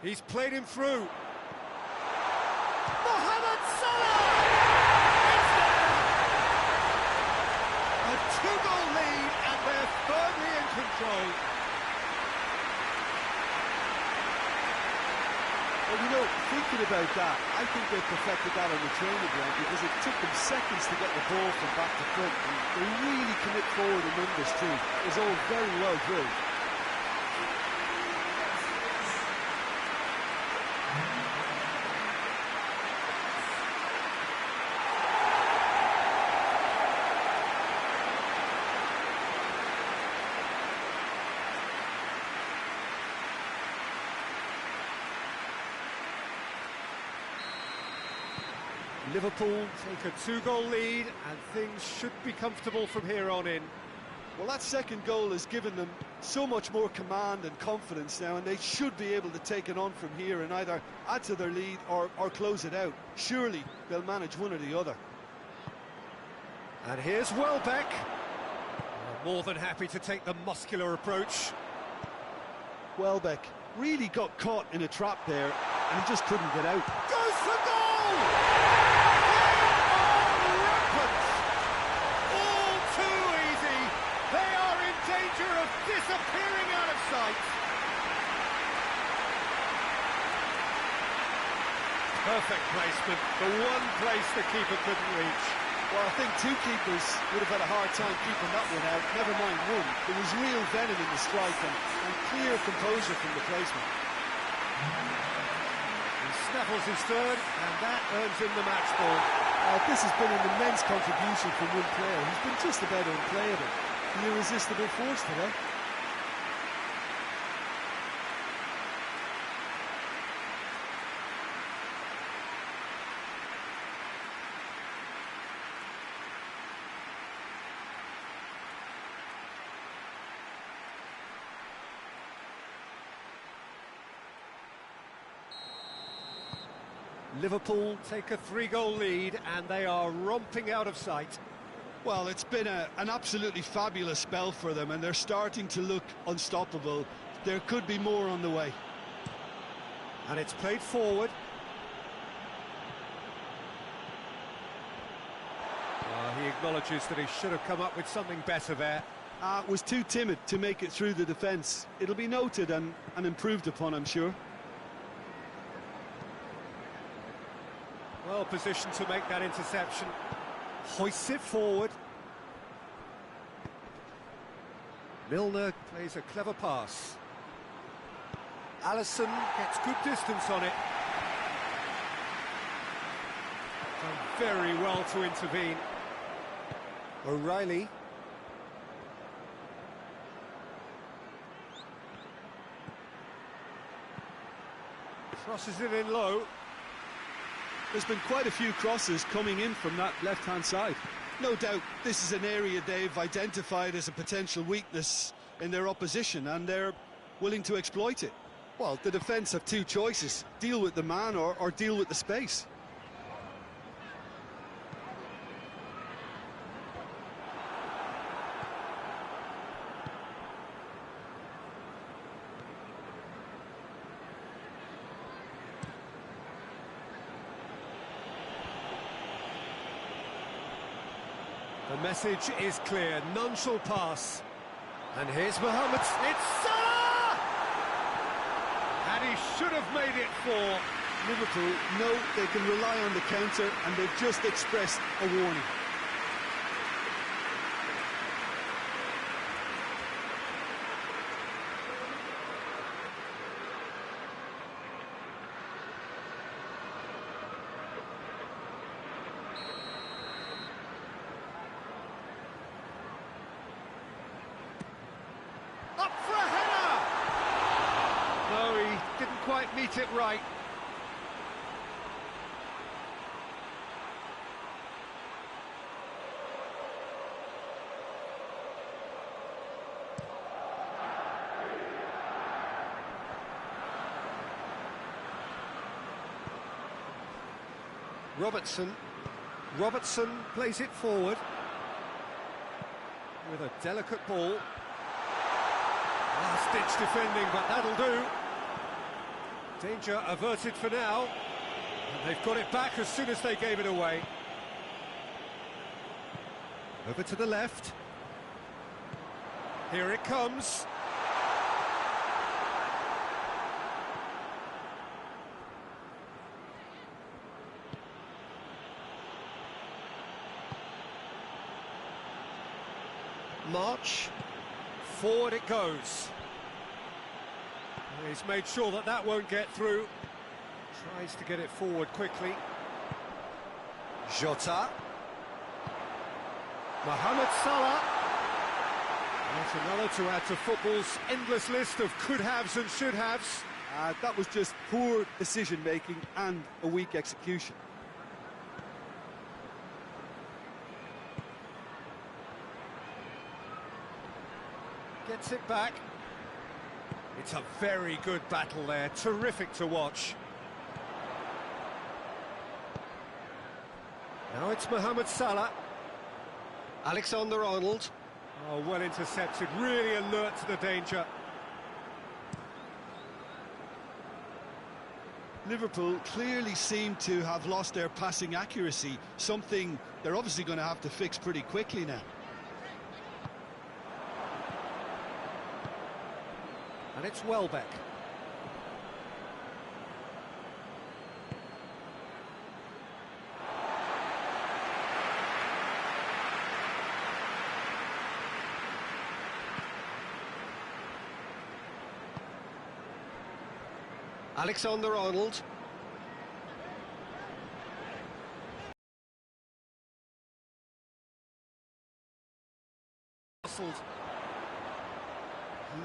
He's played him through. Mohamed Salah! It's there! A two-goal lead and they're firmly in control. Well, you know, thinking about that, I think they perfected that on the training ground because it took them seconds to get the ball from back to front. And they really commit forward in numbers too. It was all very well drilled. Liverpool take a two-goal lead and things should be comfortable from here on in. Well, that second goal has given them so much more command and confidence now, and they should be able to take it on from here and either add to their lead or close it out. Surely they'll manage one or the other. And here's Welbeck. More than happy to take the muscular approach. Welbeck really got caught in a trap there, and he just couldn't get out. Goes for goal! sight. Perfect placement, the one place the keeper couldn't reach. Well, I think two keepers would have had a hard time keeping that one out, never mind one. There was real venom in the strike and clear composure from the placement. He snaffles his third, and that earns him the match ball. This has been an immense contribution from one player. He's been just about unplayable. The irresistible force today. Liverpool take a 3-goal lead, and they are romping out of sight. Well, it's been an absolutely fabulous spell for them, and they're starting to look unstoppable. There could be more on the way. And it's played forward. He acknowledges that he should have come up with something better there. Was too timid to make it through the defence. It'll be noted and improved upon, I'm sure. Well positioned to make that interception. Hoists it forward. Milner plays a clever pass. Alisson gets good distance on it. Done very well to intervene. O'Reilly. Crosses it in low. There's been quite a few crosses coming in from that left-hand side. No doubt this is an area they've identified as a potential weakness in their opposition, and they're willing to exploit it. Well, the defence have two choices: deal with the man or deal with the space. The message is clear, none shall pass. And here's Mohamed, it's Salah! And he should have made it 4. Liverpool know they can rely on the counter, and they've just expressed a warning. Up for a header! No, he didn't quite meet it right. Robertson plays it forward with a delicate ball. Last-ditch defending, but that'll do. Danger averted for now. And they've got it back as soon as they gave it away. Over to the left. Here it comes. March. Forward it goes. He's made sure that that won't get through. Tries to get it forward quickly. Jota. Mohamed Salah. That's another to add to football's endless list of could-haves and should-haves. That was just poor decision-making and a weak execution. Gets it back. It's a very good battle there, terrific to watch. Now it's Mohamed Salah. Alexander-Arnold. Oh, well intercepted, really alert to the danger. Liverpool clearly seem to have lost their passing accuracy, something they're obviously going to have to fix pretty quickly now. And it's Welbeck. Alexander-Arnold.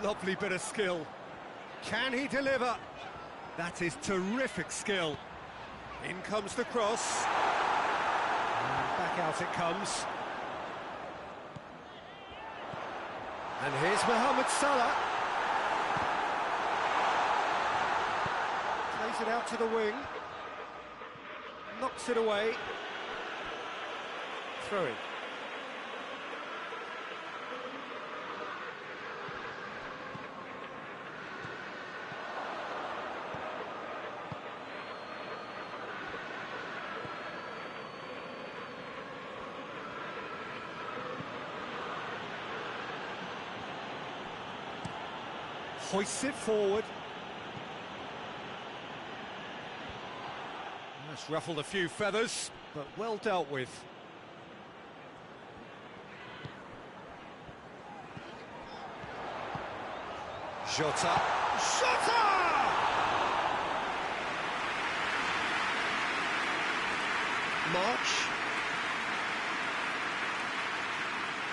Lovely bit of skill. Can he deliver? That is terrific skill. In comes the cross. And back out it comes. And here's Mohamed Salah. Plays it out to the wing. Knocks it away. Throw it. Hoists it forward. That's ruffled a few feathers, but well dealt with. Jota. Jota! March.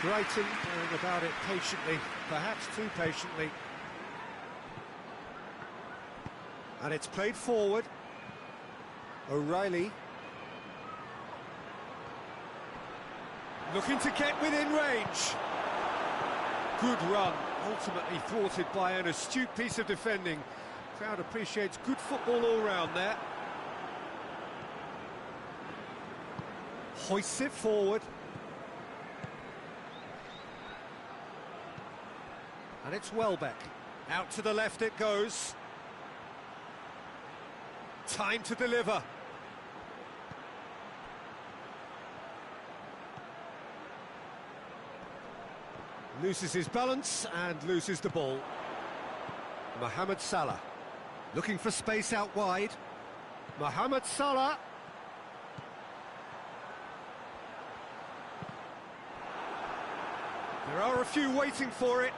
Brighton going about it patiently, perhaps too patiently. And it's played forward. O'Reilly. Looking to get within range. Good run, ultimately thwarted by an astute piece of defending. Crowd appreciates good football all round there. Hoists it forward. And it's Welbeck. Out to the left it goes. Time to deliver. Loses his balance and loses the ball. Mohamed Salah looking for space out wide. Mohamed Salah. There are a few waiting for it.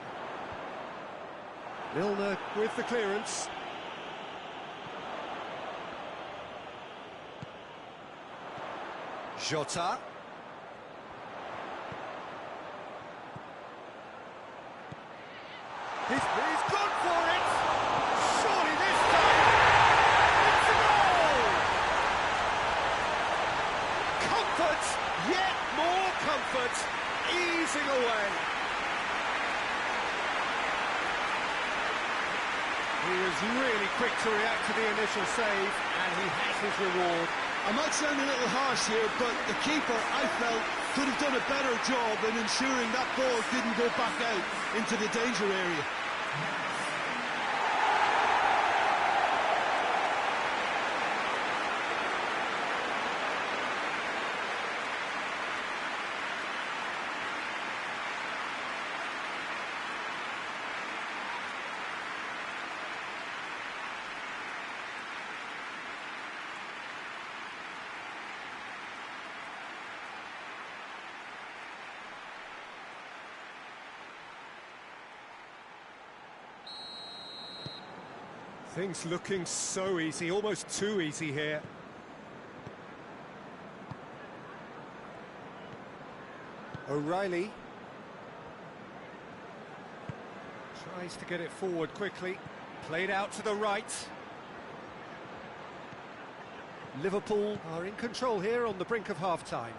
Milner with the clearance. Jota. He's gone for it! Surely this time! It's a goal! Comfort, yet more comfort, easing away. He was really quick to react to the initial save, and he has his reward. I might sound a little harsh here, but the keeper, I felt, could have done a better job in ensuring that ball didn't go back out into the danger area. Things looking so easy, almost too easy here. O'Reilly tries to get it forward quickly. Played out to the right. Liverpool are in control here on the brink of half-time.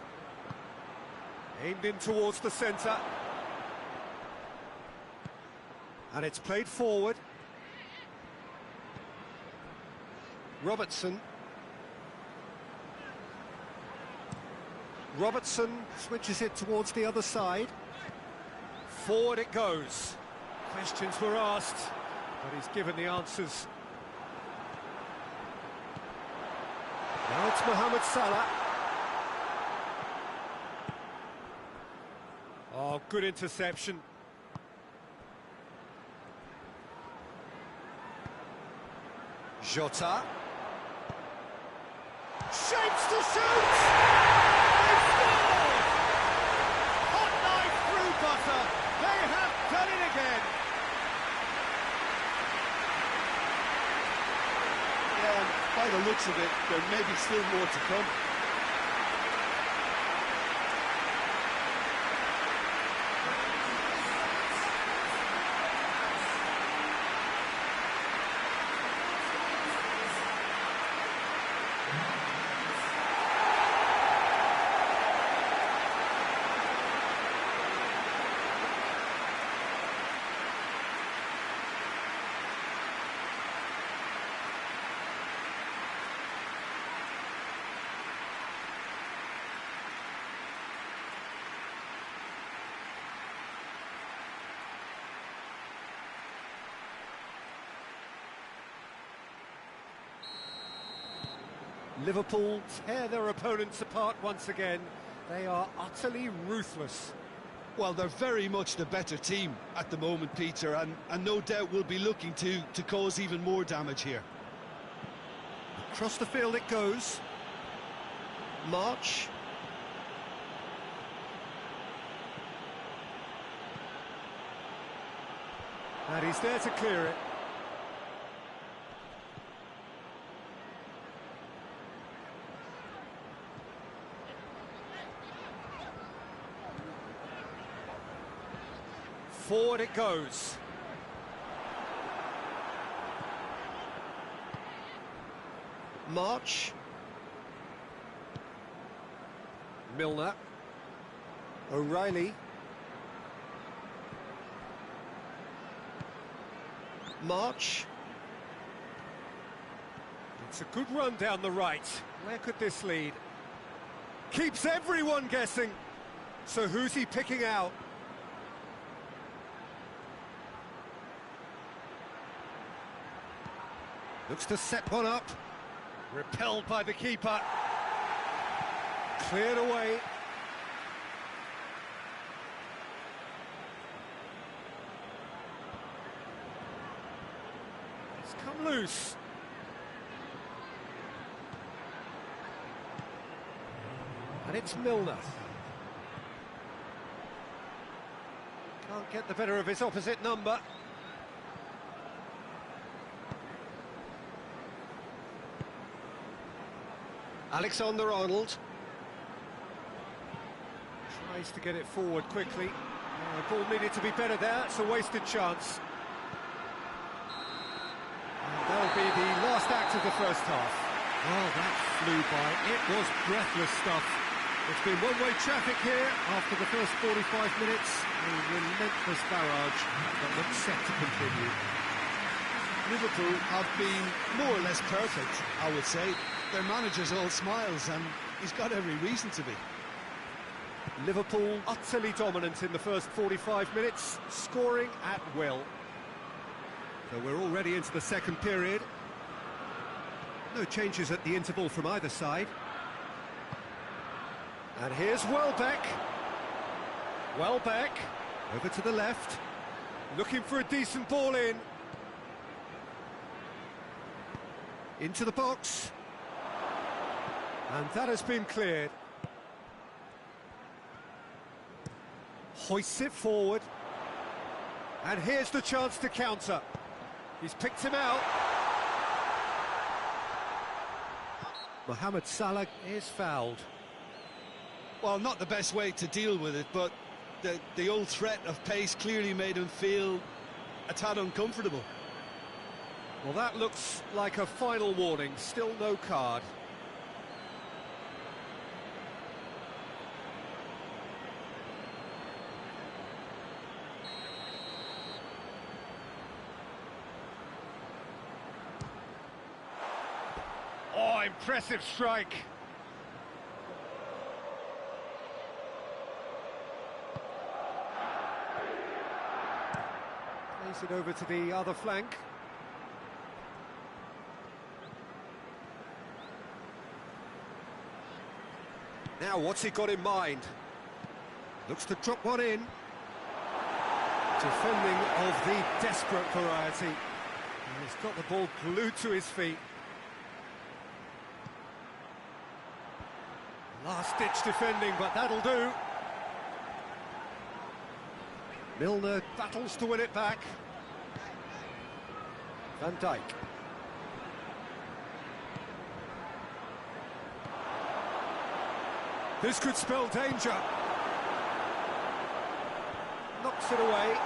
Aimed in towards the centre. And it's played forward. Robertson switches it towards the other side. Forward it goes. Questions were asked, but he's given the answers. Now it's Mohamed Salah. Oh, good interception. Jota. Shapes to shoot! They scored! Hot knife through butter. They have done it again. Yeah, and by the looks of it, there may be still more to come. Liverpool tear their opponents apart once again. They are utterly ruthless. Well, they're very much the better team at the moment, Peter, and no doubt will be looking to cause even more damage here. Across the field it goes. March. And he's there to clear it. Forward it goes. March. Milner. O'Reilly. March. It's a good run down the right. Where could this lead? Keeps everyone guessing. So who's he picking out? Looks to set one up. Repelled by the keeper. Cleared away. It's come loose. And it's Milner. Can't get the better of his opposite number. Alexander-Arnold tries to get it forward quickly. The ball needed to be better there. It's a wasted chance. And that'll be the last act of the first half. Oh, that flew by. It was breathless stuff. It's been one-way traffic here after the first 45 minutes. A relentless barrage that looks set to continue. Liverpool have been more or less perfect, I would say. Their manager's all smiles, and he's got every reason to be. Liverpool utterly dominant in the first 45 minutes, scoring at will. So we're already into the second period. No changes at the interval from either side. And here's Welbeck. Welbeck. Over to the left. Looking for a decent ball in. Into the box. And that has been cleared. Hoists it forward. And here's the chance to counter. He's picked him out. Mohamed Salah is fouled. Well, not the best way to deal with it, but the old threat of pace clearly made him feel a tad uncomfortable. Well, that looks like a final warning. Still no card. Oh, impressive strike. Plays it over to the other flank. Now, what's he got in mind? Looks to drop one in. Defending of the desperate variety. And he's got the ball glued to his feet. Last-ditch defending, but that'll do. Milner battles to win it back. Van Dijk. This could spell danger. Knocks it away.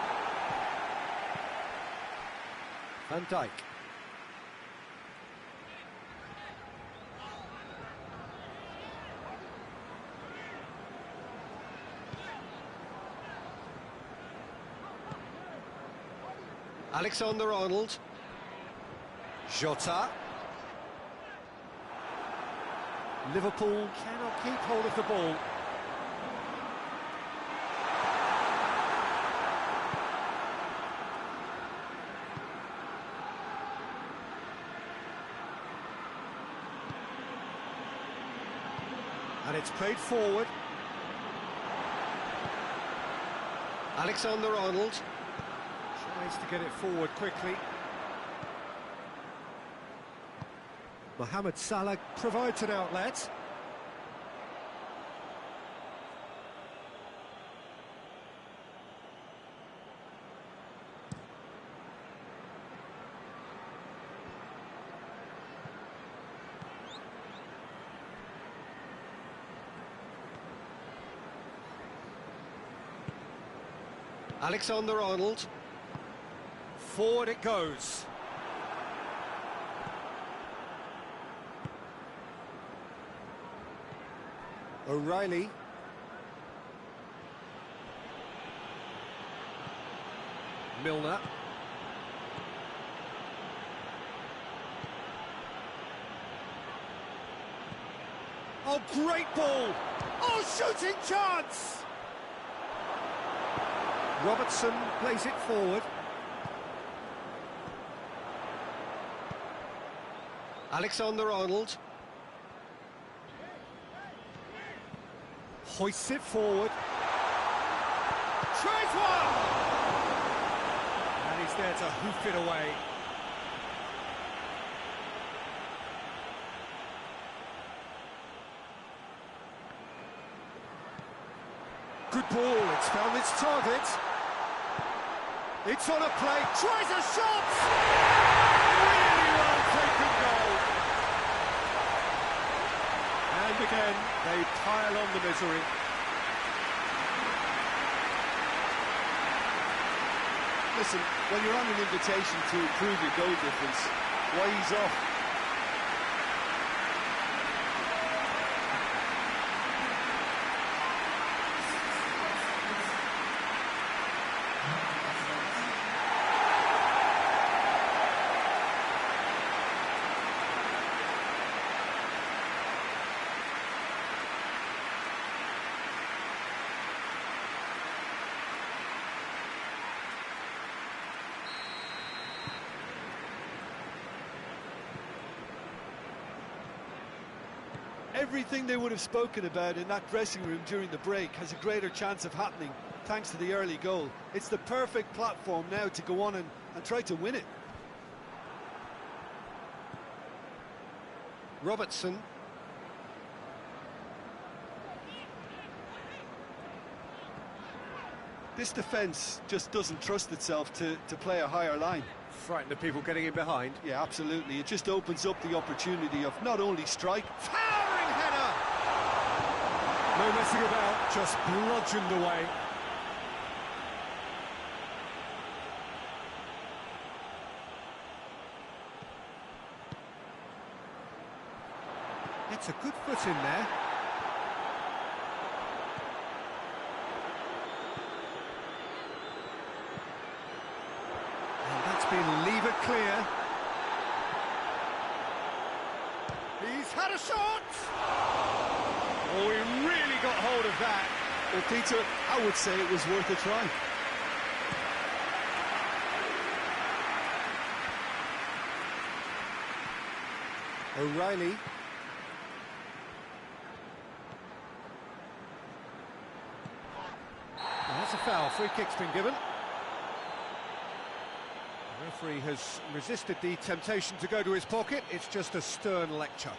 Van Dijk. Alexander-Arnold. Jota. Liverpool cannot keep hold of the ball. And it's played forward. Alexander-Arnold tries to get it forward quickly. Mohamed Salah provides an outlet. Alexander-Arnold. Forward it goes. O'Reilly. Milner. Oh, great ball! Oh, shooting chance! Robertson plays it forward. Alexander-Arnold. Hoists it forward. Tries one! And he's there to hoof it away. Good ball, it's found its target. It's on a plate, tries a shot! Really well taken goal. And again, they pile on the misery. Listen, when you're on an invitation to improve your goal difference, why ease off? Everything they would have spoken about in that dressing room during the break has a greater chance of happening thanks to the early goal. It's the perfect platform now to go on and try to win it. Robertson. This defence just doesn't trust itself to play a higher line. Frightened of people getting in behind. Yeah, absolutely. It just opens up the opportunity of not only strike... Towering header! No messing about, just bludgeoned away. It's a good foot in there. And that's been levered clear. He's had a shot! Oh, he really got hold of that. Well, Peter, I would say it was worth a try. O'Reilly. That's a foul. Free kick's been given. The Referee has resisted the temptation to go to his pocket. It's just a stern lecture.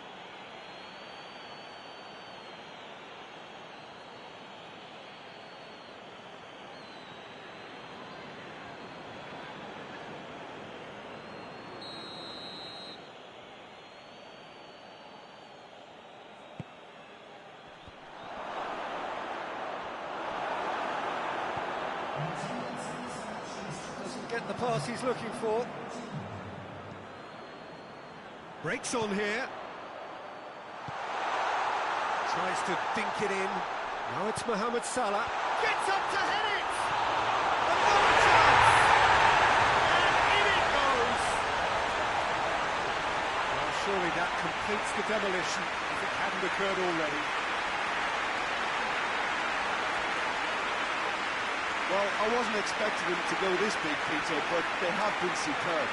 Doesn't get the pass he's looking for. Breaks on here. Tries to dink it in. Now it's Mohamed Salah. Gets up to head it! Another chance! And in it goes! Well, surely that completes the demolition if it hadn't occurred already. Well, I wasn't expecting them to go this big, Peter, but they have been superb.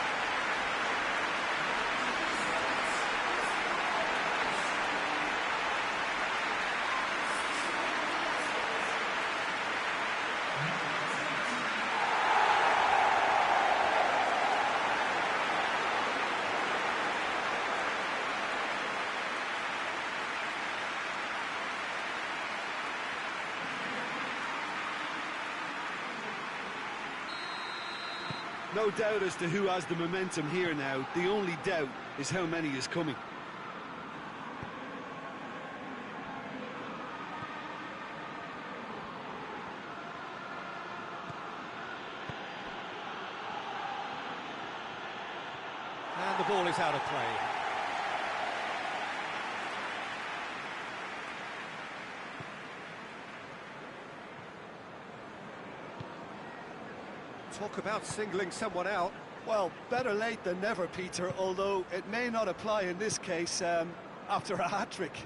No doubt as to who has the momentum here now. The only doubt is how many is coming. And the ball is out of play. Talk about singling someone out. Well, better late than never, Peter, although it may not apply in this case after a hat-trick.